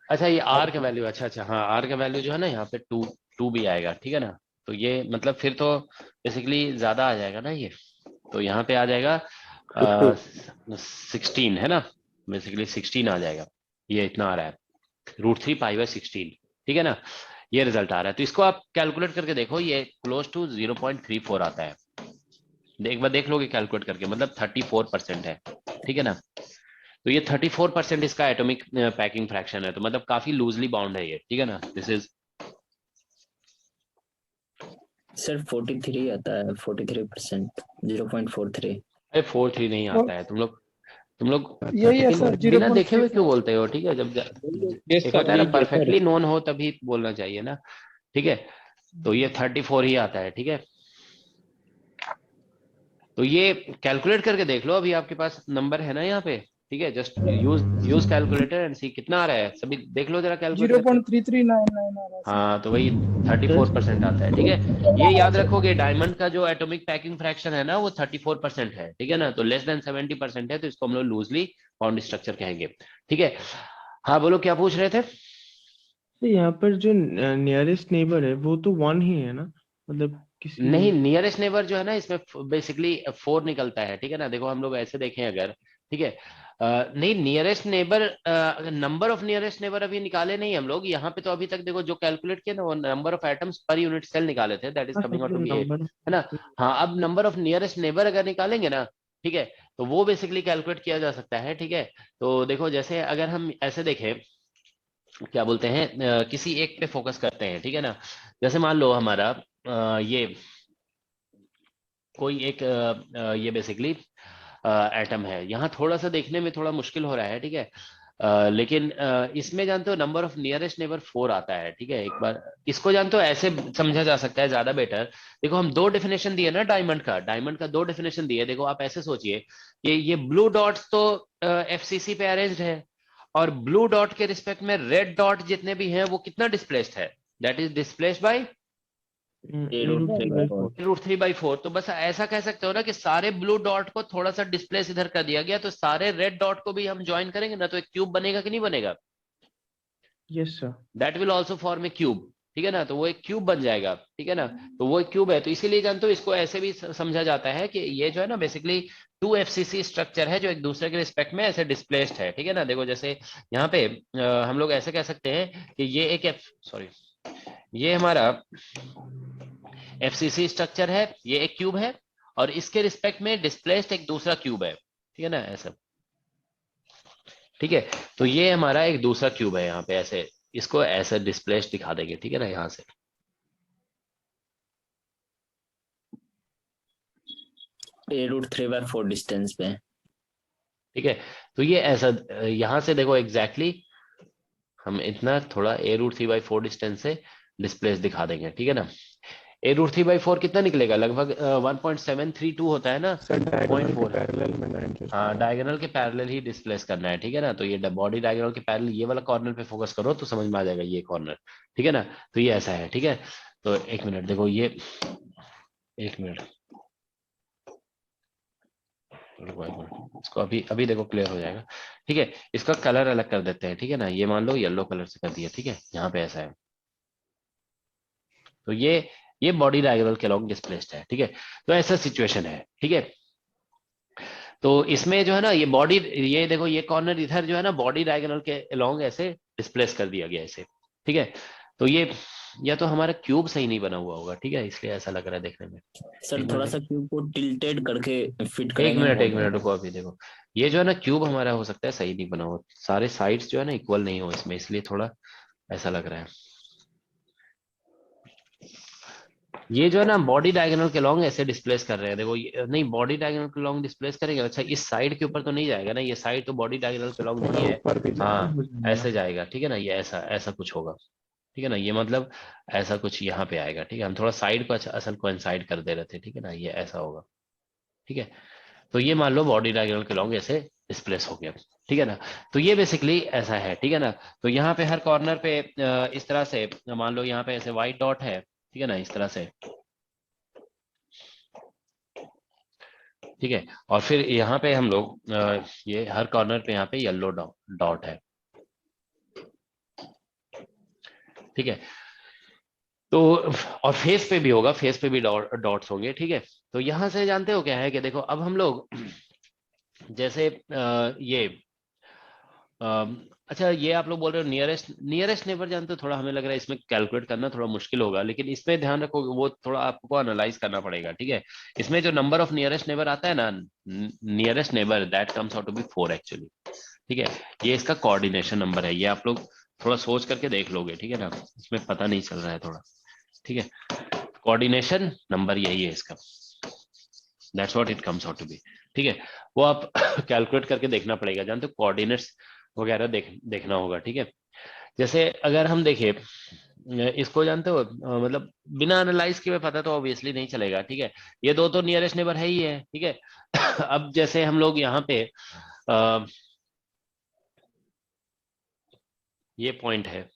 अच्छा ये r का वैल्यू, अच्छा हाँ, r का वैल्यू जो है ना यहाँ पे 2 भी आएगा, ठीक है ना। तो ये मतलब फिर तो बेसिकली ज्यादा आ जाएगा ना ये, तो यहाँ पे आ जाएगा 16 है ना, बेसिकली 16 आ जाएगा, ये इतना आ रहा है, √3 π/16, ठीक है ना, ये रिजल्ट आ रहा है। तो इसको आप कैलकुलेट करके देखो, ये क्लोज टू 0.34 आता है, एक बार देख लोगे कैलकुलेट करके, मतलब 34% है, ठीक है ना। तो तो ये 34% इसका एटॉमिक पैकिंग फ्रैक्शन है, तो मतलब काफी लूजली बाउंड है ये, ठीक है ना। दिस इज सर 43 आता है, 43%, 0.43। अरे 4.3 नहीं आता है, तुम लोग यही है लेकिन सर, बिना देखे हुए 0.34। क्यों बोलते हो, ठीक है। जब यस एक सर, होता है ना यही है सर। परफेक्टली नोन हो तभी बोलना चाहिए ना, ठीक है। तो ये 34 ही आता है, ठीक है। तो ये कैलकुलेट करके देख लो, अभी आपके पास नंबर है ना यहाँ पे, ठीक है। जस्ट यूज कैलकुलेटर एंड सी कितना आ रहा है, सभी देख लो जरा कैलकुलेट करके। 0.3399 आ रहा है सर। हाँ तो वही 34% आता है, ठीक है। ये याद रखोगे, डायमंड का जो एटॉमिक पैकिंग फ्रैक्शन है ना वो 34% है, ठीक है ना। तो लेस देन 70% है, तो इसको हम लोग लूजली बाउंड स्ट्रक्चर कहेंगे, ठीक है। हाँ बोलो क्या पूछ रहे थे। तो यहाँ पर जो नियरेस्ट नेबर है वो तो 1 ही है ना, मतलब किसी। नहीं, नियरेस्ट नेबर जो है ना इसमें बेसिकली 4 निकलता है, ठीक है ना। देखो हम लोग ऐसे देखें अगर, ठीक है। नहीं, nearest neighbour, number of nearest neighbour अभी निकाले नहीं हम लोग यहाँ पे। तो अभी तक देखो जो कैलकुलेट किया ना वो number of atoms per unit cell निकाले थे, दैट इज हाँ कमिंग आउट टू मतलब बी 8, नंबर। है ना। हाँ अब नंबर ऑफ नियरेस्ट नेबर अगर निकालेंगे ना, ठीक है, तो वो बेसिकली कैलकुलेट किया जा सकता है, ठीक है। तो देखो जैसे अगर हम ऐसे देखें, क्या बोलते हैं, किसी एक पे फोकस करते हैं, ठीक है ना। जैसे मान लो हमारा ये कोई एक ये बेसिकली एटम है, यहाँ थोड़ा सा देखने में थोड़ा मुश्किल हो रहा है, ठीक है। लेकिन इसमें जानते हो नंबर ऑफ नियरेस्ट नेबर 4 आता है, ठीक है। एक बार इसको जानते हो ऐसे समझा जा सकता है ज्यादा बेटर। देखो हम दो डेफिनेशन दिए ना डायमंड का दो डेफिनेशन दिए। देखो आप ऐसे सोचिए, ये ब्लू डॉट्स तो एफसीसी पे अरेंज्ड है, और ब्लू डॉट के रिस्पेक्ट में रेड डॉट जितने भी हैं वो कितना डिस्प्लेस्ड है, दैट इज डिस्प्लेस्ड बाय √3/4। तो बस ऐसा कह सकते हो ना कि सारे ब्लू डॉट को थोड़ा सा डिस्प्लेस इधर कर दिया गया, तो सारे रेड डॉट को भी हम ज्वाइन करेंगे ना तो एक क्यूब बनेगा कि नहीं बनेगा। Yes sir. That will also form A cube, ठीक है ना। तो वो एक क्यूब बन जाएगा, ठीक है ना। तो वो एक क्यूब है, तो इसीलिए जानते हो इसको ऐसे भी समझा जाता है कि ये जो है ना बेसिकली 2 FCC स्ट्रक्चर है जो एक दूसरे के रिस्पेक्ट में ऐसे डिस्प्लेस्ड है, ठीक है ना। देखो जैसे यहाँ पे हम लोग ऐसे कह सकते हैं कि ये एक ये हमारा FCC स्ट्रक्चर है, ये एक क्यूब है, और इसके रिस्पेक्ट में डिस्प्लेस्ड एक दूसरा क्यूब है, ठीक है ना, ऐसा, ठीक है। तो ये हमारा एक दूसरा क्यूब है यहाँ पे, ऐसे इसको ऐसे डिस्प्लेस्ड दिखा देंगे, ठीक है ना, यहाँ से। A√3/4 डिस्टेंस पे, ठीक है। तो ये ऐसा यहाँ से देखो एग्जैक्टली हम इतना थोड़ा A√3/4 डिस्टेंस से डिस्प्लेस दिखा देंगे, ठीक है ना। A√3/4 कितना निकलेगा, लगभग 1.732 होता है ना, 0.4। हाँ डायगोनल के पैरेलल ही डिस्प्लेस करना है, ठीक है ना। तो ये बॉडी डायगोनल के पैरेलल ये वाला कॉर्नर पे फोकस करो तो समझ में आ जाएगा ये कॉर्नर, ठीक है ना। तो ये ऐसा है, ठीक है। तो एक मिनट देखो ये, एक मिनट इसको अभी देखो क्लियर हो जाएगा, ठीक है। इसका कलर अलग कर देते हैं, ठीक है ना। ये मान लो येलो कलर से कर दिया, ठीक है। यहाँ पे ऐसा है, तो ये बॉडी डायगोनल के अलॉन्ग डिस्प्लेस्ड है, ठीक है। तो ऐसा सिचुएशन है, ठीक है। तो इसमें जो है ना ये बॉडी, ये देखो ये कॉर्नर इधर जो है ना बॉडी डायगोनल के अलॉन्ग ऐसे डिस्प्लेस कर दिया गया ऐसे, ठीक है। तो ये या तो हमारा क्यूब सही नहीं बना हुआ होगा, ठीक है, इसलिए ऐसा लग रहा है देखने में। सर थोड़ा सा क्यूब को टिल्टेड करके फिट एक करेंगे। मिनट रुको, अभी देखो ये जो है ना क्यूब हमारा हो सकता है सही नहीं बना हो, सारे साइड्स जो है ना इक्वल नहीं हो इसमें, इसलिए थोड़ा ऐसा लग रहा है। ये जो है ना बॉडी डायगोनल के लॉन्ग ऐसे डिस्प्लेस कर रहे हैं, देखो नहीं बॉडी डायगोनल के लॉन्ग डिस्प्लेस करेंगे, अच्छा इस साइड के ऊपर तो नहीं जाएगा ना, ये साइड तो बॉडी डायगोनल के लॉन्ग नहीं है, हाँ ऐसे जाएगा, ठीक है ना। ये ऐसा ऐसा कुछ होगा, ठीक है ना। ये मतलब ऐसा कुछ यहाँ पे आएगा, ठीक है। हम थोड़ा साइड को असल कोइंसाइड कर दे रहे थे, ठीक है ना, ये ऐसा होगा, ठीक है। तो ये मान लो बॉडी डायगोनल के लॉन्ग ऐसे डिस्प्लेस हो गया, ठीक है ना। तो ये बेसिकली ऐसा है, ठीक है ना। तो यहाँ पे हर कॉर्नर पे इस तरह से मान लो यहाँ पे ऐसे व्हाइट डॉट है, ठीक है ना, इस तरह से, ठीक है। और फिर यहाँ पे हम लोग ये हर कॉर्नर पे यहाँ पे येलो डॉट है, ठीक है। तो और फेस पे भी होगा, फेस पे भी डॉट्स होंगे, ठीक है। तो यहाँ से जानते हो क्या है कि देखो अब हम लोग जैसे ये अच्छा ये आप लोग बोल रहे हो नियरेस्ट नेबर जानते हो, थोड़ा हमें लग रहा है इसमें कैलकुलेट करना थोड़ा मुश्किल होगा, लेकिन इसमें ध्यान रखो वो थोड़ा आपको एनालाइज करना पड़ेगा, ठीक है। इसमें जो नंबर ऑफ नियरेस्ट नेबर आता है ना, nearest neighbour that comes out to be 4 actually, ठीक है, ये इसका कोऑर्डिनेशन नंबर है, ये आप लोग थोड़ा सोच करके देख लोगे, ठीक है ना, इसमें पता नहीं चल रहा है थोड़ा, ठीक है, कोऑर्डिनेशन नंबर यही है इसका, that's what it comes out to be, ठीक है, वो आप कैलकुलेट करके देखना पड़ेगा, जानते हो कोऑर्डिनेट्स वगैरह देखना होगा, ठीक है। जैसे अगर हम देखें इसको, जानते हो मतलब बिना एनालाइज किए पता तो ऑब्वियसली नहीं चलेगा, ठीक है, ये दो तो नियरेस्ट नेबर है ही है, ठीक है। अब जैसे हम लोग यहाँ पे ये पॉइंट है,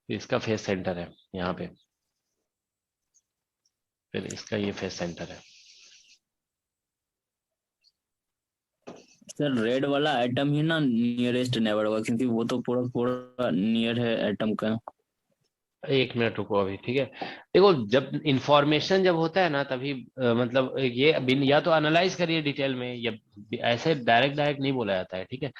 इसका फेस सेंटर है यहाँ पे, फिर इसका ये फेस सेंटर है। सर रेड वाला आइटम ही ना नियरेस्ट नेबर होगा, क्योंकि वो तो पूरा पूरा नियर है एटम का। एक मिनट रुको अभी, ठीक है, देखो जब इंफॉर्मेशन जब होता है ना तभी मतलब ये या तो एनालाइज करिए डिटेल में, या ऐसे डायरेक्ट डायरेक्ट नहीं बोला जाता है, ठीक है।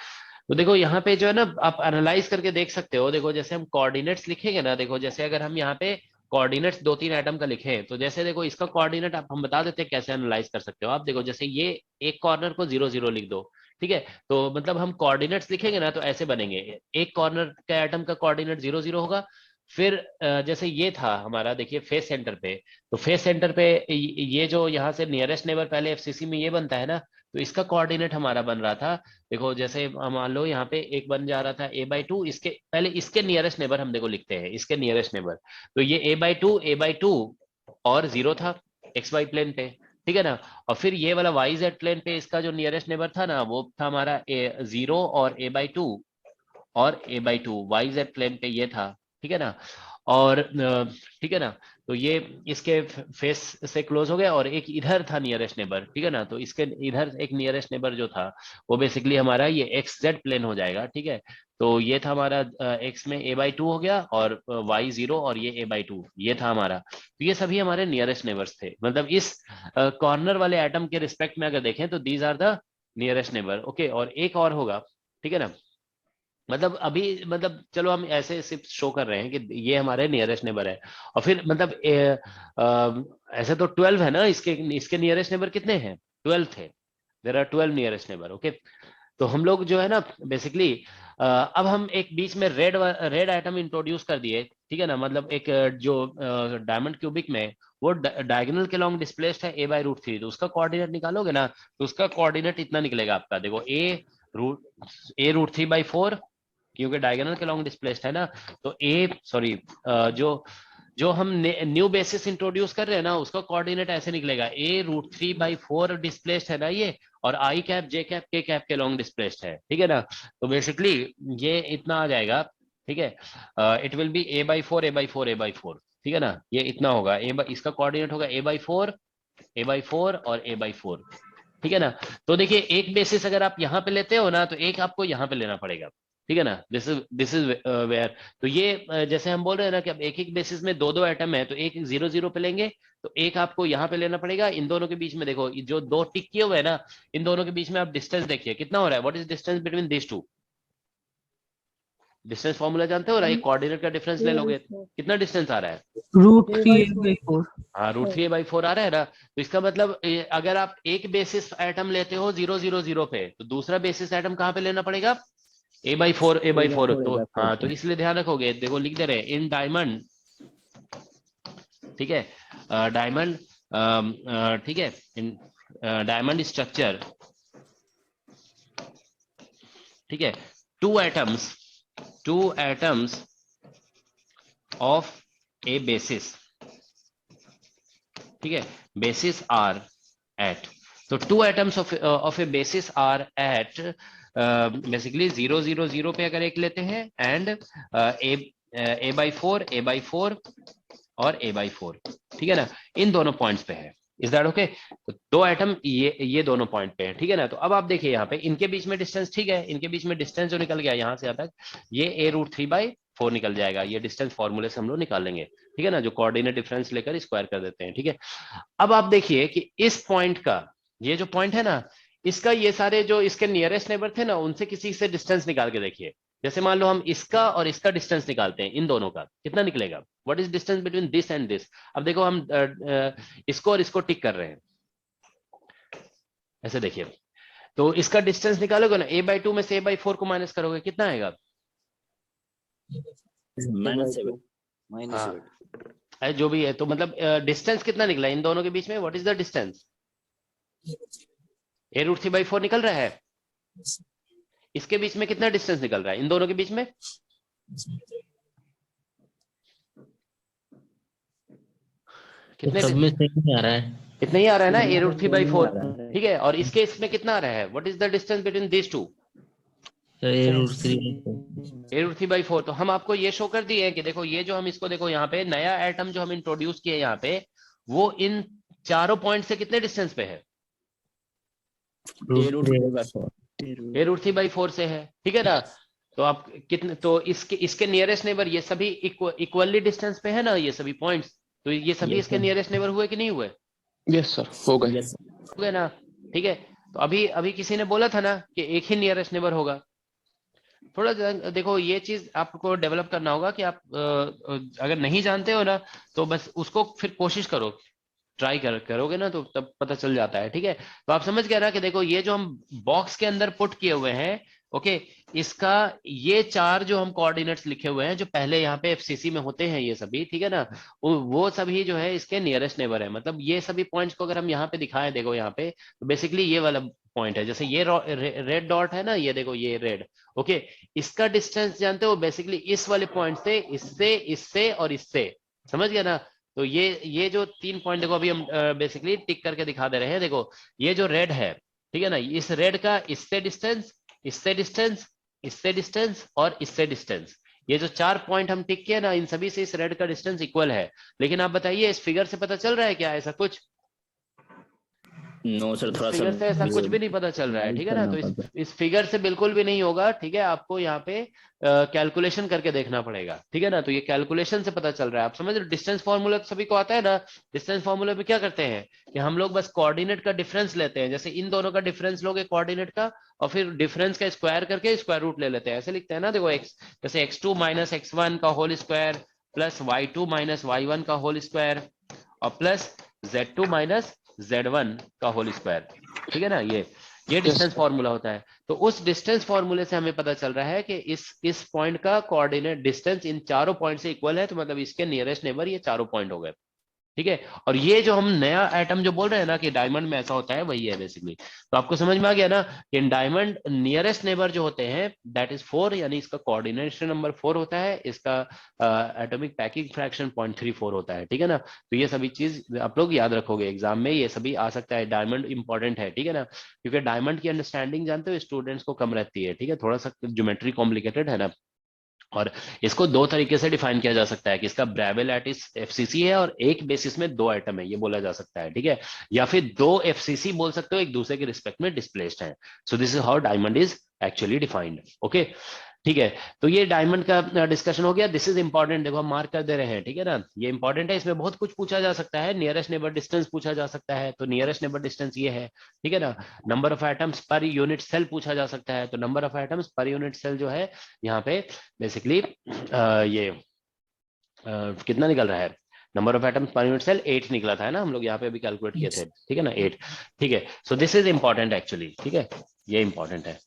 तो देखो यहाँ पे जो है ना आप एनालाइज करके देख सकते हो, देखो जैसे हम कोऑर्डिनेट्स लिखेंगे ना, देखो जैसे अगर हम यहाँ पे कोऑर्डिनेट्स 2-3 आइटम का लिखे, तो जैसे देखो इसका कोऑर्डिनेट आप हम बता देते हैं कैसे एनालाइज कर सकते हो आप, देखो जैसे ये एक कॉर्नर को 0-0 लिख दो, ठीक है, तो मतलब हम कोऑर्डिनेट्स लिखेंगे ना तो ऐसे बनेंगे, एक कॉर्नर के आइटम का कोऑर्डिनेट 0-0 होगा, फिर जैसे ये था हमारा, देखिए फेस सेंटर पे, तो फेस सेंटर पे ये जो यहाँ से नियरेस्ट नेबर पहले एफसीसी में ये बनता है ना, तो इसका कोऑर्डिनेट हमारा बन रहा था, देखो जैसे मान लो यहाँ पे एक बन जा रहा था a/2, इसके पहले इसके नियरेस्ट नेबर हम देखो लिखते हैं, इसके नियरेस्ट नेबर, तो ये a/2 और 0 था xy प्लेन पे, ठीक है ना, और फिर ये वाला yz प्लेन पे इसका जो नियरेस्ट नेबर था ना वो था हमारा 0 और a/2 और a/2 yz प्लेन पे ये था, ठीक है ना, और ठीक है ना, तो ये इसके फेस से क्लोज हो गया, और एक इधर था नियरेस्ट नेबर, ठीक है ना, तो इसके इधर एक नियरेस्ट नेबर जो था वो बेसिकली हमारा ये XZ प्लेन हो जाएगा, ठीक है, तो ये था हमारा x में a/2 हो गया, और y 0 और ये a/2 ये था हमारा, तो ये सभी हमारे नियरेस्ट नेबर्स थे, मतलब इस कॉर्नर वाले एटम के रिस्पेक्ट में अगर देखें तो these are the nearest neighbour, okay. और एक और होगा, ठीक है ना, मतलब अभी मतलब चलो हम ऐसे सिर्फ शो कर रहे हैं कि ये हमारे नियरेस्ट नेबर है, और फिर मतलब ऐसे तो 12 है ना, इसके नियरेस्ट नेबर कितने हैं, 12 थे, there are 12 nearest neighbour, okay. तो हम लोग जो है ना बेसिकली अब हम एक बीच में रेड आइटम इंट्रोड्यूस कर दिए, ठीक है ना, मतलब एक जो डायमंड क्यूबिक में वो डायगोनल के लॉन्ग डिस्प्लेस्ड है a/√3, तो उसका कोऑर्डिनेट निकालोगे ना तो उसका कोऑर्डिनेट इतना निकलेगा आपका, देखो a√3/4, क्योंकि डायगोनल के लॉन्ग डिस्प्लेस्ड है ना, तो जो हम न्यू बेसिस इंट्रोड्यूस कर रहे हैं ना उसका कोऑर्डिनेट ऐसे निकलेगा, a√3/4 डिस्प्लेस्ड है ना ये, और i cap j cap k cap के लॉन्ग डिस्प्लेस्ड है, ठीक है ना, तो बेसिकली ये इतना आ जाएगा, ठीक है, it will be a/4 a/4 a/4, ठीक है ना, ये इतना होगा, इसका कोऑर्डिनेट होगा a/4 और a/4, ठीक है ना। तो देखिए एक बेसिस अगर आप यहाँ पे लेते हो ना तो एक आपको यहाँ पे लेना पड़ेगा, ठीक है ना, दिस इज वेयर, तो ये जैसे हम बोल रहे हैं ना कि अब एक एक बेसिस में 2-2 एटम है, तो एक 0-0 पे लेंगे, तो एक आपको यहाँ पे लेना पड़ेगा, इन दोनों के बीच में देखो जो 2 टिक किए हुए है ना, इन दोनों के बीच में आप डिस्टेंस देखिए कितना हो रहा है, what is distance between this two, डिस्टेंस फॉर्मूला जानते हो, राइट, कोऑर्डिनेट का डिफरेंस ले लोगे कितना डिस्टेंस आ रहा है, √3a/4। हाँ √3a/4 आ रहा है ना, तो इसका मतलब अगर आप एक बेसिस एटम लेते हो 0-0-0 पे, तो दूसरा बेसिस एटम कहाँ पे लेना पड़ेगा, a/4 तो हाँ, तो इसलिए ध्यान रखोगे, देखो लिख दे रहे इन डायमंड, ठीक है, डायमंड, ठीक है, इन डायमंड स्ट्रक्चर, ठीक है, 2 atoms of a basis, ठीक है, basis are at, तो 2 atoms of a basis are at basically 0-0-0 पे अगर एक लेते हैं, एंड a/4 और a/4, ठीक है ना, इन दोनों पॉइंट्स पे है, इज दैट ओके, तो 2 एटम ये दोनों पॉइंट पे है, ठीक है ना। तो अब आप देखिए यहाँ पे इनके बीच में डिस्टेंस, ठीक है, इनके बीच में डिस्टेंस जो निकल गया यहाँ से यहाँ तक, ये a√3/4 निकल जाएगा, ये डिस्टेंस फॉर्मूले से हम लोग निकाल लेंगे, ठीक है ना, जो कोऑर्डिनेट डिफरेंस लेकर स्क्वायर कर देते हैं, ठीक है। अब आप देखिए कि इस पॉइंट का ये जो पॉइंट है ना, इसका ये सारे जो इसके नियरेस्ट नेबर थे ना उनसे किसी से डिस्टेंस निकाल के देखिए, जैसे मान लो हम इसका और इसका डिस्टेंस निकालते हैं, इन दोनों का कितना निकलेगा, what is distance between this and this, अब देखो हम इसको और इसको टिक कर रहे हैं, ऐसे देखिए, तो इसका डिस्टेंस निकालोगे ना, a/2 में से a/4 को माइनस करोगे, कितना आएगा? -7 हाँ, जो भी है, तो मतलब डिस्टेंस कितना निकला इन दोनों के बीच में? What is the distance? a√3/4 निकल रहा है। इसके बीच में कितना डिस्टेंस निकल रहा है इन दोनों के बीच में? कितने? सब में सेम आ रहा है। इतना ही आ रहा है ना, a√3/4, ठीक है। और इसके इसमें कितना आ रहा है? What is the distance between this two? a√3/4। तो हम आपको ये शो कर दिए हैं कि देखो, ये जो हम इसको देखो, यहाँ पे नया एटम जो हम इंट्रोड्यूस किए यहाँ पे, वो इन चारों पॉइंट से कितने डिस्टेंस पे है? a√3/4 से है, ठीक है ना। तो आप कितने, तो इसके नियरेस्ट नेबर, ये सभी इक्वली डिस्टेंस पे है ना, ये सभी पॉइंट्स, तो ये सभी Yes, इसके sir. नियरेस्ट नेबर हुए कि नहीं हुए? यस सर, हो गए। Yes, हो गए ना, ठीक है। तो अभी किसी ने बोला था ना कि एक ही नियरेस्ट नेबर होगा। थोड़ा देखो, ये चीज आपको डेवलप करना होगा कि आप अगर नहीं जानते हो ना, तो बस उसको फिर कोशिश करो, ट्राई करोगे ना, तो तब पता चल जाता है, ठीक है। तो आप समझ गए ना कि देखो, ये जो हम बॉक्स के अंदर पुट किए हुए हैं, ओके, इसका ये चार जो हम कोऑर्डिनेट्स लिखे हुए हैं, जो पहले यहाँ पे एफसीसी में होते हैं, ये सभी, ठीक है ना, वो सभी जो है इसके नियरेस्ट नेबर है। मतलब ये सभी पॉइंट्स को अगर हम यहाँ पे दिखाएं, देखो यहाँ पे, तो बेसिकली ये वाला पॉइंट है, जैसे ये रेड डॉट है ना, ये देखो ये रेड, ओके, इसका डिस्टेंस जानते हो बेसिकली इस वाले पॉइंट से, इससे, इससे और इससे, समझ गया ना। तो ये जो 3 पॉइंट देखो, अभी हम बेसिकली टिक करके दिखा दे रहे हैं। देखो, ये जो रेड है, ठीक है ना, इस रेड का इससे डिस्टेंस, इससे डिस्टेंस, इससे डिस्टेंस और इससे डिस्टेंस, ये जो 4 पॉइंट हम टिक किए ना, इन सभी से इस रेड का डिस्टेंस इक्वल है। लेकिन आप बताइए, इस फिगर से पता चल रहा है क्या ऐसा कुछ? नो सर, थोड़ा सा फिगर से ऐसा कुछ भी नहीं पता चल रहा है, ठीक है ना। तो इस फिगर से बिल्कुल भी नहीं होगा, ठीक है। आपको यहाँ पे कैलकुलेशन करके देखना पड़ेगा, ठीक है ना। तो ये कैलकुलेशन से पता चल रहा है, आप समझ रहे हो। डिस्टेंस फॉर्मूला सभी को आता है ना। डिस्टेंस फॉर्मूला में क्या करते हैं कि हम लोग बस कोऑर्डिनेट का डिफरेंस लेते हैं, जैसे इन दोनों का डिफरेंस लोगे कोऑर्डिनेट का, और फिर डिफरेंस का स्क्वायर करके स्क्वायर रूट ले लेते हैं, ऐसे लिखते हैं ना। देखो, एक्स जैसे x2 माइनस x1 का whole square plus y2 minus y1 का होल स्क्वायर और प्लस z2 माइनस z1 का होल स्क्वायर, ठीक है ना। ये डिस्टेंस फॉर्मूला होता है। तो उस डिस्टेंस फॉर्मूले से हमें पता चल रहा है कि इस पॉइंट का कोऑर्डिनेट डिस्टेंस इन चारों पॉइंट से इक्वल है, तो मतलब इसके नियरेस्ट नेबर ये चारों पॉइंट हो गए, ठीक है। और ये जो हम नया एटम जो बोल रहे हैं ना कि डायमंड में ऐसा होता है, वही है बेसिकली। तो आपको समझ में आ गया ना कि इन डायमंड नियरेस्ट नेबर जो होते हैं दैट इज 4, यानी इसका कोऑर्डिनेशन नंबर 4 होता है, इसका एटॉमिक पैकिंग फ्रैक्शन 0.34 होता है, ठीक है ना। तो ये सभी चीज आप लोग याद रखोगे, एग्जाम में ये सभी आ सकता है। डायमंड इंपॉर्टेंट है, ठीक है ना, क्योंकि डायमंड की अंडरस्टैंडिंग जानते हो स्टूडेंट्स को कम रहती है, ठीक है। थोड़ा सा ज्योमेट्री कॉम्प्लिकेटेड है ना। और इसको दो तरीके से डिफाइन किया जा सकता है कि इसका ब्रेवे लैटिस एफसीसी है और एक बेसिस में 2 एटम है, ये बोला जा सकता है, ठीक है। या फिर 2 एफसीसी बोल सकते हो, एक दूसरे के रिस्पेक्ट में डिस्प्लेस्ड है। So this is how diamond is actually defined, okay, ठीक है। तो ये डायमंड का डिस्कशन हो गया। दिस इज इंपॉर्टेंट, देखो हम मार्क कर दे रहे हैं, ठीक है ना। ये इंपॉर्टेंट है, इसमें बहुत कुछ पूछा जा सकता है। नियरेस्ट नेबर डिस्टेंस पूछा जा सकता है, तो नियरेस्ट नेबर डिस्टेंस ये है, ठीक है ना। Number of atoms per unit cell पूछा जा सकता है, तो number of atoms per unit cell जो है यहाँ पे बेसिकली ये कितना निकल रहा है, number of atoms per unit cell 8 निकला था, है ना, हम लोग यहाँ पे अभी कैलकुलेट किए थे, ठीक है ना, 8, ठीक है। So this is important actually, ठीक है, ये इंपॉर्टेंट है।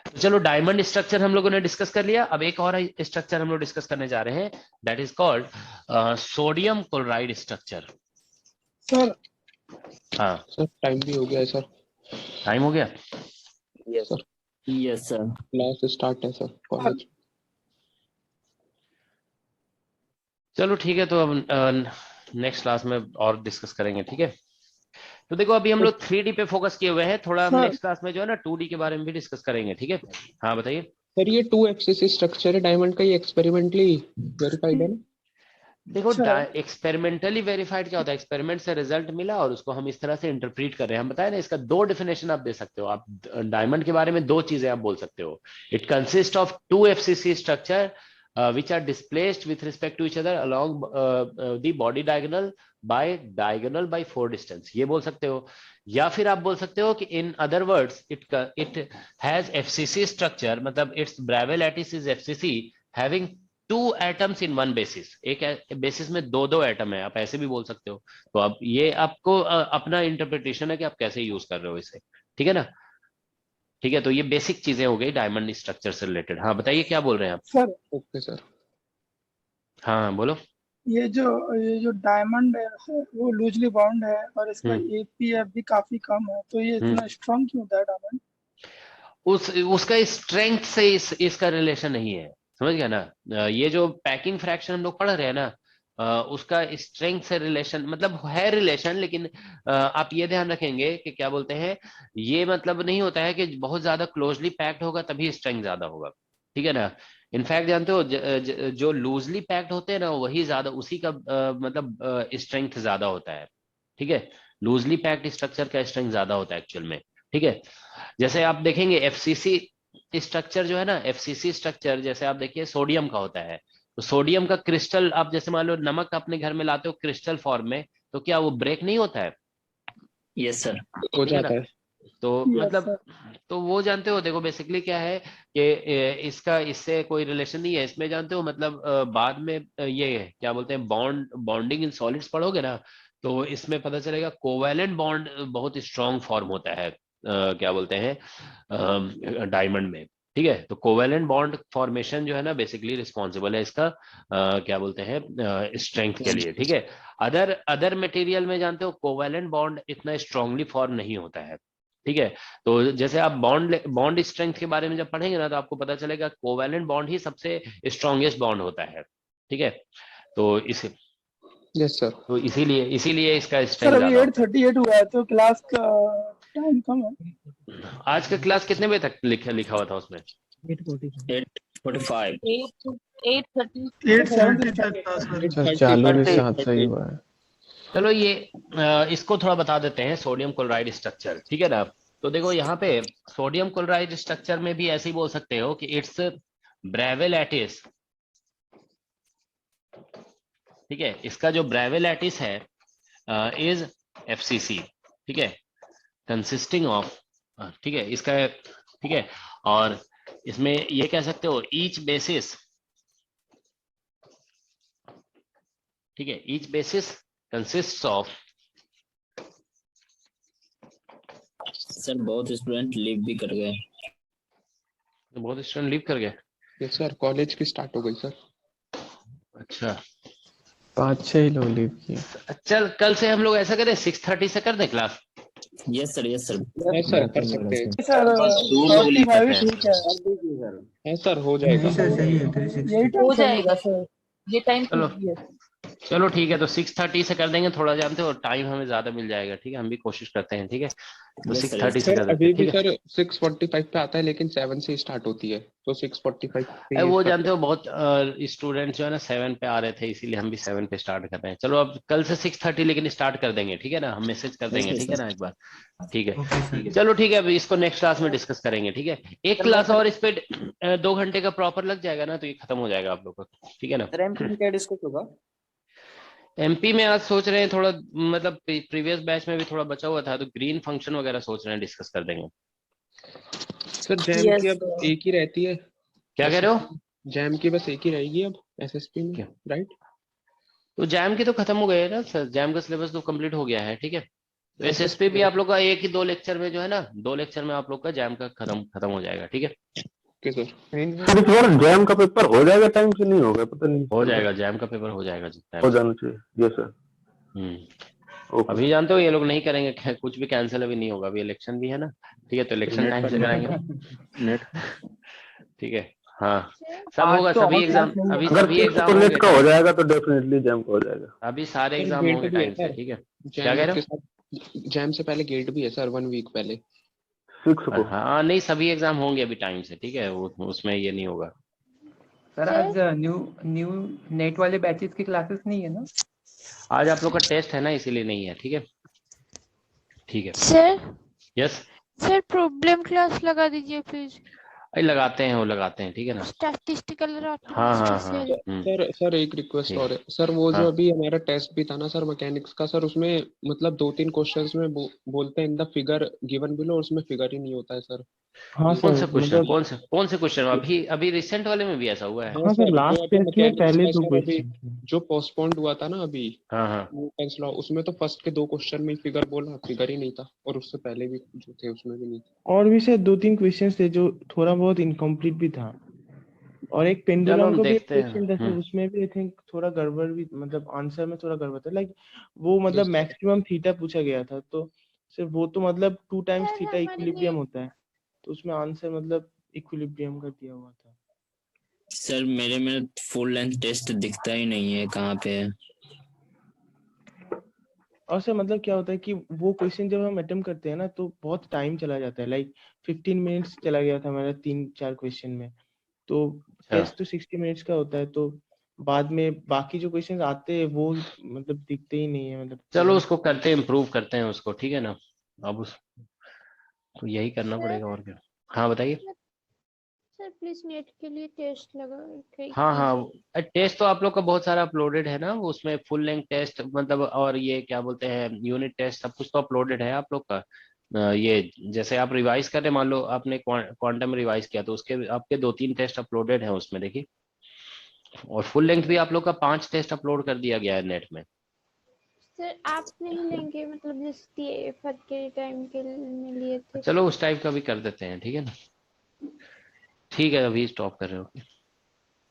तो चलो, डायमंड स्ट्रक्चर हम लोगों ने डिस्कस कर लिया। अब एक और स्ट्रक्चर हम लोग डिस्कस करने जा रहे हैं, that is called sodium chloride structure. Sir हाँ सर, टाइम भी हो गया है सर। टाइम हो गया। Yes sir, yes sir, class start है सर कॉलेज। चलो ठीक है, तो अब नेक्स्ट क्लास में और डिस्कस करेंगे, ठीक है। तो देखो, अभी हम लोग 3D पे फोकस किए हुए हैं, थोड़ा सर। नेक्स्ट क्लास में जो है ना 2D के बारे में भी डिस्कस करेंगे, ठीक है। हाँ बताइए सर, ये 2 एफसीसी स्ट्रक्चर है डायमंड का, ये एक्सपेरिमेंटली वेरीफाइड है ना? देखो, अच्छा। एक्सपेरिमेंटली वेरीफाइड क्या होता है, एक्सपेरिमेंट से रिजल्ट मिला और उसको हम इस तरह से इंटरप्रीट कर रहे हैं। हम बताए ना, इसका 2 डेफिनेशन आप दे सकते हो। आप डायमंड के बारे में 2 चीजें आप बोल सकते हो। It consist of 2 FCC structure which are displaced with respect to each other along the body diagonal by 4 distance, ये बोल सकते हो। या फिर आप बोल सकते हो कि in other words it has FCC structure, मतलब its Bravais lattice is FCC having 2 atoms in one basis, एक बेसिस में 2 एटम है, आप ऐसे भी बोल सकते हो। तो अब ये आपको अपना इंटरप्रिटेशन है कि आप कैसे यूज कर रहे हो इसे, ठीक है ना। ठीक है, तो ये बेसिक चीजें हो गई डायमंड स्ट्रक्चर से रिलेटेड। हाँ बताइए क्या बोल रहे हैं आप। Sir okay sir. हाँ बोलो। ये जो डायमंड है वो लूजली बाउंड है और इसका एपीएफ भी काफी कम है, तो ये इतना स्ट्रांग क्यों होता है डायमंड? उसका स्ट्रेंथ से इसका रिलेशन नहीं है, समझ गया ना। ये जो पैकिंग फ्रैक्शन हम लोग पढ़ रहे हैं ना, उसका स्ट्रेंथ से रिलेशन मतलब है रिलेशन, लेकिन आप ये ध्यान रखेंगे कि क्या बोलते हैं, ये मतलब नहीं होता है कि बहुत ज्यादा क्लोजली पैक्ड होगा तभी स्ट्रेंथ ज्यादा होगा, ठीक है ना। इनफैक्ट जानते हो जो लूजली पैक्ड होते हैं ना वही ज्यादा उसी का मतलब स्ट्रेंथ ज्यादा होता है, ठीक है। लूजली पैक्ड स्ट्रक्चर का स्ट्रेंथ ज्यादा होता है एक्चुअल में, ठीक है। जैसे आप देखेंगे एफसीसी स्ट्रक्चर जो है ना, एफसीसी स्ट्रक्चर जैसे आप देखिए सोडियम का होता है, तो सोडियम का क्रिस्टल आप जैसे मान लो नमक अपने घर में लाते हो क्रिस्टल फॉर्म में, तो क्या वो ब्रेक नहीं होता है? Yes sir. हो जाता है। तो मतलब तो वो जानते हो, देखो बेसिकली क्या है कि इसका इससे कोई रिलेशन नहीं है इसमें, जानते हो मतलब बाद में ये क्या बोलते हैं बॉन्डिंग इन सॉलिड्स पढ़ोगे ना, तो इसमें पता चलेगा कोवैलेंट बॉन्ड बहुत स्ट्रांग फॉर्म होता है क्या बोलते हैं डायमंड में, ठीक है। तो कोवैलेंट बॉन्ड फॉर्मेशन जो है ना बेसिकली रिस्पॉन्सिबल है इसका क्या बोलते हैं स्ट्रेंथ के लिए, ठीक है। अदर मटेरियल में जानते हो कोवैलेंट बॉन्ड इतना स्ट्रांगली फॉर्म नहीं होता है, ठीक है। तो जैसे आप बॉन्ड स्ट्रेंथ के बारे में जब पढ़ेंगे ना तो आपको पता चलेगा कोवैलेंट बॉन्ड ही सबसे स्ट्रॉन्गेस्ट बॉन्ड होता है, ठीक है। तो इस यस सर। तो इसीलिए इसका सर स्ट्रेंथ अभी ज्यादा होता 8:38 हुआ है तो क्लास का टाइम कम है। है। आज का क्लास कितने बजे तक लिखा हुआ था उसमें? 8:45। 8:70 तक था सर। सर चालू के साथ सही हुआ है। चलो ये इसको थोड़ा बता देते हैं सोडियम क्लोराइड स्ट्रक्चर, ठीक है ना। तो देखो यहाँ पे सोडियम क्लोराइड स्ट्रक्चर में भी ऐसे ही बोल सकते हो कि इट्स ब्रेवे लैटिस, ठीक है। इसका जो ब्रेवे लैटिस है इज एफसीसी, ठीक है, कंसिस्टिंग ऑफ, ठीक है इसका, ठीक है। और इसमें ये कह सकते हो ईच बेसिस, ठीक है, each basis consists of. Sir बहुत स्टूडेंट लीव भी कर गए। बहुत स्टूडेंट लीव कर गए? यस सर, कॉलेज की स्टार्ट हो गई सर। अच्छा 5-6 ही लोग लीव किए। चल कल से हम लोग ऐसा करें 6:30 से कर दें class. Yes sir yes sir. है सर, कर सकते हैं। सर 45 ठीक है। है सर, हो जाएगा। यही टाइम चलेगा सर। ये टाइम चलो चलो ठीक है, तो 6:30 से कर देंगे, थोड़ा जानते हो टाइम हमें ज्यादा मिल जाएगा, ठीक है। हम भी कोशिश करते हैं, ठीक है। तो Yes, 6:30 से सर कर देते अभी हैं, भी ठीक है। सर 6:45 पे आता है लेकिन 7 से स्टार्ट होती है, तो 6:45 पे वो ये जानते हो बहुत स्टूडेंट जो है ना 7 पे आ रहे थे, इसीलिए हम भी 7 पे स्टार्ट कर रहे हैं। चलो अब कल से 6:30 लेकिन स्टार्ट कर देंगे, ठीक है ना। हम मैसेज कर देंगे, ठीक है ना एक बार, ठीक है। चलो ठीक है, अभी इसको नेक्स्ट क्लास में डिस्कस करेंगे, ठीक है। एक क्लास और इस पे 2 घंटे का प्रॉपर लग जाएगा ना, तो ये खत्म हो जाएगा आप लोग का, ठीक है ना। क्या डिस्कस होगा? एमपी में आज सोच रहे हैं थोड़ा, मतलब प्रीवियस बैच में भी थोड़ा बचा हुआ था, तो ग्रीन फंक्शन वगैरह सोच रहे हैं डिस्कस कर देंगे। सर जैम की अब एक ही रहती है। क्या कह रहे हो? जैम की बस एक ही रहेगी अब एसएसपी में, राइट? तो जैम की तो खत्म हो गए है ना सर, जैम का सिलेबस तो कंप्लीट हो गया है, ठीक है। तो एसएसपी भी आप लोग का 1 ही 2 लेक्चर में जो है ना, 2 लेक्चर में आप लोग का जैम का खत्म हो जाएगा, ठीक है। Okay sir. सर इस बार जैम का पेपर हो जाएगा टाइम से, नहीं होगा पता नहीं। हो जाएगा, जैम का पेपर हो जाएगा जितना हो जाना चाहिए। Yes sir. अभी जानते हो ये लोग नहीं करेंगे कुछ भी, कैंसिल अभी नहीं होगा, अभी इलेक्शन भी है ना, ठीक है। तो इलेक्शन टाइम से कराएंगे, ठीक है। हाँ सब होगा, सभी एग्जाम, अभी अगर सभी एग्जाम लेट होंगे, का हो जाएगा तो डेफिनेटली जैम का हो जाएगा। अभी सारे एग्जाम होंगे टाइम से, ठीक है। क्या कह रहे हो? जैम से पहले गेट भी है सर, 1 वीक पहले 6 को। हाँ नहीं सभी एग्जाम होंगे अभी टाइम से, ठीक है, वो उसमें ये नहीं होगा। सर आज न्यू नेट वाले बैचेस की क्लासेस नहीं है ना? आज आप लोग का टेस्ट है ना, इसीलिए नहीं है, ठीक है। ठीक है sir yes. Sir problem class लगा दीजिए प्लीज। अरे लगाते हैं, वो लगाते हैं, ठीक है ना। स्टैटिस्टिकल हाँ हाँ हाँ सर एक रिक्वेस्ट ठीक और है सर, वो जो हाँ अभी हमारा टेस्ट भी था ना सर मैकेनिक्स का सर, उसमें मतलब 2-3 क्वेश्चंस में बोलते हैं in the figure given below, उसमें फिगर ही नहीं होता है सर। हाँ कौन सर सा क्वेश्चन, मतलब कौन से क्वेश्चन अभी अभी रिसेंट वाले में भी ऐसा हुआ है? हाँ हाँ सर, सर, लास्ट जो अभी टेस्ट में मैकेनिक्स पहले का 2 सर अभी क्वेश्चन। जो पोस्टपोन्ड हुआ था ना अभी हाँ हाँ न्यूटन्स लॉ, उसमें तो फर्स्ट के 2 क्वेश्चन में फिगर बोला, फिगर ही नहीं था, और उससे पहले भी जो थे उसमें भी नहीं था। और भी शायद 2-3 क्वेश्चन थे जो थोड़ा बहुत इनकम्प्लीट भी था, और एक चलो पेंडुलम हम का भी एक देखते हैं। क्वेश्चन था सर, उसमें भी आई थिंक थोड़ा गड़बड़ भी, मतलब आंसर में थोड़ा गड़बड़ था, लाइक वो मतलब यस मैक्सिमम थीटा पूछा गया था, तो सिर्फ वो तो मतलब 2 टाइम्स सर थीटा हमारे इक्विलिब्रियम नेट होता है, तो उसमें आंसर मतलब इक्विलिब्रियम का दिया हुआ था। सर मेरे में फुल लेंथ टेस्ट दिखता ही नहीं है, कहाँ पे है? और सर मतलब क्या होता है कि वो क्वेश्चन जब हम अटेम्प्ट करते हैं ना तो बहुत टाइम चला जाता है, लाइक 15 मिनट्स चला गया था मेरा 3-4 क्वेश्चन में, तो अच्छा टेस्ट तो 60 मिनट्स का होता है, तो बाद में बाकी जो क्वेश्चन आते हैं वो मतलब दिखते ही नहीं है, मतलब चलो पूरा। उसको करते हैं, इम्प्रूव करते हैं उसको, ठीक है ना। अब उस तो यही करना सर पड़ेगा और क्या। हाँ बताइए। सर प्लीज नेट के लिए टेस्ट लगा हाँ कीजिए। हाँ टेस्ट तो आप लोग का बहुत सारा अपलोडेड है ना, उसमें फुल लेंथ टेस्ट मतलब, और ये क्या बोलते हैं यूनिट टेस्ट, सब कुछ तो अपलोडेड है आप लोग का। ये जैसे आप रिवाइज कर रहे, मान लो आपने क्वांटम रिवाइज किया तो उसके आपके 2-3 टेस्ट अपलोडेड है उसमें, देखिए। और फुल लेंथ भी आप लोग का 5 टेस्ट अपलोड कर दिया गया है नेट में। सर आप नहीं लेंगे, मतलब जिस TFR के टाइम के में लिए थे। चलो उस टाइप का भी कर देते हैं, ठीक है ना। ठीक है, अभी स्टॉप कर रहे हो।